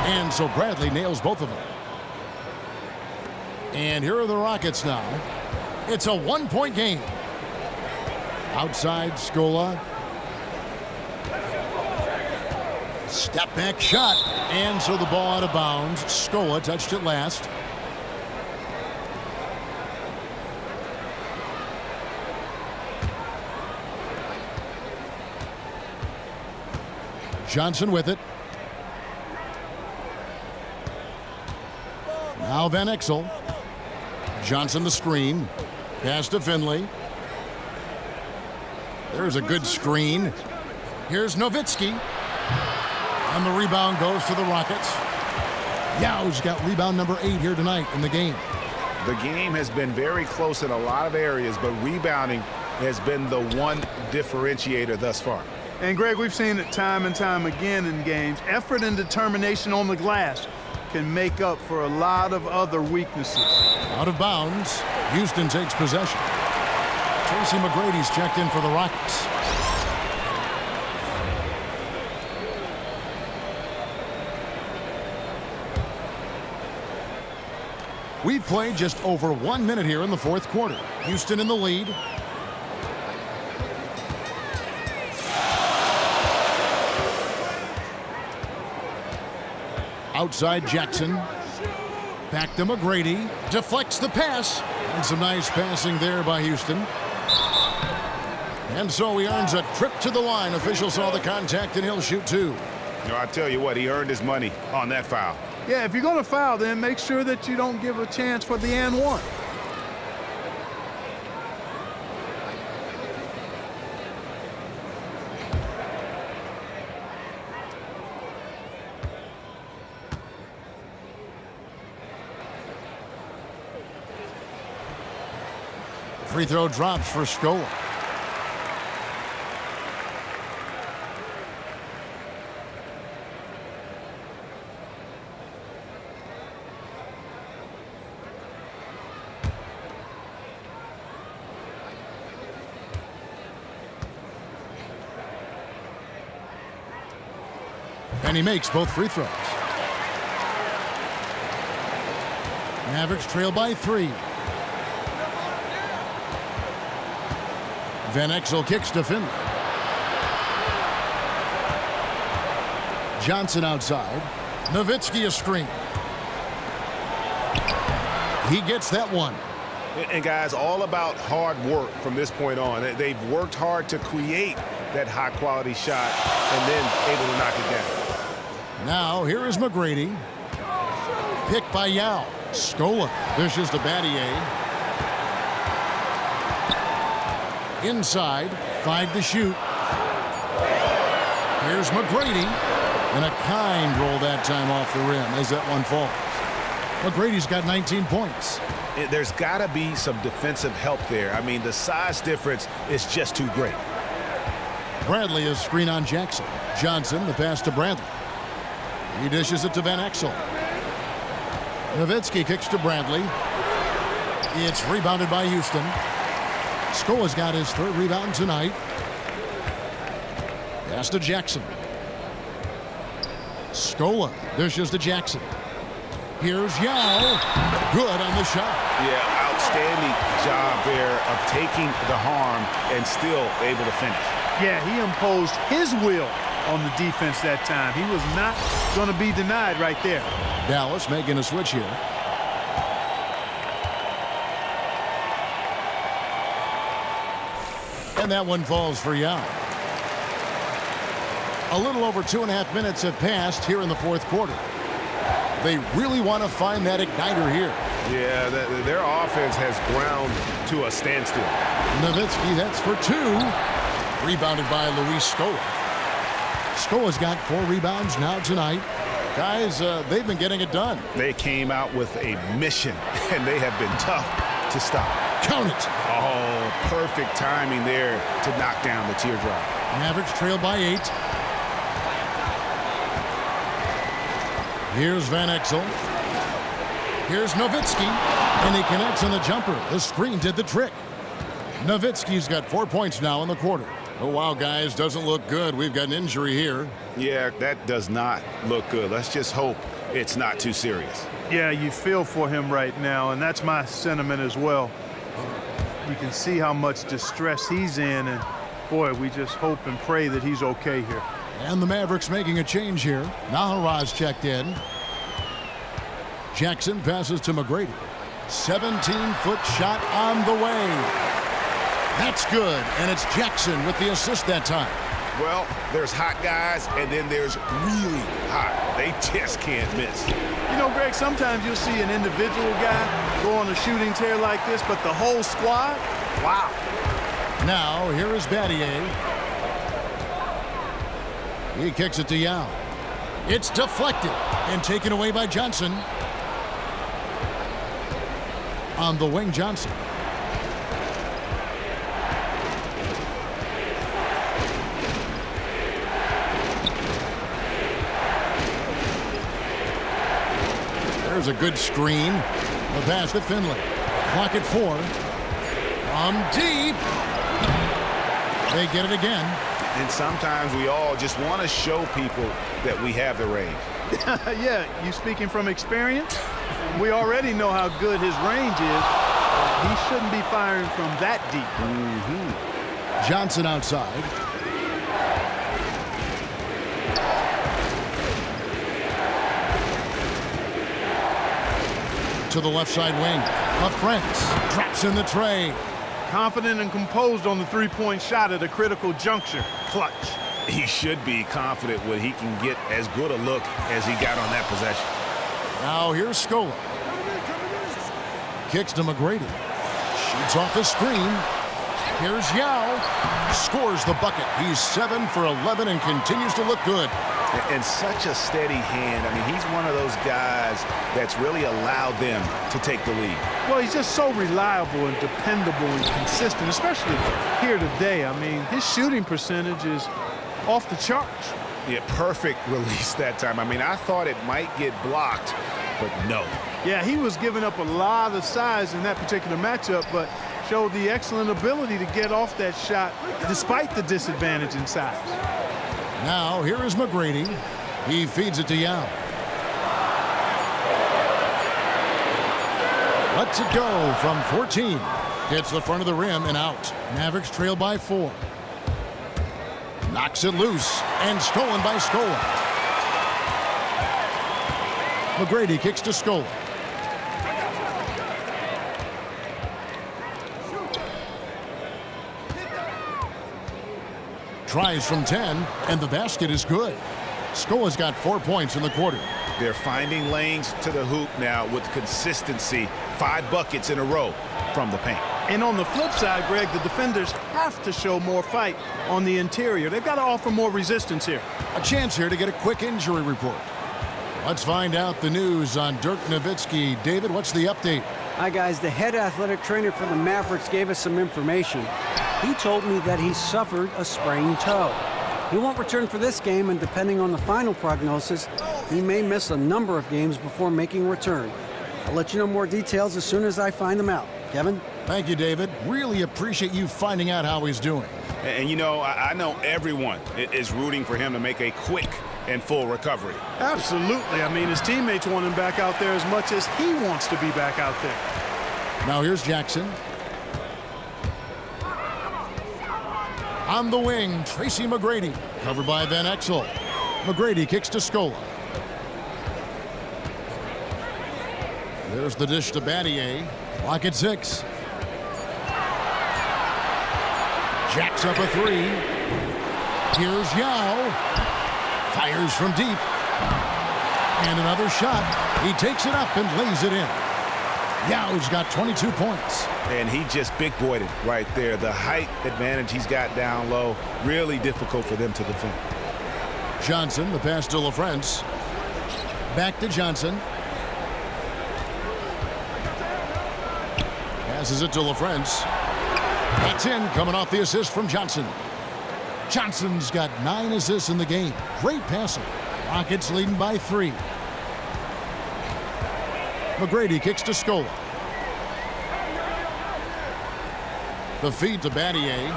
S1: And so Bradley nails both of them. And here are the Rockets now. It's a one-point game. Outside, Scola. Step back shot. And so the ball out of bounds. Scola touched it last. Johnson with it. Now Van Exel. Johnson the screen. Pass to Finley. There's a good screen. Here's Nowitzki. And the rebound goes to the Rockets. Yao's got rebound number 8 here tonight in the game.
S3: The game has been very close in a lot of areas, but rebounding has been the one differentiator thus far.
S5: And, Greg, we've seen it time and time again in games. Effort and determination on the glass can make up for a lot of other weaknesses.
S1: Out of bounds. Houston takes possession. Tracy McGrady's checked in for the Rockets. We've played just over 1 minute here in the fourth quarter. Houston in the lead. Outside Jackson. Back to McGrady. Deflects the pass. And some nice passing there by Houston. And so he earns a trip to the line. Official saw the contact and he'll shoot 2.
S3: You know, I tell you what, he earned his money on that foul.
S5: Yeah, if you're going to foul, then make sure that you don't give a chance for the and one.
S1: Free throw drops for Scola. And he makes both free throws. Mavericks trail by 3. Van Exel kicks to Finley. Johnson outside. Nowitzki a screen. He gets that one.
S3: And guys, all about hard work from this point on. They've worked hard to create that high quality shot and then able to knock it down.
S1: Now here is McGrady. Picked by Yao. Scola dishes to Battier. Inside, 5 to shoot. Here's McGrady. And a kind roll that time off the rim as that one falls. McGrady's got 19 points.
S3: There's got to be some defensive help there. I mean, the size difference is just too great.
S1: Bradley is screen on Jackson. Johnson, the pass to Bradley. He dishes it to Van Exel. Nowitzki kicks to Bradley. It's rebounded by Houston. Scola's got his 3rd rebound tonight. Pass to Jackson. Scola dishes to Jackson. Here's Yao. Good on the shot.
S3: Yeah, outstanding job there of taking the harm and still able to finish.
S5: Yeah, he imposed his will on the defense that time. He was not going to be denied right there.
S1: Dallas making a switch here. And that one falls for Yao. A little over 2.5 minutes have passed here in the fourth quarter. They really want to find that igniter here.
S6: Yeah, their offense has ground to a standstill.
S1: Nowitzki, that's for 2. Rebounded by Luis Scola. Scola's got 4 rebounds now tonight. Guys, they've been getting it done.
S3: They came out with a mission, and they have been tough to stop.
S1: Count it.
S3: Oh, perfect timing there to knock down the teardrop.
S1: Mavericks trail by 8. Here's Van Exel. Here's Nowitzki. And he connects on the jumper. The screen did the trick. Nowitzki's got 4 points now in the quarter. Oh, wow, guys, doesn't look good. We've got an injury here.
S3: Yeah, that does not look good. Let's just hope it's not too serious.
S5: Yeah, you feel for him right now, and that's my sentiment as well. You can see how much distress he's in, and boy, we just hope and pray that he's okay here.
S1: And the Mavericks making a change here. Naharaz checked in. Jackson passes to McGrady. 17-foot shot on the way. That's good, and it's Jackson with the assist that time.
S3: Well, there's hot guys, and then there's really hot. They just can't miss.
S5: You know, Greg, sometimes you'll see an individual guy go on a shooting tear like this, but the whole squad, wow.
S1: Now, here is Battier. He kicks it to Yao. It's deflected and taken away by Johnson. On the wing, Johnson. There's a good screen. The pass to Finley. Clock at 4. From deep. They get it again.
S3: And sometimes we all just want to show people that we have the range.
S5: Yeah, you speaking from experience? We already know how good his range is. He shouldn't be firing from that deep.
S1: Johnson outside. To the left side wing. A Prince drops in the tray.
S5: Confident and composed on the three-point shot at a critical juncture. Clutch.
S3: He should be confident when he can get as good a look as he got on that possession.
S1: Now here's Scola. Kicks to McGrady. Shoots off the screen. Here's Yao. Scores the bucket. He's 7 for 11 and continues to look good.
S3: And such a steady hand. I mean, he's one of those guys that's really allowed them to take the lead.
S5: Well, he's just so reliable and dependable and consistent, especially here today. I mean, his shooting percentage is off the charts.
S3: Yeah, perfect release that time. I mean, I thought it might get blocked, but no.
S5: Yeah, he was giving up a lot of size in that particular matchup, but showed the excellent ability to get off that shot despite the disadvantage in size.
S1: Now, here is McGrady. He feeds it to Yao. Lets it go from 14. Hits the front of the rim and out. Mavericks trail by 4. Knocks it loose and stolen by Scola. McGrady kicks to Scola. Tries from 10, and the basket is good. Scola's got 4 points in the quarter.
S3: They're finding lanes to the hoop now with consistency. 5 buckets in a row from the paint.
S5: And on the flip side, Greg, the defenders have to show more fight on the interior. They've got to offer more resistance here.
S1: A chance here to get a quick injury report. Let's find out the news on Dirk Nowitzki. David, what's the update?
S4: Hi, guys. The head athletic trainer for the Mavericks gave us some information. He told me that he suffered a sprained toe. He won't return for this game, and depending on the final prognosis, he may miss a number of games before making a return. I'll let you know more details as soon as I find them out. Kevin?
S1: Thank you, David. Really appreciate you finding out how he's doing.
S3: And you know, I know everyone is rooting for him to make a quick and full recovery.
S5: Absolutely. I mean, his teammates want him back out there as much as he wants to be back out there.
S1: Now here's Jackson. On the wing, Tracy McGrady. Covered by Van Exel. McGrady kicks to Scola. There's the dish to Battier. Clock at 6. Jacks up a three. Here's Yao. Fires from deep. And another shot. He takes it up and lays it in. Yao's got 22 points.
S3: And he just big-boyed it right there. The height advantage he's got down low, really difficult for them to defend.
S1: Johnson, the pass to LaFrance. Back to Johnson. Passes it to LaFrance. That's in, coming off the assist from Johnson. Johnson's got 9 assists in the game. Great passing. Rockets leading by 3. McGrady kicks to Scola. The feed to Battier.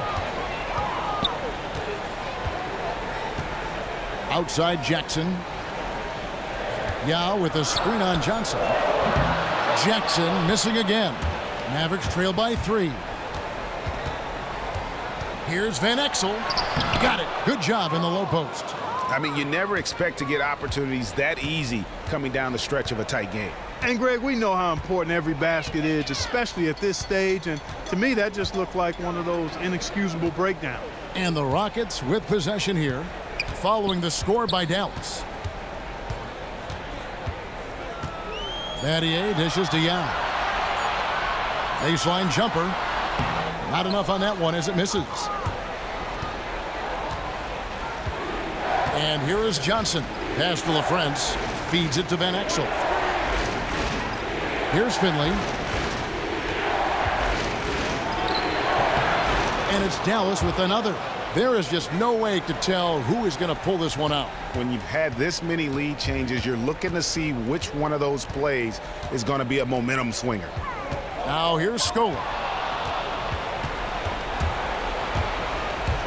S1: Outside Jackson. Yao with a screen on Johnson. Jackson missing again. Mavericks trail by 3. Here's Van Exel. Got it. Good job in the low post.
S3: I mean, you never expect to get opportunities that easy coming down the stretch of a tight game.
S5: And, Greg, we know how important every basket is, especially at this stage. And to me, that just looked like one of those inexcusable breakdowns.
S1: And the Rockets with possession here, following the score by Dallas. Battier dishes to Yao. Baseline jumper. Not enough on that one as it misses. And here is Johnson. Pass to LaFrance. Feeds it to Van Exel. Here's Finley. And it's Dallas with another. There is just no way to tell who is going to pull this one out.
S3: When you've had this many lead changes, you're looking to see which one of those plays is going to be a momentum swinger.
S1: Now here's Scola.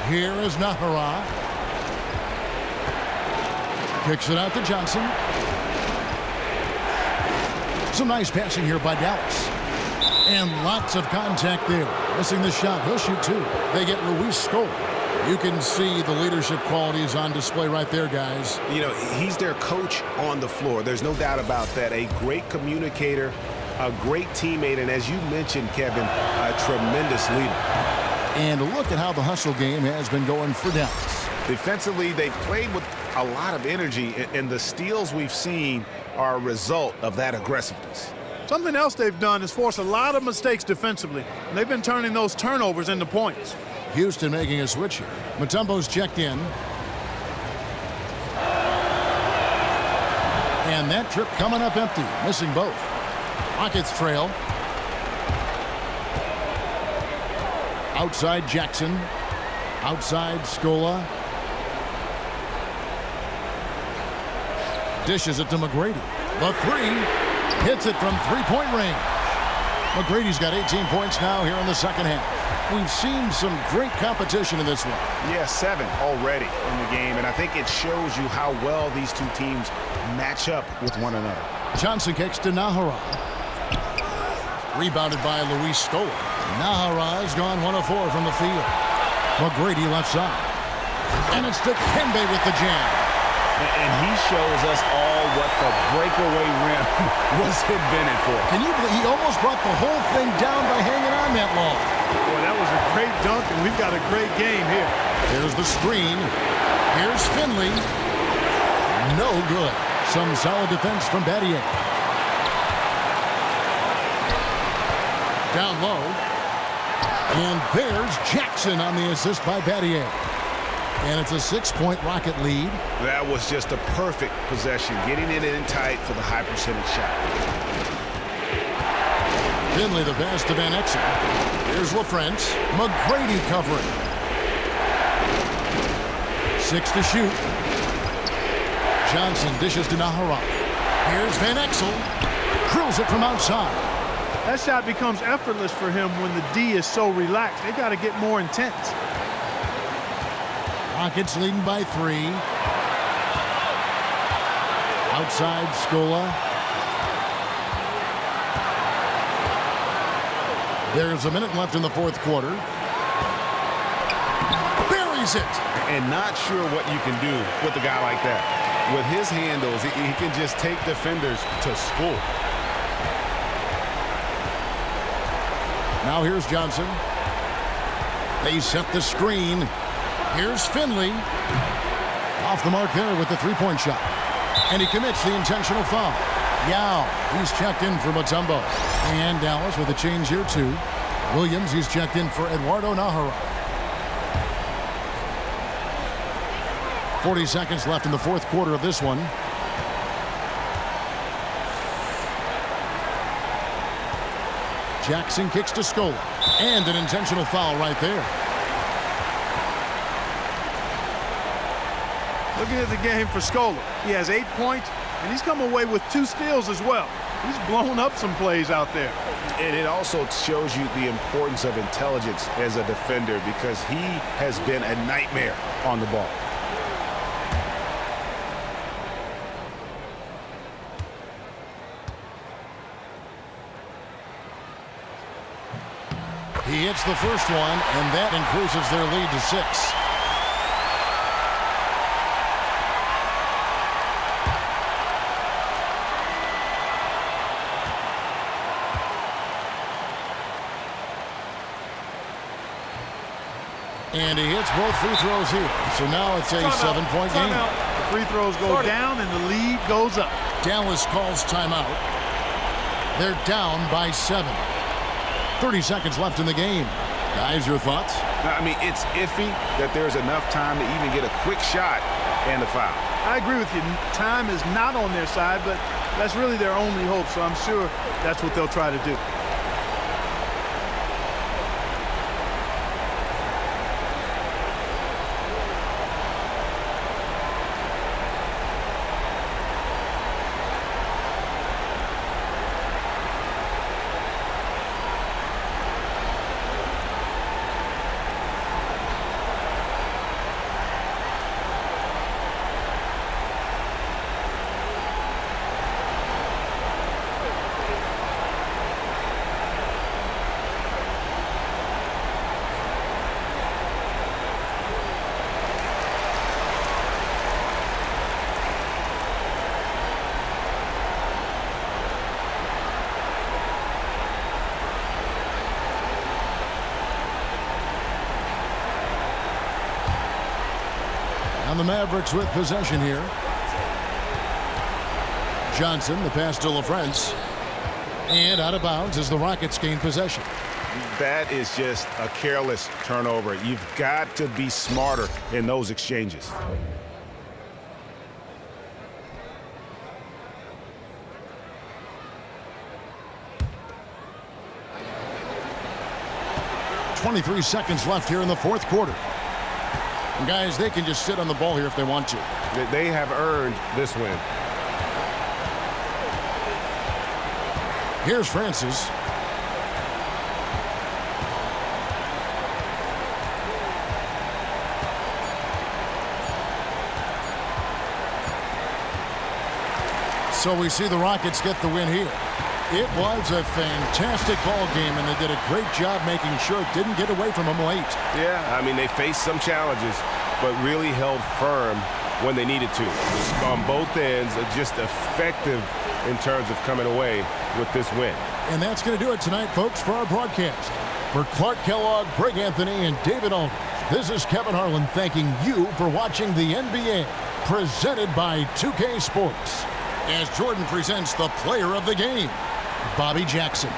S1: Here is Nahara. Kicks it out to Johnson. Some nice passing here by Dallas. And lots of contact there. Missing the shot. He'll shoot 2. They get Luis Scola. You can see the leadership qualities on display right there, guys.
S3: You know, he's their coach on the floor. There's no doubt about that. A great communicator, a great teammate, and as you mentioned, Kevin, a tremendous leader.
S1: And look at how the hustle game has been going for Dallas.
S3: Defensively, they've played with a lot of energy, and the steals we've seen are a result of that aggressiveness.
S5: Something else they've done is force a lot of mistakes defensively, and they've been turning those turnovers into points.
S1: Houston making a switch here. Mutombo's checked in. And that trip coming up empty, missing both. Rockets trail. Outside Jackson. Outside Scola. Dishes it to McGrady. The 3 hits it from 3-point range. McGrady's got 18 points now here in the second half. We've seen some great competition in this one.
S3: Yeah, 7 already in the game, and I think it shows you how well these two teams match up with one another.
S1: Johnson kicks to Nahara. Rebounded by Luis Scola. Nahara's gone 1 of 4 from the field. McGrady left side. And it's to Kembe with the jam.
S3: And he shows us all what the breakaway rim was invented for.
S1: Can you believe he almost brought the whole thing down by hanging on that long?
S5: Boy, that was a great dunk, and we've got a great game here.
S1: Here's the screen. Here's Finley. No good. Some solid defense from Battier. Down low. And there's Jackson on the assist by Battier. And it's a 6-point Rocket lead.
S3: That was just a perfect possession, getting it in tight for the high percentage shot.
S1: Finley the pass to Van Exel. Here's LaFrance. McGrady covering. 6 to shoot. Johnson dishes to Nahara. Here's Van Exel. Drills it from outside.
S5: That shot becomes effortless for him when the D is so relaxed. They got to get more intense.
S1: Rockets leading by 3. Outside Scola. There's a minute left in the fourth quarter. Buries it.
S3: And not sure what you can do with a guy like that. With his handles, he can just take defenders to school.
S1: Now here's Johnson. They set the screen. Here's Finley. Off the mark there with the three-point shot. And he commits the intentional foul. Yao, he's checked in for Mutombo. And Dallas with a change here too. Williams, he's checked in for Eduardo Nahara. 40 seconds left in the fourth quarter of this one. Jackson kicks to Scola. And an intentional foul right there.
S5: Looking at the game for Scola, he has 8 points, and he's come away with 2 steals as well. He's blown up some plays out there.
S3: And it also shows you the importance of intelligence as a defender because he has been a nightmare on the ball.
S1: He hits the first one, and that increases their lead to 6. And he hits both free throws here. So now it's a 7-point game.
S5: The free throws go down and the lead goes up.
S1: Dallas calls timeout. They're down by 7. 30 seconds left in the game. Guys, your thoughts?
S3: I mean, it's iffy that there's enough time to even get a quick shot and a foul.
S5: I agree with you. Time is not on their side, but that's really their only hope. So I'm sure that's what they'll try to do.
S1: And the Mavericks with possession here. Johnson, the pass to LaFrance. And out of bounds as the Rockets gain possession.
S3: That is just a careless turnover. You've got to be smarter in those exchanges.
S1: .23 seconds left here in the fourth quarter. And guys, they can just sit on the ball here if they want to.
S6: They have earned this win.
S1: Here's Francis. So we see the Rockets get the win here. It was a fantastic ball game, and they did a great job making sure it didn't get away from them late.
S6: Yeah, I mean, they faced some challenges, but really held firm when they needed to. On both ends, just effective in terms of coming away with this win.
S1: And that's going to do it tonight, folks, for our broadcast. For Clark Kellogg, Greg Anthony, and David Aldridge, this is Kevin Harlan thanking you for watching the NBA, presented by 2K Sports. As Jordan presents the player of the game, Bobby Jackson.